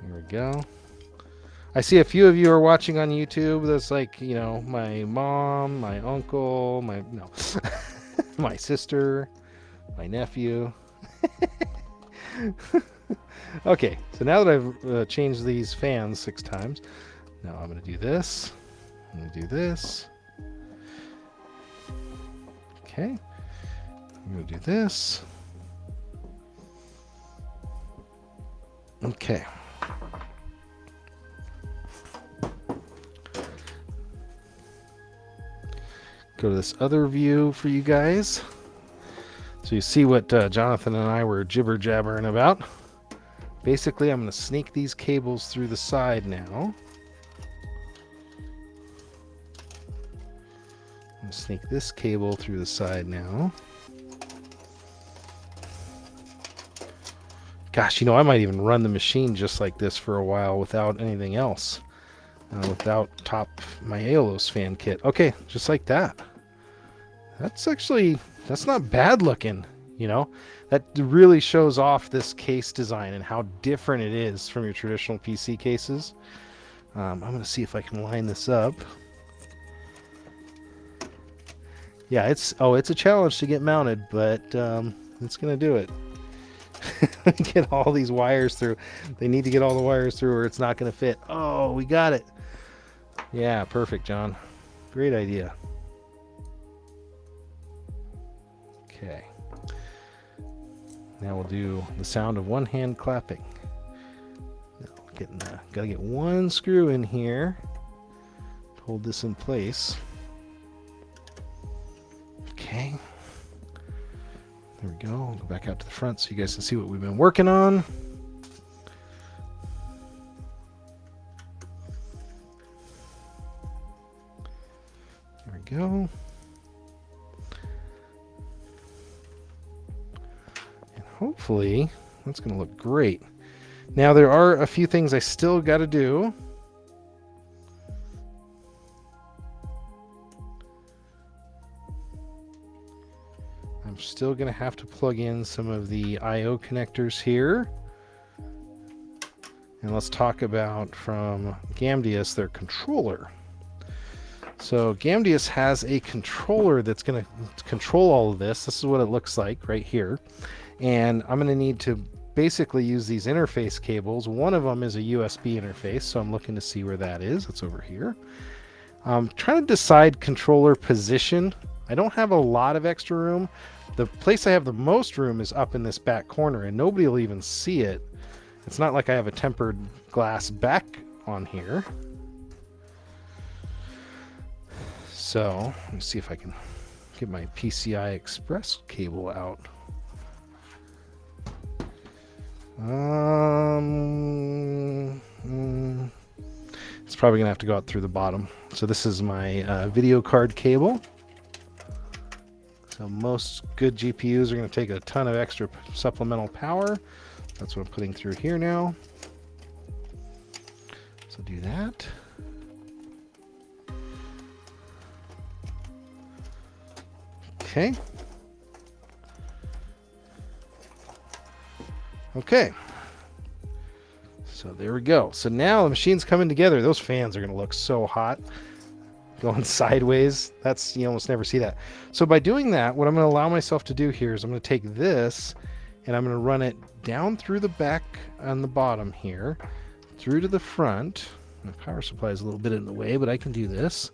here we go. I see a few of you are watching on YouTube. That's like, you know, my mom, my uncle, my sister, my nephew. Okay, so now that I've changed these fans 6 times, now I'm going to do this. I'm going to do this. Okay. I'm going to do this. Okay. Go to this other view for you guys. So you see what Jonathan and I were jibber-jabbering about. Basically, I'm going to sneak these cables through the side now. I'm going to sneak this cable through the side now. Gosh, you know, I might even run the machine just like this for a while without anything else. Without my Aeolus fan kit. Okay, just like that. That's not bad looking, you know? That really shows off this case design and how different it is from your traditional PC cases. I'm going to see if I can line this up. Yeah, it's a challenge to get mounted, but it's going to do it. Get all these wires through. They need to get all the wires through or it's not going to fit. Oh, we got it. Yeah, perfect, John. Great idea. Okay. Now we'll do the sound of one hand clapping. Gotta get one screw in here. Hold this in place. Okay. There we go. I'll go back out to the front so you guys can see what we've been working on. There we go. And hopefully that's going to look great. Now there are a few things I still got to do. I'm still going to have to plug in some of the I/O connectors here. And let's talk about from Gamdius, their controller. So Gamdius has a controller that's going to control all of this. This is what it looks like right here. And I'm going to need to basically use these interface cables. One of them is a USB interface, so I'm looking to see where that is. It's over here. I'm trying to decide controller position. I don't have a lot of extra room. The place I have the most room is up in this back corner, and nobody will even see it. It's not like I have a tempered glass back on here. So let me see if I can get my PCI Express cable out. It's probably gonna have to go out through the bottom. So this is my video card cable. So most good GPUs are going to take a ton of extra supplemental power. That's what I'm putting through here now. So do that. Okay. Okay. So there we go. So now the machine's coming together. Those fans are going to look so hot. Going sideways. You almost never see that. So by doing that, what I'm going to allow myself to do here is I'm going to take this and I'm going to run it down through the back on the bottom here, through to the front. My power supply is a little bit in the way, but I can do this.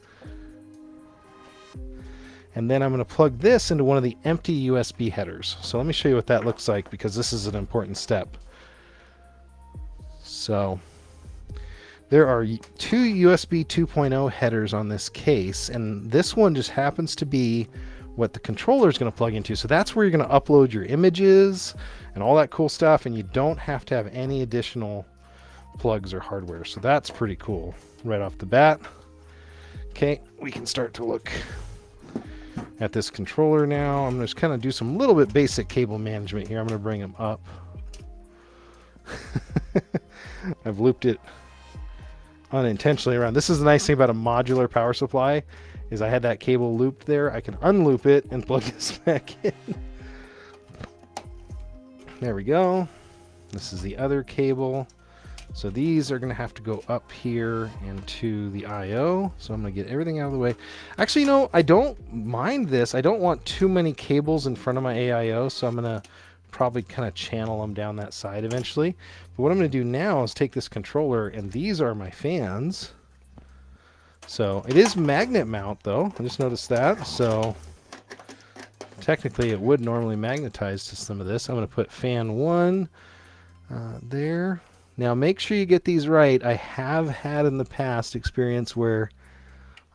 And then I'm going to plug this into one of the empty USB headers. So let me show you what that looks like, because this is an important step. So there are two USB 2.0 headers on this case, and this one just happens to be what the controller is going to plug into. So that's where you're going to upload your images and all that cool stuff, and you don't have to have any additional plugs or hardware. So that's pretty cool right off the bat. Okay, we can start to look at this controller now. I'm going to kind of do some little bit basic cable management here. I'm going to bring them up. I've looped it unintentionally around. This is the nice thing about a modular power supply, is I had that cable looped there. I can unloop it and plug this back in. There we go. This is the other cable. So these are going to have to go up here into the I/O. So I'm going to get everything out of the way. Actually, no, I don't mind this. I don't want too many cables in front of my AIO, so I'm going to probably kind of channel them down that side eventually. But what I'm going to do now is take this controller, and these are my fans. So it is magnet mount though. I just noticed that. So technically it would normally magnetize to some of this. I'm going to put fan 1 there. Now make sure you get these right. I have had in the past experience where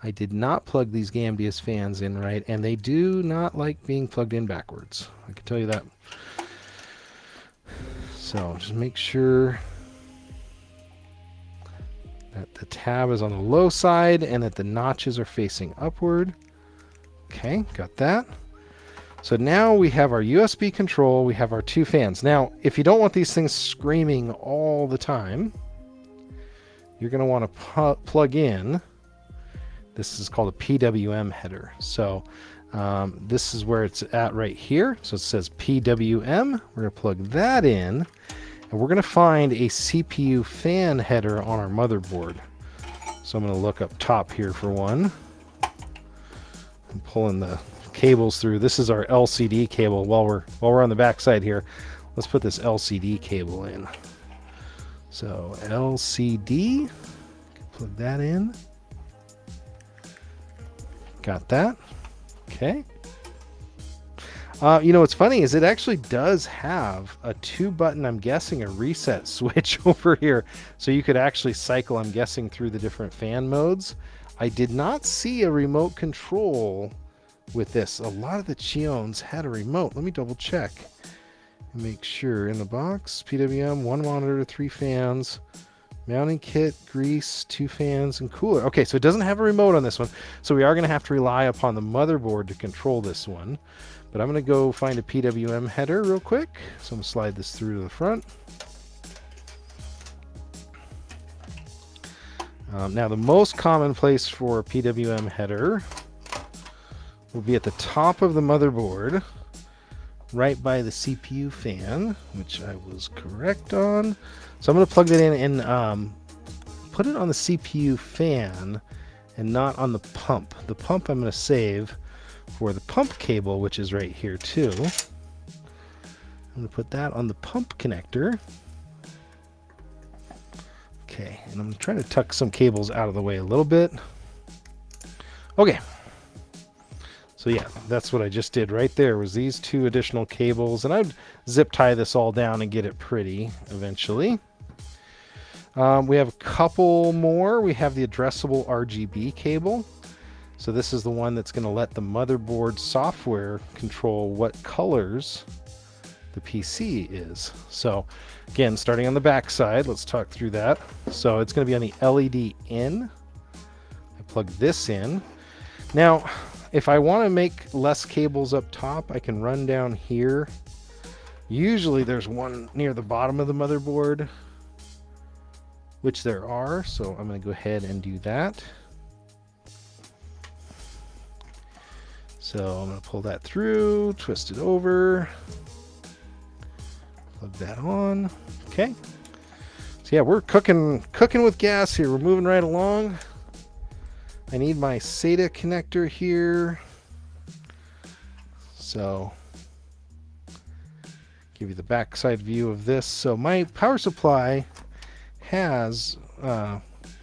I did not plug these Gambius fans in right, and they do not like being plugged in backwards. I can tell you that. So just make sure that the tab is on the low side and that the notches are facing upward. Okay, got that. So now we have our USB control, we have our 2 fans. Now, if you don't want these things screaming all the time, you're going to want to plug in, this is called a PWM header. So this is where it's at right here. So it says PWM. We're going to plug that in, and we're going to find a CPU fan header on our motherboard. So I'm going to look up top here for one. I'm pulling the cables through. This is our LCD cable. While we're on the back side here, let's put this LCD cable in. So LCD, plug that in. Got that. Okay. You know what's funny is it actually does have a 2-button, I'm guessing a reset switch over here, so you could actually cycle, I'm guessing, through the different fan modes. I did not see a remote control with this. A lot of the Chiones had a remote. Let me double check and make sure. In the box, PWM, 1 monitor, 3 fans, mounting kit, grease, 2 fans, and cooler. Okay, so it doesn't have a remote on this one, so we are going to have to rely upon the motherboard to control this one. But I'm going to go find a PWM header real quick. So I'm going to slide this through to the front. Now the most common place for a PWM header will be at the top of the motherboard, right by the CPU fan, which I was correct on. So I'm going to plug that in and put it on the CPU fan and not on the pump. The pump I'm going to save for the pump cable, which is right here too. I'm going to put that on the pump connector. Okay, and I'm trying to tuck some cables out of the way a little bit. Okay. So yeah, that's what I just did right there, was these 2 additional cables, and I'd zip tie this all down and get it pretty eventually. We have a couple more. We have the addressable RGB cable. So this is the one that's going to let the motherboard software control what colors the PC is. So again, starting on the back side, let's talk through that. So it's going to be on the LED in. I plug this in. Now, if I want to make less cables up top, I can run down here. Usually there's one near the bottom of the motherboard, which there are. So I'm going to go ahead and do that. So I'm going to pull that through, twist it over, plug that on. Okay. So yeah, we're cooking with gas here. We're moving right along. I need my SATA connector here. So give you the backside view of this. So my power supply has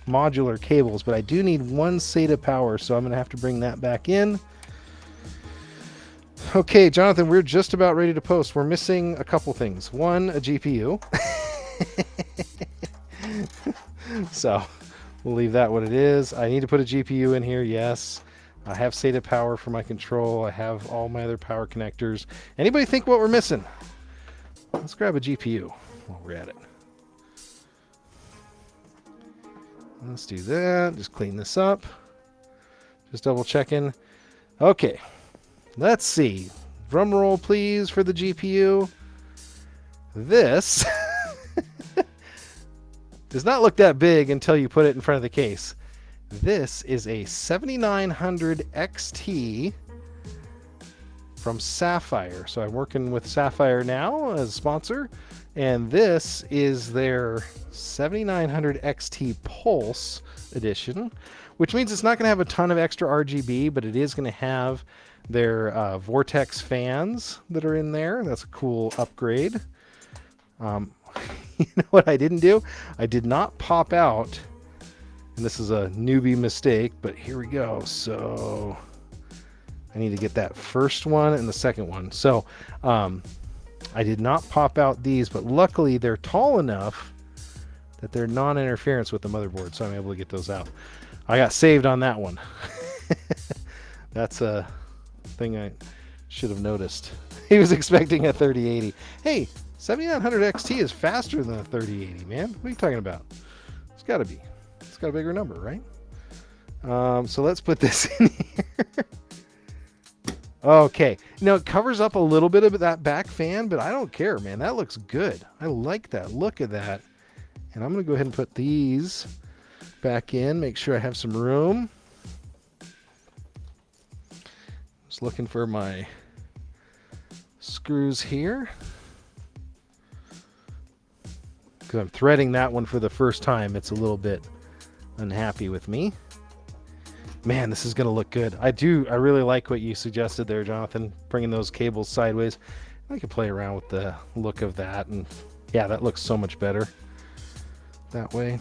modular cables, but I do need 1 SATA power, so I'm going to have to bring that back in. Okay, Jonathan, we're just about ready to post. We're missing a couple things. 1, a GPU. So we'll leave that what it is. I need to put a GPU in here, yes. I have SATA power for my control. I have all my other power connectors. Anybody think what we're missing? Let's grab a GPU while we're at it. Let's do that. Just clean this up. Just double checking. Okay. Let's see. Drum roll, please, for the GPU. This does not look that big until you put it in front of the case. This is a 7900 XT from Sapphire. So I'm working with Sapphire now as a sponsor, and this is their 7900 XT Pulse edition, which means it's not going to have a ton of extra RGB, but it is going to have their Vortex fans that are in there. That's a cool upgrade. You know what I didn't do? I did not pop out, and this is a newbie mistake, but here we go. So I need to get that first one and the second one. So I did not pop out these, but luckily they're tall enough that they're non-interference with the motherboard, so I'm able to get those out. I got saved on that one. That's a thing I should have noticed. He was expecting a 3080. Hey, 7900 XT is faster than a 3080, man. What are you talking about? It's got to be. It's got a bigger number, right? So let's put this in here. Okay. Now it covers up a little bit of that back fan, but I don't care, man. That looks good. I like that. Look at that. And I'm going to go ahead and put these back in. Make sure I have some room. Just looking for my screws here. Because I'm threading that one for the first time. It's a little bit unhappy with me. Man, this is going to look good. I really like what you suggested there, Jonathan, bringing those cables sideways. I could play around with the look of that, and yeah, that looks so much better that way.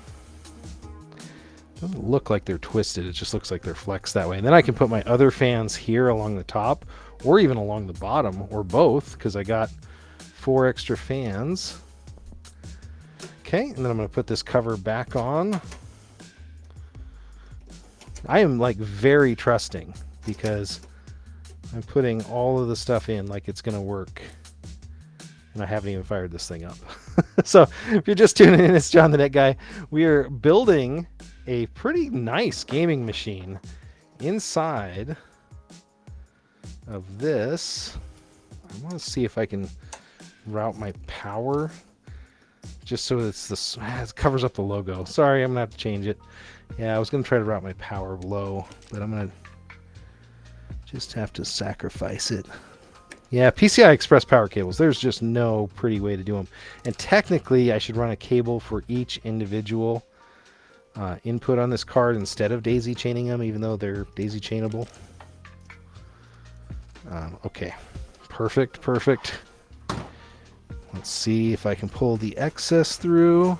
Doesn't look like they're twisted, it just looks like they're flexed that way. And then I can put my other fans here along the top, or even along the bottom, or both, because I got 4 extra fans. Okay, and then I'm going to put this cover back on. I am like very trusting because I'm putting all of the stuff in like it's going to work. And I haven't even fired this thing up. So if you're just tuning in, it's John the Net Guy. We are building a pretty nice gaming machine inside of this. I want to see if I can route my power just so it's this, it covers up the logo. Sorry, I'm going to have to change it. Yeah, I was going to try to route my power low, but I'm going to just have to sacrifice it. Yeah, PCI Express power cables. There's just no pretty way to do them. And technically, I should run a cable for each individual input on this card instead of daisy chaining them, even though they're daisy chainable. Okay, perfect. Let's see if I can pull the excess through.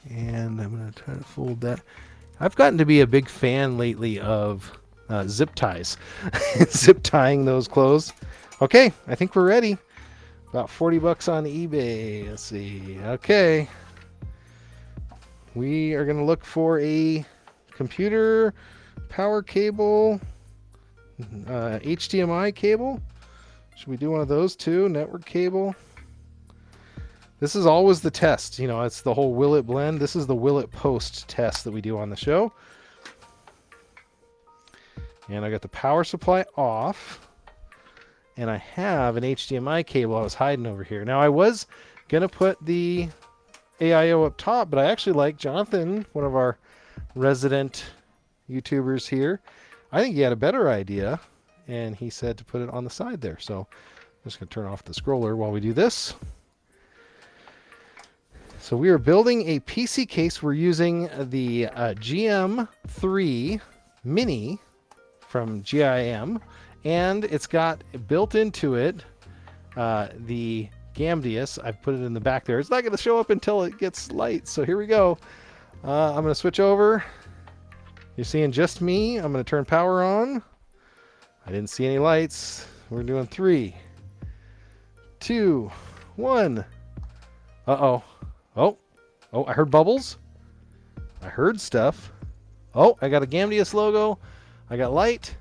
And I'm going to try to fold that. I've gotten to be a big fan lately of zip ties. Zip tying those clothes. Okay, I think we're ready. About 40 bucks on eBay. Let's see. Okay. We are going to look for a computer power cable, HDMI cable. Should we do one of those too? Network cable. This is always the test. You know, it's the whole will it blend. This is the will it post test that we do on the show. And I got the power supply off. And I have an HDMI cable I was hiding over here. Now, I was going to put the AIO up top, but I actually like Jonathan, one of our resident YouTubers here. I think he had a better idea, and he said to put it on the side there. So I'm just going to turn off the scroller while we do this. So we are building a PC case. We're using the GM3 Mini from GIM, and it's got built into it the Gamdius. I've put it in the back there. It's not going to show up until it gets light, so here we go. I'm going to switch over. You're seeing just me. I'm going to turn power on. I didn't see any lights. We're doing 3, 2, 1. Uh-oh. Oh, I heard bubbles. I heard stuff. Oh, I got a Gamdius logo. I got light.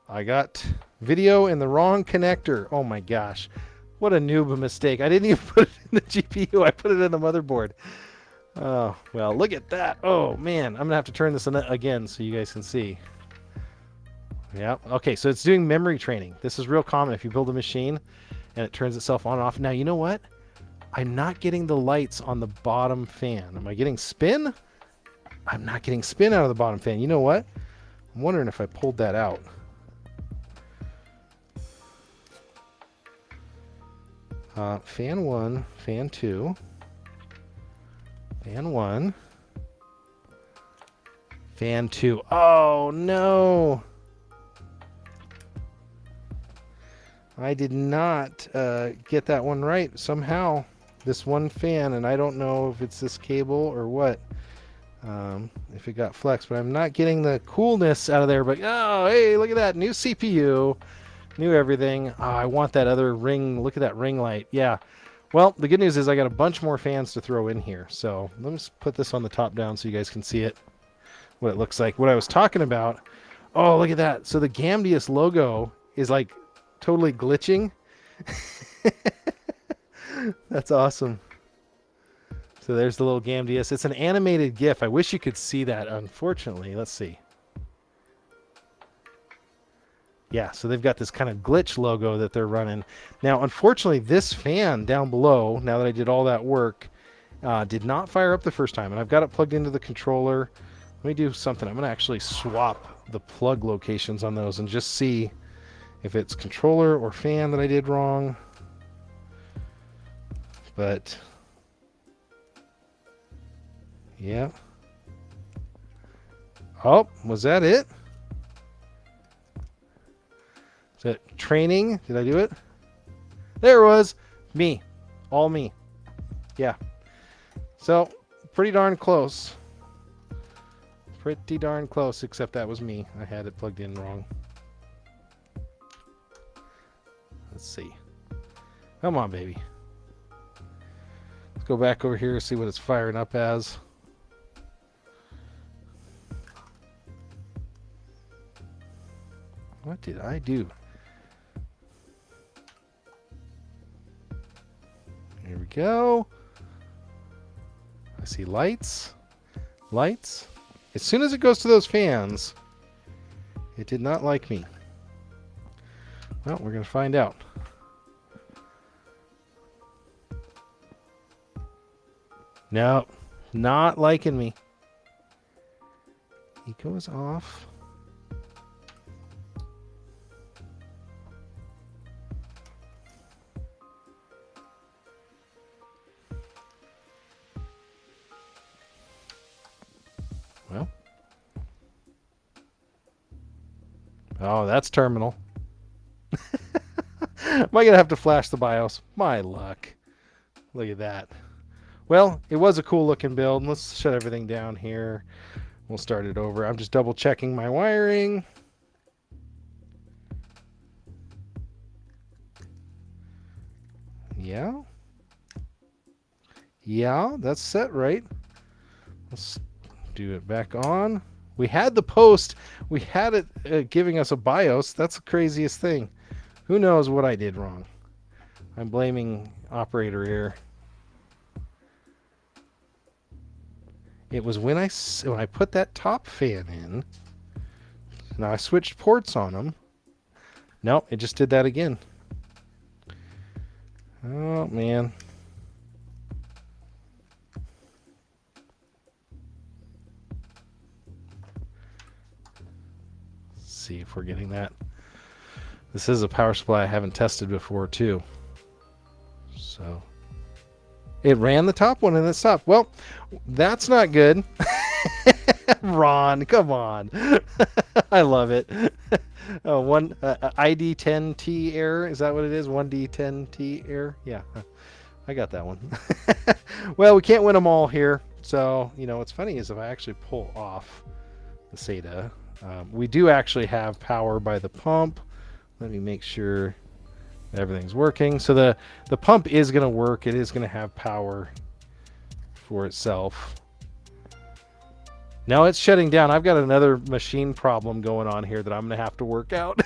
I got video in the wrong connector. Oh my gosh. What a noob mistake. I didn't even put it in the GPU. I put it in the motherboard. Oh, well, look at that. Oh, man. I'm going to have to turn this on again so you guys can see. Yeah. Okay, so it's doing memory training. This is real common if you build a machine and it turns itself on and off. Now, you know what? I'm not getting the lights on the bottom fan. Am I getting spin? I'm not getting spin out of the bottom fan. You know what? I'm wondering if I pulled that out. Fan 1, fan 2, fan 1, fan 2. Oh, no. I did not get that one right somehow. This one fan, and I don't know if it's this cable or what. if it got flexed, but I'm not getting the coolness out of there. But oh, hey, look at that new CPU, new everything. Oh, I want that other ring. Look at that ring light. Yeah. Well, the good news is I got a bunch more fans to throw in here. So let me just put this on the top down so you guys can see it, what it looks like. What I was talking about. Oh, look at that. So the Gamdius logo is like totally glitching. That's awesome. So there's the little Gamdius. It's an animated GIF. I wish you could see that, unfortunately. Let's see. Yeah, so they've got this kind of glitch logo that they're running. Now, unfortunately, this fan down below, now that I did all that work, did not fire up the first time. And I've got it plugged into the controller. Let me do something. I'm going to actually swap the plug locations on those and just see if it's controller or fan that I did wrong. But yeah. Oh, was that it? Is it training? Did I do it? There it was. Me. All me. Yeah. So, pretty darn close. Pretty darn close, except that was me. I had it plugged in wrong. Let's see. Come on, baby. Let's go back over here and see what it's firing up as. What did I do? Here we go. I see lights. Lights. As soon as it goes to those fans, it did not like me. Well, we're going to find out. No, not liking me. He goes off. Well. Oh, that's terminal. Am I going to have to flash the BIOS? My luck. Look at that. Well, it was a cool looking build. Let's shut everything down here. We'll start it over. I'm just double checking my wiring. Yeah. Yeah, that's set right. Let's do it back on. We had the post. We had it giving us a BIOS. That's the craziest thing. Who knows what I did wrong? I'm blaming operator here. It was when I put that top fan in. Now I switched ports on them. Nope, it just did that again. Oh man. Let's see if we're getting that. This is a power supply I haven't tested before too. So it ran the top one and it stopped. Well, that's not good. Ron, come on. I love it. Oh, ID10T error. Is that what it is? 1D10T error? Yeah, I got that one. Well, we can't win them all here. So, you know, what's funny is if I actually pull off the SATA, we do actually have power by the pump. Let me make sure everything's working. So the pump is going to work. It is going to have power for itself. Now it's shutting down. I've got another machine problem going on here that I'm going to have to work out.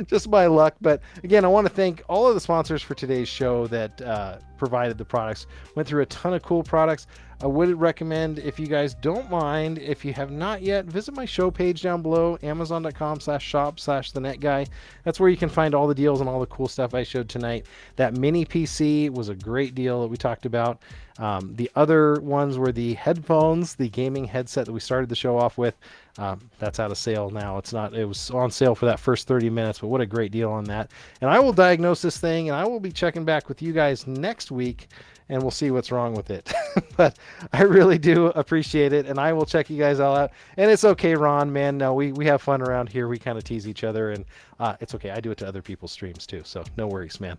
Just my luck. But again, I want to thank all of the sponsors for today's show that provided the products. Went through a ton of cool products. I would recommend, if you guys don't mind, if you have not yet, visit my show page down below, amazon.com/shop/thenetguy. That's where you can find all the deals and all the cool stuff I showed tonight. That mini PC was a great deal that we talked about. The other ones were the headphones, the gaming headset that we started the show off with. That's out of sale now. It was on sale for that first 30 minutes, but what a great deal on that. And I will diagnose this thing, and I will be checking back with you guys next week, and we'll see what's wrong with it. But I really do appreciate it, and I will check you guys all out. And it's okay, Ron, man. No, we have fun around here. We kind of tease each other, and it's okay. I do it to other people's streams too, so no worries, man.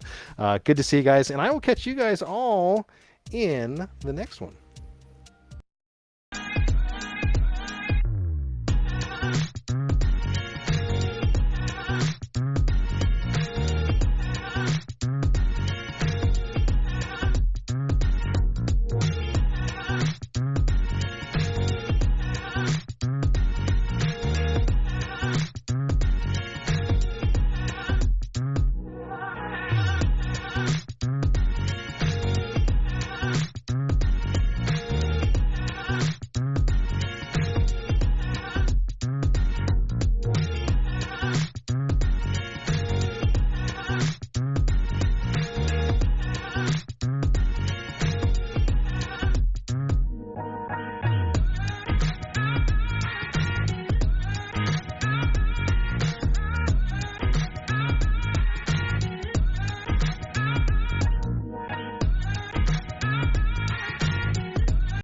Good to see you guys, and I will catch you guys all in the next one.